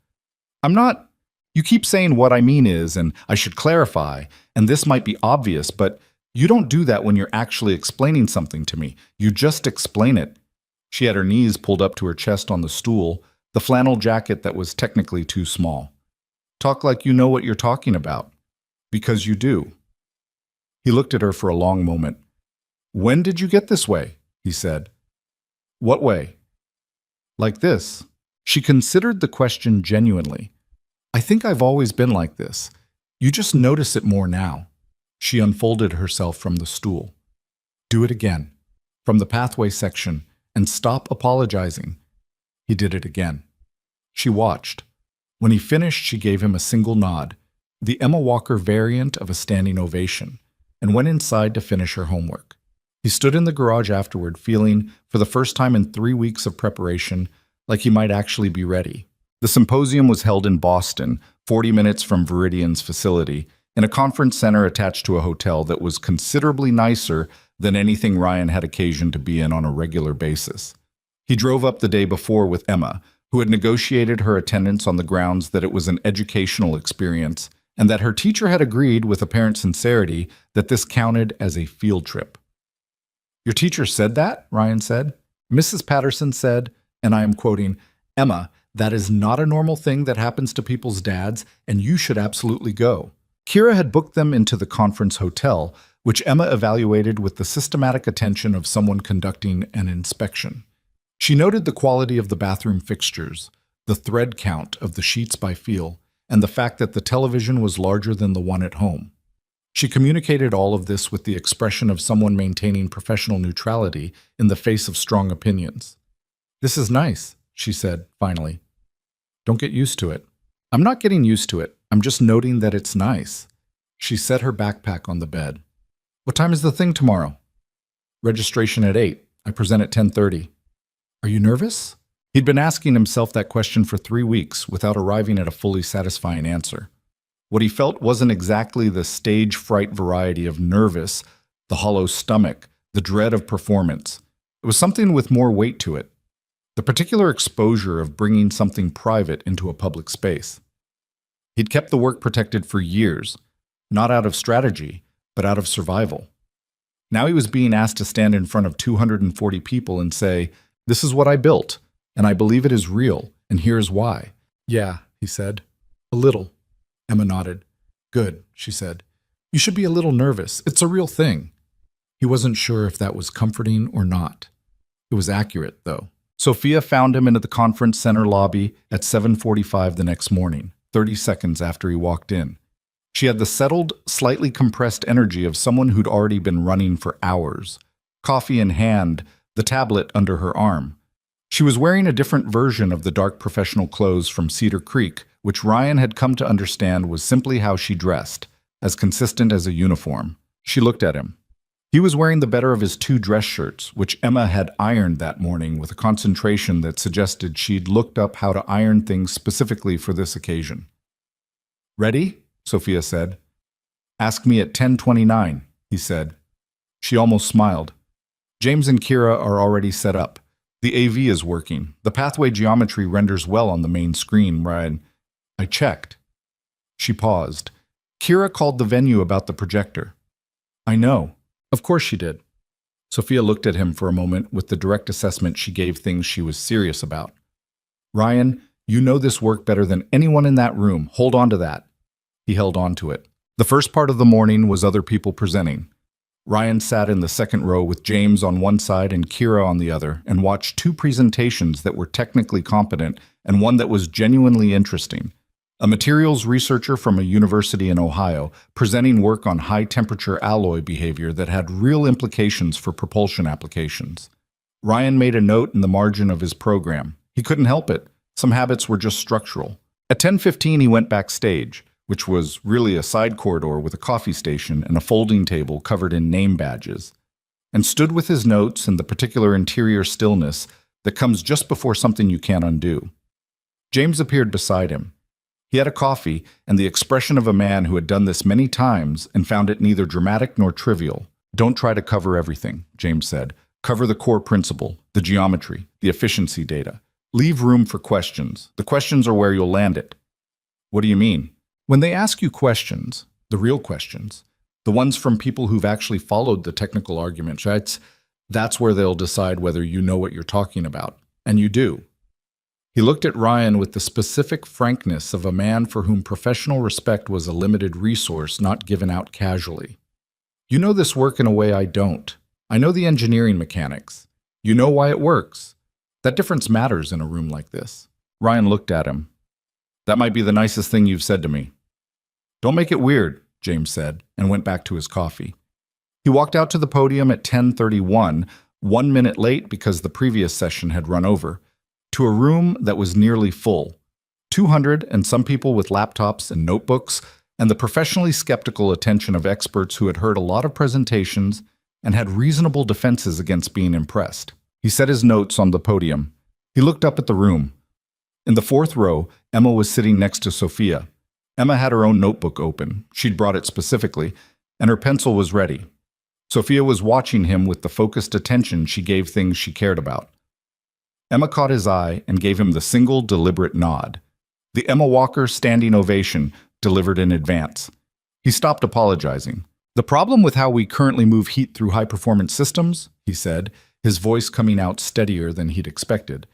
I'm not. You keep saying what I mean is, and I should clarify, and this might be obvious, but you don't do that when you're actually explaining something to me. You just explain it. She had her knees pulled up to her chest on the stool, the flannel jacket that was technically too small. Talk like you know what you're talking about. Because you do. He looked at her for a long moment. When did you get this way? He said. What way? Like this. She considered the question genuinely. I think I've always been like this. You just notice it more now. She unfolded herself from the stool. Do it again. From the pathway section, and stop apologizing. He did it again. She watched. When he finished, she gave him a single nod, the Emma Walker variant of a standing ovation, and went inside to finish her homework. He stood in the garage afterward, feeling, for the first time in 3 weeks of preparation, like he might actually be ready. The symposium was held in Boston, 40 minutes from Viridian's facility, in a conference center attached to a hotel that was considerably nicer than anything Ryan had occasion to be in on a regular basis. He drove up the day before with Emma, who had negotiated her attendance on the grounds that it was an educational experience and that her teacher had agreed with apparent sincerity that this counted as a field trip. Your teacher said that? Ryan said. Mrs. Patterson said, and I am quoting, Emma, that is not a normal thing that happens to people's dads, and you should absolutely go. Kira had booked them into the conference hotel, which Emma evaluated with the systematic attention of someone conducting an inspection. She noted the quality of the bathroom fixtures, the thread count of the sheets by feel, and the fact that the television was larger than the one at home. She communicated all of this with the expression of someone maintaining professional neutrality in the face of strong opinions. "This is nice," she said, finally. "Don't get used to it." "I'm not getting used to it. I'm just noting that it's nice." She set her backpack on the bed. "What time is the thing tomorrow?" "Registration at 8. I present at 10:30. "Are you nervous?" He'd been asking himself that question for 3 weeks without arriving at a fully satisfying answer. What he felt wasn't exactly the stage fright variety of nervous, the hollow stomach, the dread of performance. It was something with more weight to it. The particular exposure of bringing something private into a public space. He'd kept the work protected for years, not out of strategy, but out of survival. Now he was being asked to stand in front of 240 people and say, "This is what I built, and I believe it is real, and here's why." "Yeah," he said. "A little." Emma nodded. "Good," she said. "You should be a little nervous. It's a real thing." He wasn't sure if that was comforting or not. It was accurate, though. Sophia found him into the conference center lobby at 7:45 the next morning, 30 seconds after he walked in. She had the settled, slightly compressed energy of someone who'd already been running for hours. Coffee in hand, the tablet under her arm. She was wearing a different version of the dark professional clothes from Cedar Creek, which Ryan had come to understand was simply how she dressed, as consistent as a uniform. She looked at him. He was wearing the better of his 2 dress shirts, which Emma had ironed that morning with a concentration that suggested she'd looked up how to iron things specifically for this occasion. "Ready?" Sophia said. "Ask me at 10:29, he said. She almost smiled. "James and Kira are already set up. The AV is working. The pathway geometry renders well on the main screen, Ryan. I checked." She paused. "Kira called the venue about the projector." "I know. Of course she did." Sophia looked at him for a moment with the direct assessment she gave things she was serious about. "Ryan, you know this work better than anyone in that room. Hold on to that." He held on to it. The first part of the morning was other people presenting. Ryan sat in the second row with James on one side and Kira on the other and watched 2 presentations that were technically competent and one that was genuinely interesting. A materials researcher from a university in Ohio presenting work on high-temperature alloy behavior that had real implications for propulsion applications. Ryan made a note in the margin of his program. He couldn't help it. Some habits were just structural. At 10:15, he went backstage, which was really a side corridor with a coffee station and a folding table covered in name badges, and stood with his notes and the particular interior stillness that comes just before something you can't undo. James appeared beside him. He had a coffee and the expression of a man who had done this many times and found it neither dramatic nor trivial. "Don't try to cover everything," James said. "Cover the core principle, the geometry, the efficiency data. Leave room for questions. The questions are where you'll land it." "What do you mean?" "When they ask you questions, the real questions, the ones from people who've actually followed the technical arguments, right? That's where they'll decide whether you know what you're talking about. And you do." He looked at Ryan with the specific frankness of a man for whom professional respect was a limited resource not given out casually. "You know this work in a way I don't. I know the engineering mechanics. You know why it works. That difference matters in a room like this." Ryan looked at him. "That might be the nicest thing you've said to me." "Don't make it weird," James said, and went back to his coffee. He walked out to the podium at 10:31, 1 minute late because the previous session had run over, to a room that was nearly full. 200 and some people with laptops and notebooks, and the professionally skeptical attention of experts who had heard a lot of presentations and had reasonable defenses against being impressed. He set his notes on the podium. He looked up at the room. In the 4th row, Emma was sitting next to Sophia. Emma had her own notebook open. She'd brought it specifically, and her pencil was ready. Sophia was watching him with the focused attention she gave things she cared about. Emma caught his eye and gave him the single, deliberate nod. The Emma Walker standing ovation delivered in advance. He stopped apologizing. "The problem with how we currently move heat through high-performance systems," he said, his voice coming out steadier than he'd expected,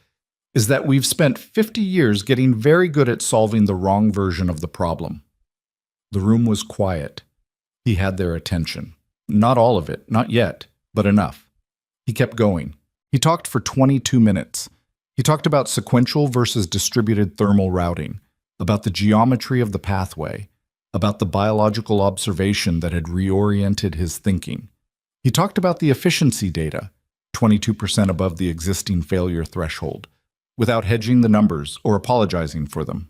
"is that we've spent 50 years getting very good at solving the wrong version of the problem." The room was quiet. He had their attention. Not all of it, not yet, but enough. He kept going. He talked for 22 minutes. He talked about sequential versus distributed thermal routing, about the geometry of the pathway, about the biological observation that had reoriented his thinking. He talked about the efficiency data, 22% above the existing failure threshold, without hedging the numbers or apologizing for them.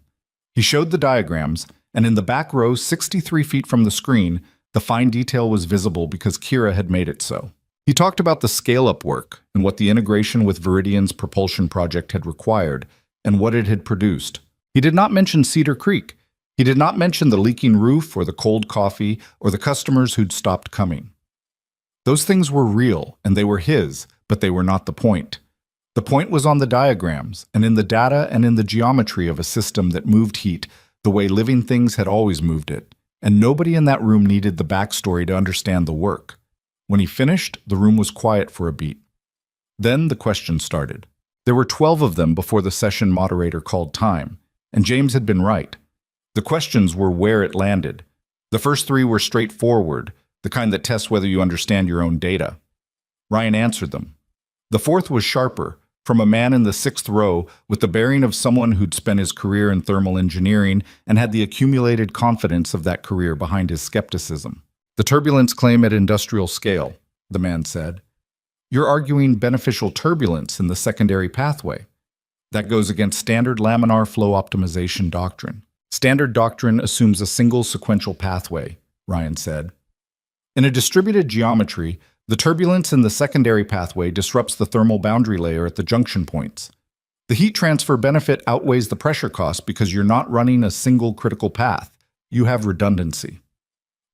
He showed the diagrams, and in the back row, 63 feet from the screen, the fine detail was visible because Kira had made it so. He talked about the scale-up work and what the integration with Viridian's propulsion project had required and what it had produced. He did not mention Cedar Creek. He did not mention the leaking roof or the cold coffee or the customers who'd stopped coming. Those things were real, and they were his, but they were not the point. The point was on the diagrams, and in the data and in the geometry of a system that moved heat the way living things had always moved it, and nobody in that room needed the backstory to understand the work. When he finished, the room was quiet for a beat. Then the questions started. There were 12 of them before the session moderator called time, and James had been right. The questions were where it landed. The first 3 were straightforward, the kind that tests whether you understand your own data. Ryan answered them. The 4th was sharper, from a man in the 6th row with the bearing of someone who'd spent his career in thermal engineering and had the accumulated confidence of that career behind his skepticism. The turbulence claim at industrial scale, the man said. You're arguing beneficial turbulence in the secondary pathway. That goes against standard laminar flow optimization doctrine. Standard doctrine assumes a single sequential pathway, Ryan said. In a distributed geometry, the turbulence in the secondary pathway disrupts the thermal boundary layer at the junction points. The heat transfer benefit outweighs the pressure cost because you're not running a single critical path. You have redundancy.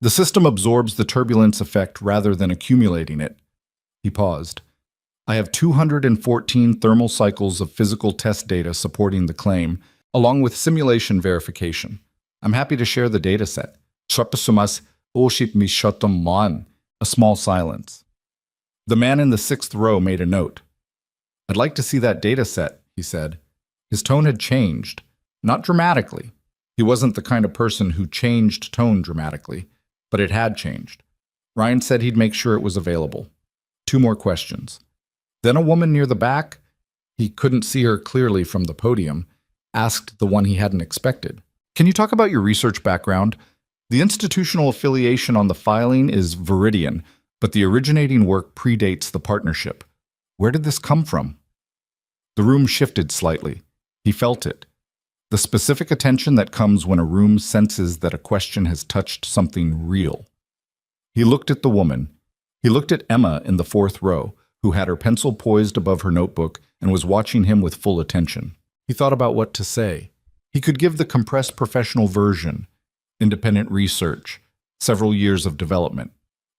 The system absorbs the turbulence effect rather than accumulating it. He paused. I have 214 thermal cycles of physical test data supporting the claim, along with simulation verification. I'm happy to share the dataset. A small silence. The man in the 6th row made a note. I'd like to see that dataset, he said. His tone had changed, not dramatically. He wasn't the kind of person who changed tone dramatically, but it had changed. Ryan said he'd make sure it was available. 2 more questions. Then a woman near the back, he couldn't see her clearly from the podium, asked the one he hadn't expected. Can you talk about your research background? The institutional affiliation on the filing is Viridian, but the originating work predates the partnership. Where did this come from? The room shifted slightly. He felt it. The specific attention that comes when a room senses that a question has touched something real. He looked at the woman. He looked at Emma in the 4th row, who had her pencil poised above her notebook and was watching him with full attention. He thought about what to say. He could give the compressed professional version, independent research, several years of development.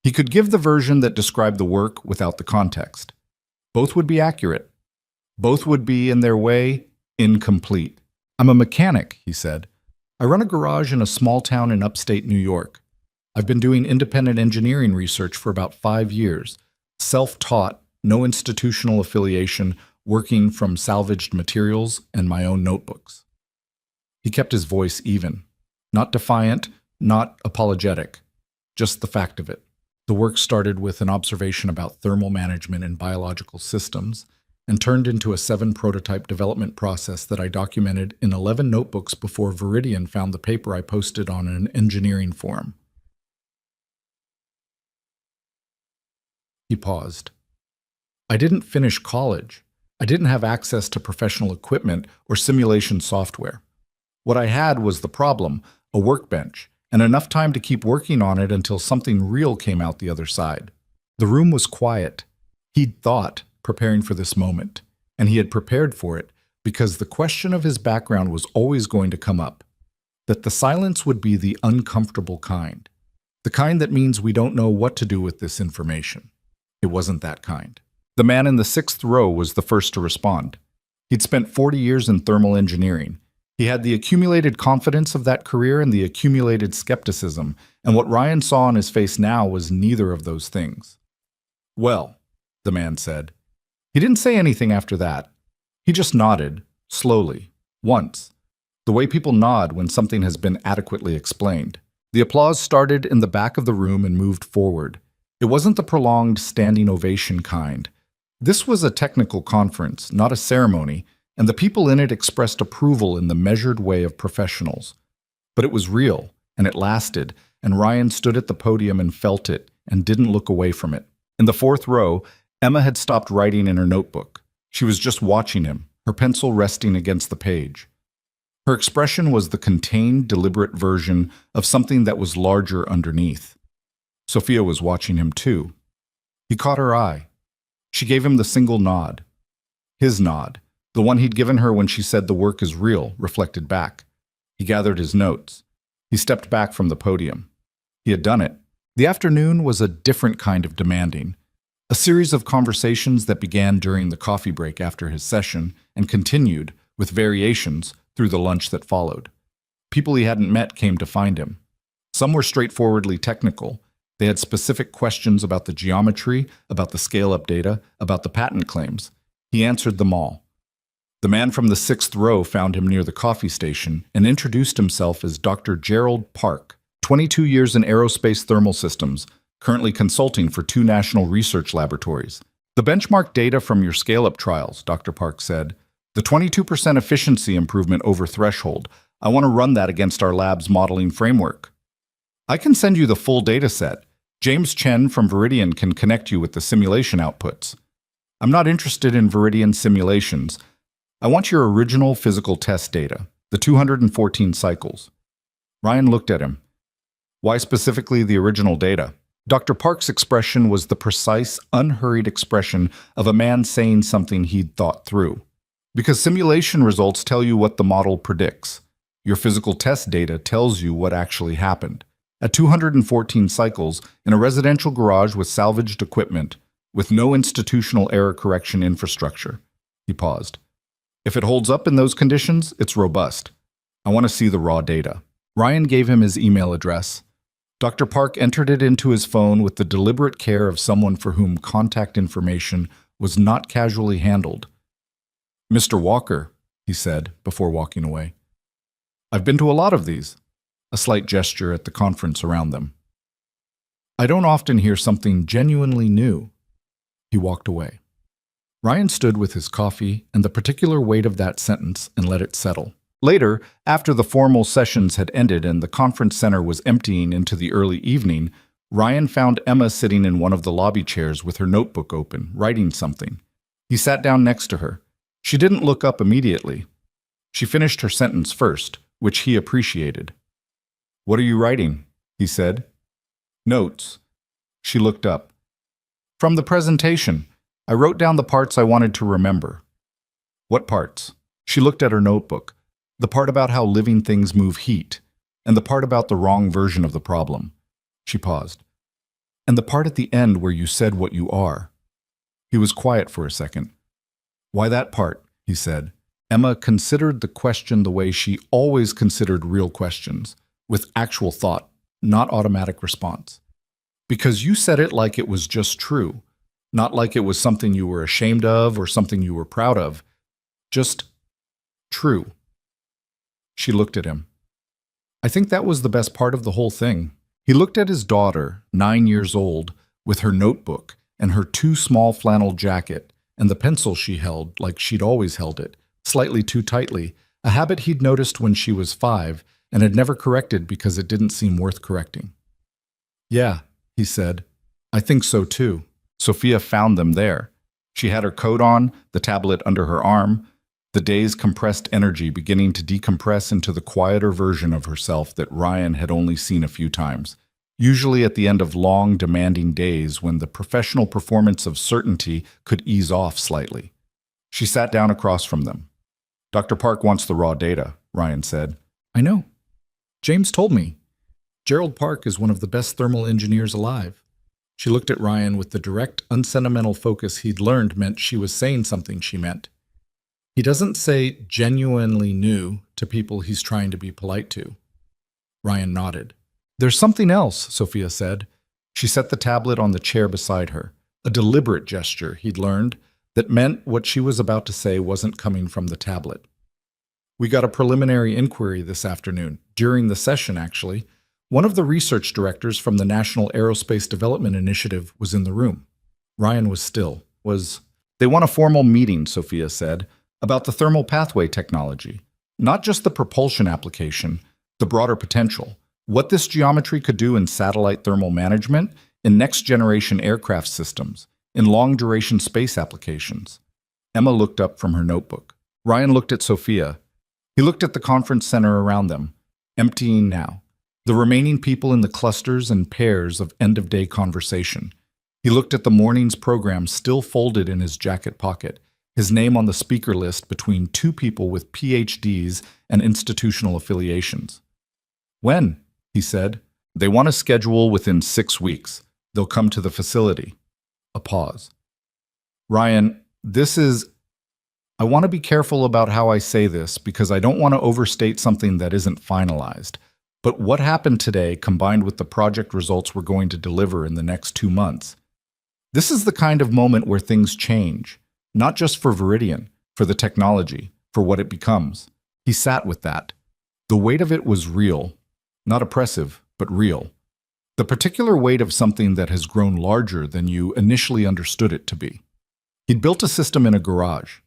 He could give the version that described the work without the context. Both would be accurate. Both would be, in their way, incomplete. I'm a mechanic, he said. I run a garage in a small town in upstate New York. I've been doing independent engineering research for about 5 years, self-taught, no institutional affiliation, working from salvaged materials and my own notebooks. He kept his voice even, not defiant, not apologetic, just the fact of it. The work started with an observation about thermal management in biological systems and turned into a 7 prototype development process that I documented in 11 notebooks before Viridian found the paper I posted on an engineering forum. He paused. I didn't finish college. I didn't have access to professional equipment or simulation software. What I had was the problem, a workbench, and enough time to keep working on it until something real came out the other side. The room was quiet. He'd thought, preparing for this moment, and he had prepared for it because the question of his background was always going to come up, that the silence would be the uncomfortable kind, the kind that means we don't know what to do with this information. It wasn't that kind. The man in the 6th row was the first to respond. He'd spent 40 years in thermal engineering. He had the accumulated confidence of that career and the accumulated skepticism, and what Ryan saw on his face now was neither of those things. Well, the man said. He didn't say anything after that. He just nodded, slowly, once, the way people nod when something has been adequately explained. The applause started in the back of the room and moved forward. It wasn't the prolonged standing ovation kind. This was a technical conference, not a ceremony, and the people in it expressed approval in the measured way of professionals. But it was real, and it lasted, and Ryan stood at the podium and felt it and didn't look away from it. In the fourth row, Emma had stopped writing in her notebook. She was just watching him, her pencil resting against the page. Her expression was the contained, deliberate version of something that was larger underneath. Sophia was watching him too. He caught her eye. She gave him the single nod. His nod, the one he'd given her when she said the work is real, reflected back. He gathered his notes. He stepped back from the podium. He had done it. The afternoon was a different kind of demanding. A series of conversations that began during the coffee break after his session and continued, with variations, through the lunch that followed. People he hadn't met came to find him. Some were straightforwardly technical. They had specific questions about the geometry, about the scale-up data, about the patent claims. He answered them all. The man from the sixth row found him near the coffee station and introduced himself as Dr. Gerald Park, 22 years in aerospace thermal systems, currently consulting for 2 national research laboratories. The benchmark data from your scale-up trials, Dr. Park said. The 22% efficiency improvement over threshold. I want to run that against our lab's modeling framework. I can send you the full data set. James Chen from Veridian can connect you with the simulation outputs. I'm not interested in Veridian simulations. I want your original physical test data, the 214 cycles. Ryan looked at him. Why specifically the original data? Dr. Park's expression was the precise, unhurried expression of a man saying something he'd thought through. Because simulation results tell you what the model predicts. Your physical test data tells you what actually happened. At 214 cycles, in a residential garage with salvaged equipment, with no institutional error correction infrastructure. He paused. If it holds up in those conditions, it's robust. I want to see the raw data. Ryan gave him his email address. Dr. Park entered it into his phone with the deliberate care of someone for whom contact information was not casually handled. Mr. Walker, he said before walking away. I've been to a lot of these. A slight gesture at the conference around them. I don't often hear something genuinely new. He walked away. Ryan stood with his coffee and the particular weight of that sentence and let it settle. Later, after the formal sessions had ended and the conference center was emptying into the early evening, Ryan found Emma sitting in one of the lobby chairs with her notebook open, writing something. He sat down next to her. She didn't look up immediately. She finished her sentence first, which he appreciated. What are you writing? He said. Notes. She looked up. From the presentation, I wrote down the parts I wanted to remember. What parts? She looked at her notebook. The part about how living things move heat, and the part about the wrong version of the problem. She paused. And the part at the end where you said what you are. He was quiet for a second. Why that part? He said. Emma considered the question the way she always considered real questions, with actual thought, not automatic response. Because you said it like it was just true, not like it was something you were ashamed of or something you were proud of. Just true. She looked at him. I think that was the best part of the whole thing. He looked at his daughter, 9 years old, with her notebook and her too small flannel jacket and the pencil she held like she'd always held it, slightly too tightly, a habit he'd noticed when she was 5 and had never corrected because it didn't seem worth correcting. Yeah, he said. I think so too. Sophia found them there. She had her coat on, the tablet under her arm, the day's compressed energy beginning to decompress into the quieter version of herself that Ryan had only seen a few times, usually at the end of long, demanding days when the professional performance of certainty could ease off slightly. She sat down across from them. Dr. Park wants the raw data, Ryan said. I know. James told me. Gerald Park is one of the best thermal engineers alive. She looked at Ryan with the direct, unsentimental focus he'd learned meant she was saying something she meant. He doesn't say genuinely new to people he's trying to be polite to. Ryan nodded. There's something else, Sophia said. She set the tablet on the chair beside her, a deliberate gesture he'd learned that meant what she was about to say wasn't coming from the tablet. We got a preliminary inquiry this afternoon, during the session actually. One of the research directors from the National Aerospace Development Initiative was in the room. Ryan was still. They want a formal meeting, Sophia said, about the thermal pathway technology. Not just the propulsion application, the broader potential. What this geometry could do in satellite thermal management, in next-generation aircraft systems, in long-duration space applications. Emma looked up from her notebook. Ryan looked at Sophia. He looked at the conference center around them, emptying now. The remaining people in the clusters and pairs of end-of-day conversation. He looked at the morning's program still folded in his jacket pocket, his name on the speaker list between two people with PhDs and institutional affiliations. "When?" he said. "They want a schedule within 6 weeks. They'll come to the facility." A pause. "Ryan, I want to be careful about how I say this because I don't want to overstate something that isn't finalized. But what happened today, combined with the project results we're going to deliver in the next 2 months, this is the kind of moment where things change, not just for Viridian, for the technology, for what it becomes." He sat with that. The weight of it was real, not oppressive, but real. The particular weight of something that has grown larger than you initially understood it to be. He'd built a system in a garage.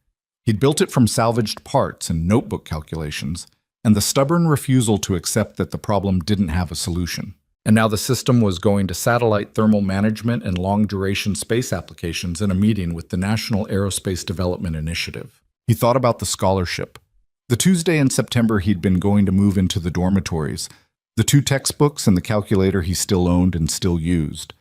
He'd built it from salvaged parts and notebook calculations, and the stubborn refusal to accept that the problem didn't have a solution. And now the system was going to satellite thermal management and long-duration space applications in a meeting with the National Aerospace Development Initiative. He thought about the scholarship. The Tuesday in September he'd been going to move into the dormitories, the 2 textbooks and the calculator he still owned and still used,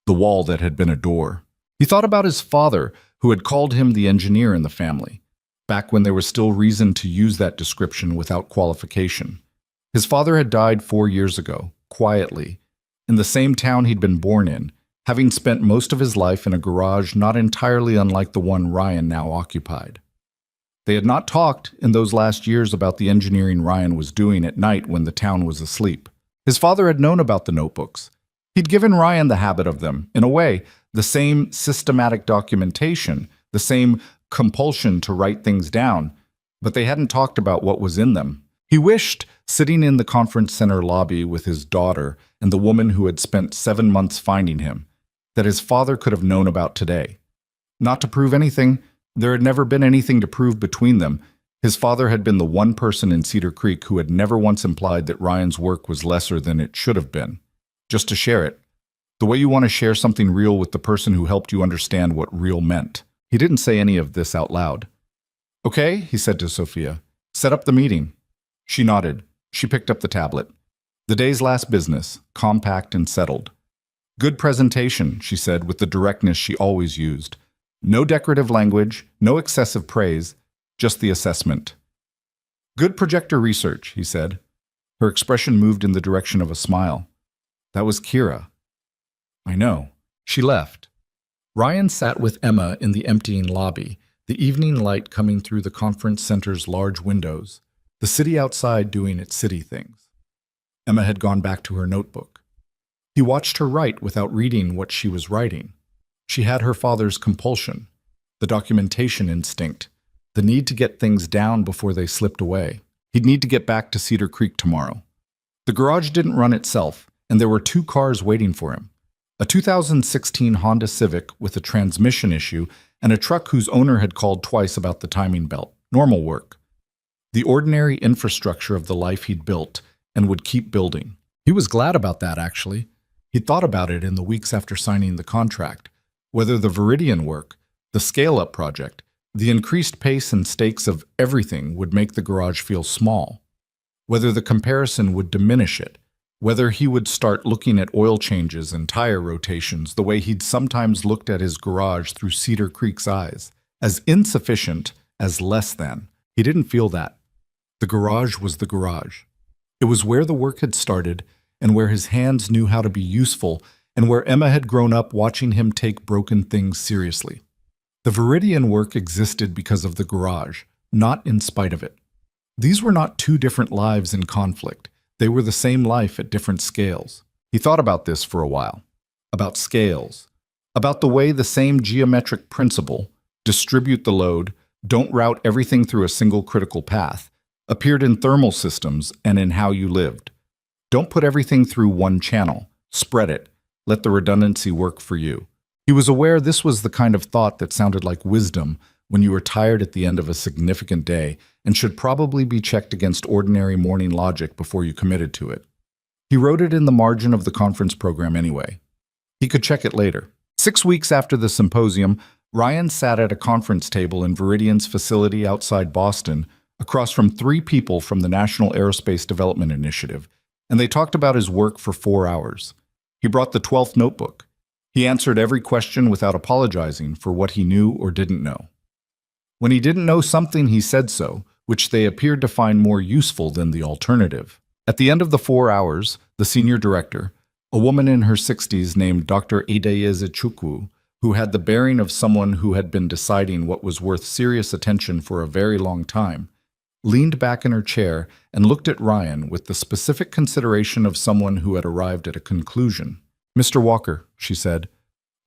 the wall that had been a door. He thought about his father, who had called him the engineer in the family, back when there was still reason to use that description without qualification. His father had died 4 years ago, quietly, in the same town he'd been born in, having spent most of his life in a garage not entirely unlike the one Ryan now occupied. They had not talked in those last years about the engineering Ryan was doing at night when the town was asleep. His father had known about the notebooks. He'd given Ryan the habit of them, in a way, the same systematic documentation, the same compulsion to write things down, but they hadn't talked about what was in them. He wished, sitting in the conference center lobby with his daughter and the woman who had spent 7 months finding him, that his father could have known about today. Not to prove anything, there had never been anything to prove between them. His father had been the one person in Cedar Creek who had never once implied that Ryan's work was lesser than it should have been. Just to share it. The way you want to share something real with the person who helped you understand what real meant. He didn't say any of this out loud. "Okay," he said to Sophia. "Set up the meeting." She nodded. She picked up the tablet. The day's last business, compact and settled. "Good presentation," she said with the directness she always used. No decorative language, no excessive praise, just the assessment. "Good projector research," he said. Her expression moved in the direction of a smile. "That was Kira." "I know." She left. Ryan sat with Emma in the emptying lobby, the evening light coming through the conference center's large windows, the city outside doing its city things. Emma had gone back to her notebook. He watched her write without reading what she was writing. She had her father's compulsion, the documentation instinct, the need to get things down before they slipped away. He'd need to get back to Cedar Creek tomorrow. The garage didn't run itself, and there were 2 cars waiting for him. A 2016 Honda Civic with a transmission issue and a truck whose owner had called twice about the timing belt. Normal work. The ordinary infrastructure of the life he'd built and would keep building. He was glad about that, actually. He'd thought about it in the weeks after signing the contract. Whether the Viridian work, the scale-up project, the increased pace and stakes of everything would make the garage feel small. Whether the comparison would diminish it. Whether he would start looking at oil changes and tire rotations the way he'd sometimes looked at his garage through Cedar Creek's eyes, as insufficient, as less than. He didn't feel that. The garage was the garage. It was where the work had started and where his hands knew how to be useful and where Emma had grown up watching him take broken things seriously. The Viridian work existed because of the garage, not in spite of it. These were not 2 different lives in conflict. They were the same life at different scales. He thought about this for a while. About scales. About the way the same geometric principle, distribute the load, don't route everything through a single critical path, appeared in thermal systems and in how you lived. Don't put everything through one channel. Spread it. Let the redundancy work for you. He was aware this was the kind of thought that sounded like wisdom when you were tired at the end of a significant day and should probably be checked against ordinary morning logic before you committed to it. He wrote it in the margin of the conference program anyway. He could check it later. 6 weeks after the symposium, Ryan sat at a conference table in Viridian's facility outside Boston, across from 3 people from the National Aerospace Development Initiative, and they talked about his work for 4 hours. He brought the 12th notebook. He answered every question without apologizing for what he knew or didn't know. When he didn't know something, he said so, which they appeared to find more useful than the alternative. At the end of the 4 hours, the senior director, a woman in her 60s named Dr. Adeyeze Chukwu, who had the bearing of someone who had been deciding what was worth serious attention for a very long time, leaned back in her chair and looked at Ryan with the specific consideration of someone who had arrived at a conclusion. "Mr. Walker," she said,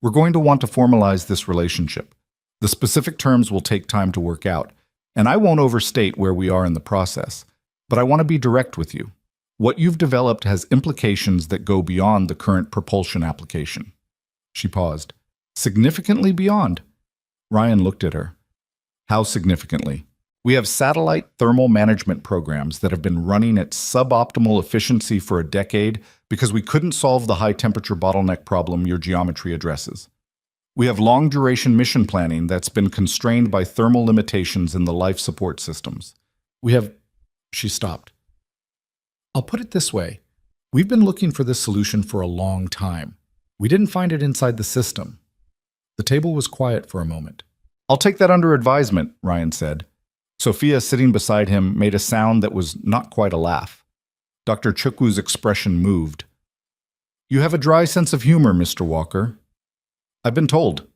"we're going to want to formalize this relationship. The specific terms will take time to work out, and I won't overstate where we are in the process, but I want to be direct with you. What you've developed has implications that go beyond the current propulsion application." She paused. "Significantly beyond?" Ryan looked at her. "How significantly?" "We have satellite thermal management programs that have been running at suboptimal efficiency for a decade because we couldn't solve the high-temperature bottleneck problem your geometry addresses. We have long-duration mission planning that's been constrained by thermal limitations in the life support systems. We have—" She stopped. "I'll put it this way. We've been looking for this solution for a long time. We didn't find it inside the system." The table was quiet for a moment. "I'll take that under advisement," Ryan said. Sophia, sitting beside him, made a sound that was not quite a laugh. Dr. Chukwu's expression moved. "You have a dry sense of humor, Mr. Walker." "I've been told."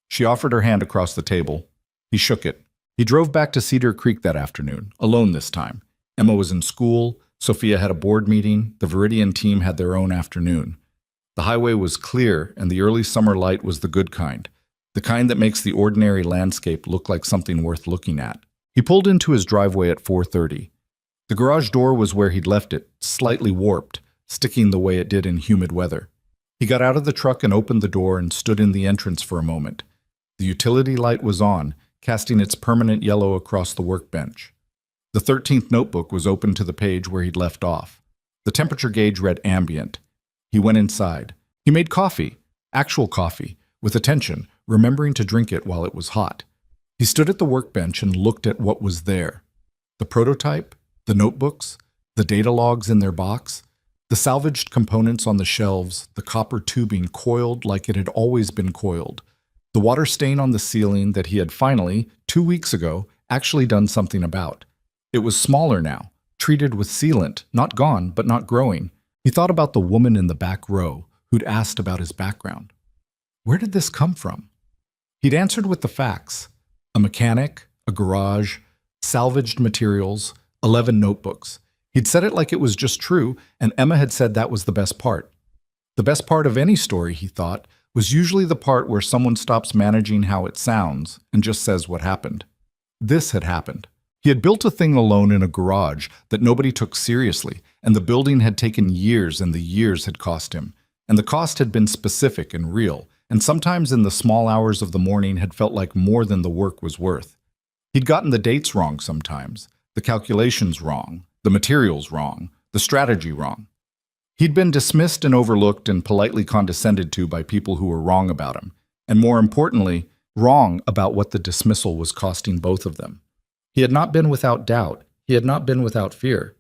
She offered her hand across the table. He shook it. He drove back to Cedar Creek that afternoon, alone this time. Emma was in school. Sophia had a board meeting. The Viridian team had their own afternoon. The highway was clear, and the early summer light was the good kind, the kind that makes the ordinary landscape look like something worth looking at. He pulled into his driveway at 4:30. The garage door was where he'd left it, slightly warped, sticking the way it did in humid weather. He got out of the truck and opened the door and stood in the entrance for a moment. The utility light was on, casting its permanent yellow across the workbench. The 13th notebook was open to the page where he'd left off. The temperature gauge read ambient. He went inside. He made coffee, actual coffee, with attention, remembering to drink it while it was hot. He stood at the workbench and looked at what was there. The prototype, the notebooks, the data logs in their box, the salvaged components on the shelves, the copper tubing coiled like it had always been coiled, the water stain on the ceiling that he had finally, 2 weeks ago, actually done something about. It was smaller now, treated with sealant, not gone, but not growing. He thought about the woman in the back row who'd asked about his background. Where did this come from? He'd answered with the facts. A mechanic, a garage, salvaged materials, 11 notebooks. He'd said it like it was just true, and Emma had said that was the best part. The best part of any story, he thought, was usually the part where someone stops managing how it sounds and just says what happened. This had happened. He had built a thing alone in a garage that nobody took seriously, and the building had taken years, and the years had cost him. And the cost had been specific and real, and sometimes in the small hours of the morning had felt like more than the work was worth. He'd gotten the dates wrong sometimes, the calculations wrong, the materials wrong, the strategy wrong. He'd been dismissed and overlooked and politely condescended to by people who were wrong about him, and more importantly, wrong about what the dismissal was costing both of them. He had not been without doubt. He had not been without fear.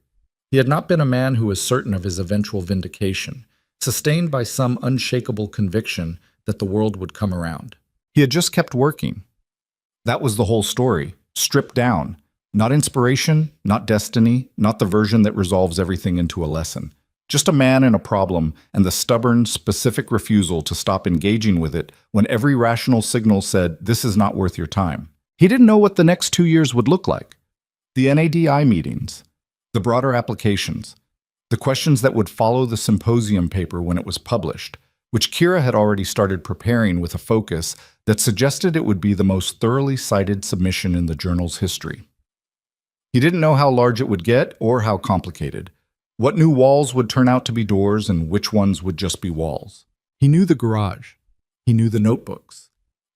He had not been a man who was certain of his eventual vindication, sustained by some unshakable conviction that the world would come around. He had just kept working. That was the whole story, stripped down. Not inspiration, not destiny, not the version that resolves everything into a lesson. Just a man and a problem, and the stubborn, specific refusal to stop engaging with it when every rational signal said, "This is not worth your time." He didn't know what the next 2 years would look like. The NADI meetings, the broader applications, the questions that would follow the symposium paper when it was published, which Kira had already started preparing with a focus that suggested it would be the most thoroughly cited submission in the journal's history. He didn't know how large it would get or how complicated, what new walls would turn out to be doors and which ones would just be walls. He knew the garage. He knew the notebooks.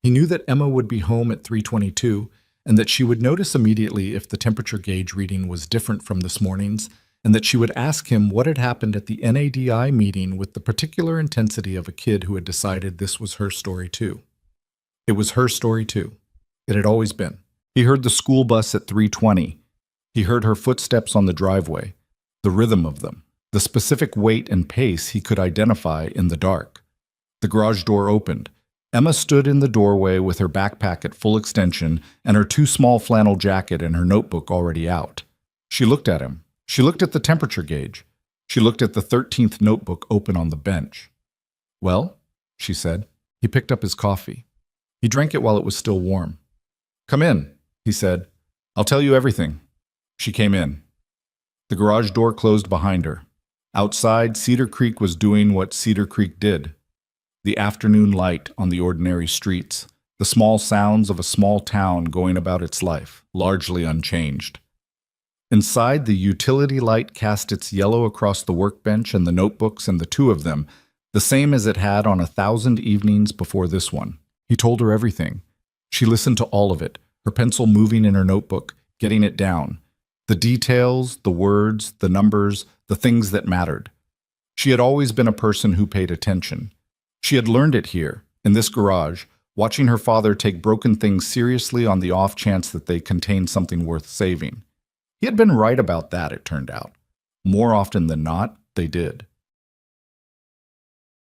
He knew that Emma would be home at 3:22 and that she would notice immediately if the temperature gauge reading was different from this morning's and that she would ask him what had happened at the NADI meeting with the particular intensity of a kid who had decided this was her story too. It was her story too. It had always been. He heard the school bus at 3:20. He heard her footsteps on the driveway, the rhythm of them, the specific weight and pace he could identify in the dark. The garage door opened. Emma stood in the doorway with her backpack at full extension and her too small flannel jacket and her notebook already out. She looked at him. She looked at the temperature gauge. She looked at the 13th notebook open on the bench. "Well?" she said. He picked up his coffee. He drank it while it was still warm. "Come in," he said. "I'll tell you everything." She came in. The garage door closed behind her. Outside, Cedar Creek was doing what Cedar Creek did. The afternoon light on the ordinary streets, the small sounds of a small town going about its life, largely unchanged. Inside, the utility light cast its yellow across the workbench and the notebooks and the two of them, the same as it had on 1,000 evenings before this one. He told her everything. She listened to all of it, her pencil moving in her notebook, getting it down. The details, the words, the numbers, the things that mattered. She had always been a person who paid attention. She had learned it here, in this garage, watching her father take broken things seriously on the off chance that they contained something worth saving. He had been right about that, it turned out. More often than not, they did.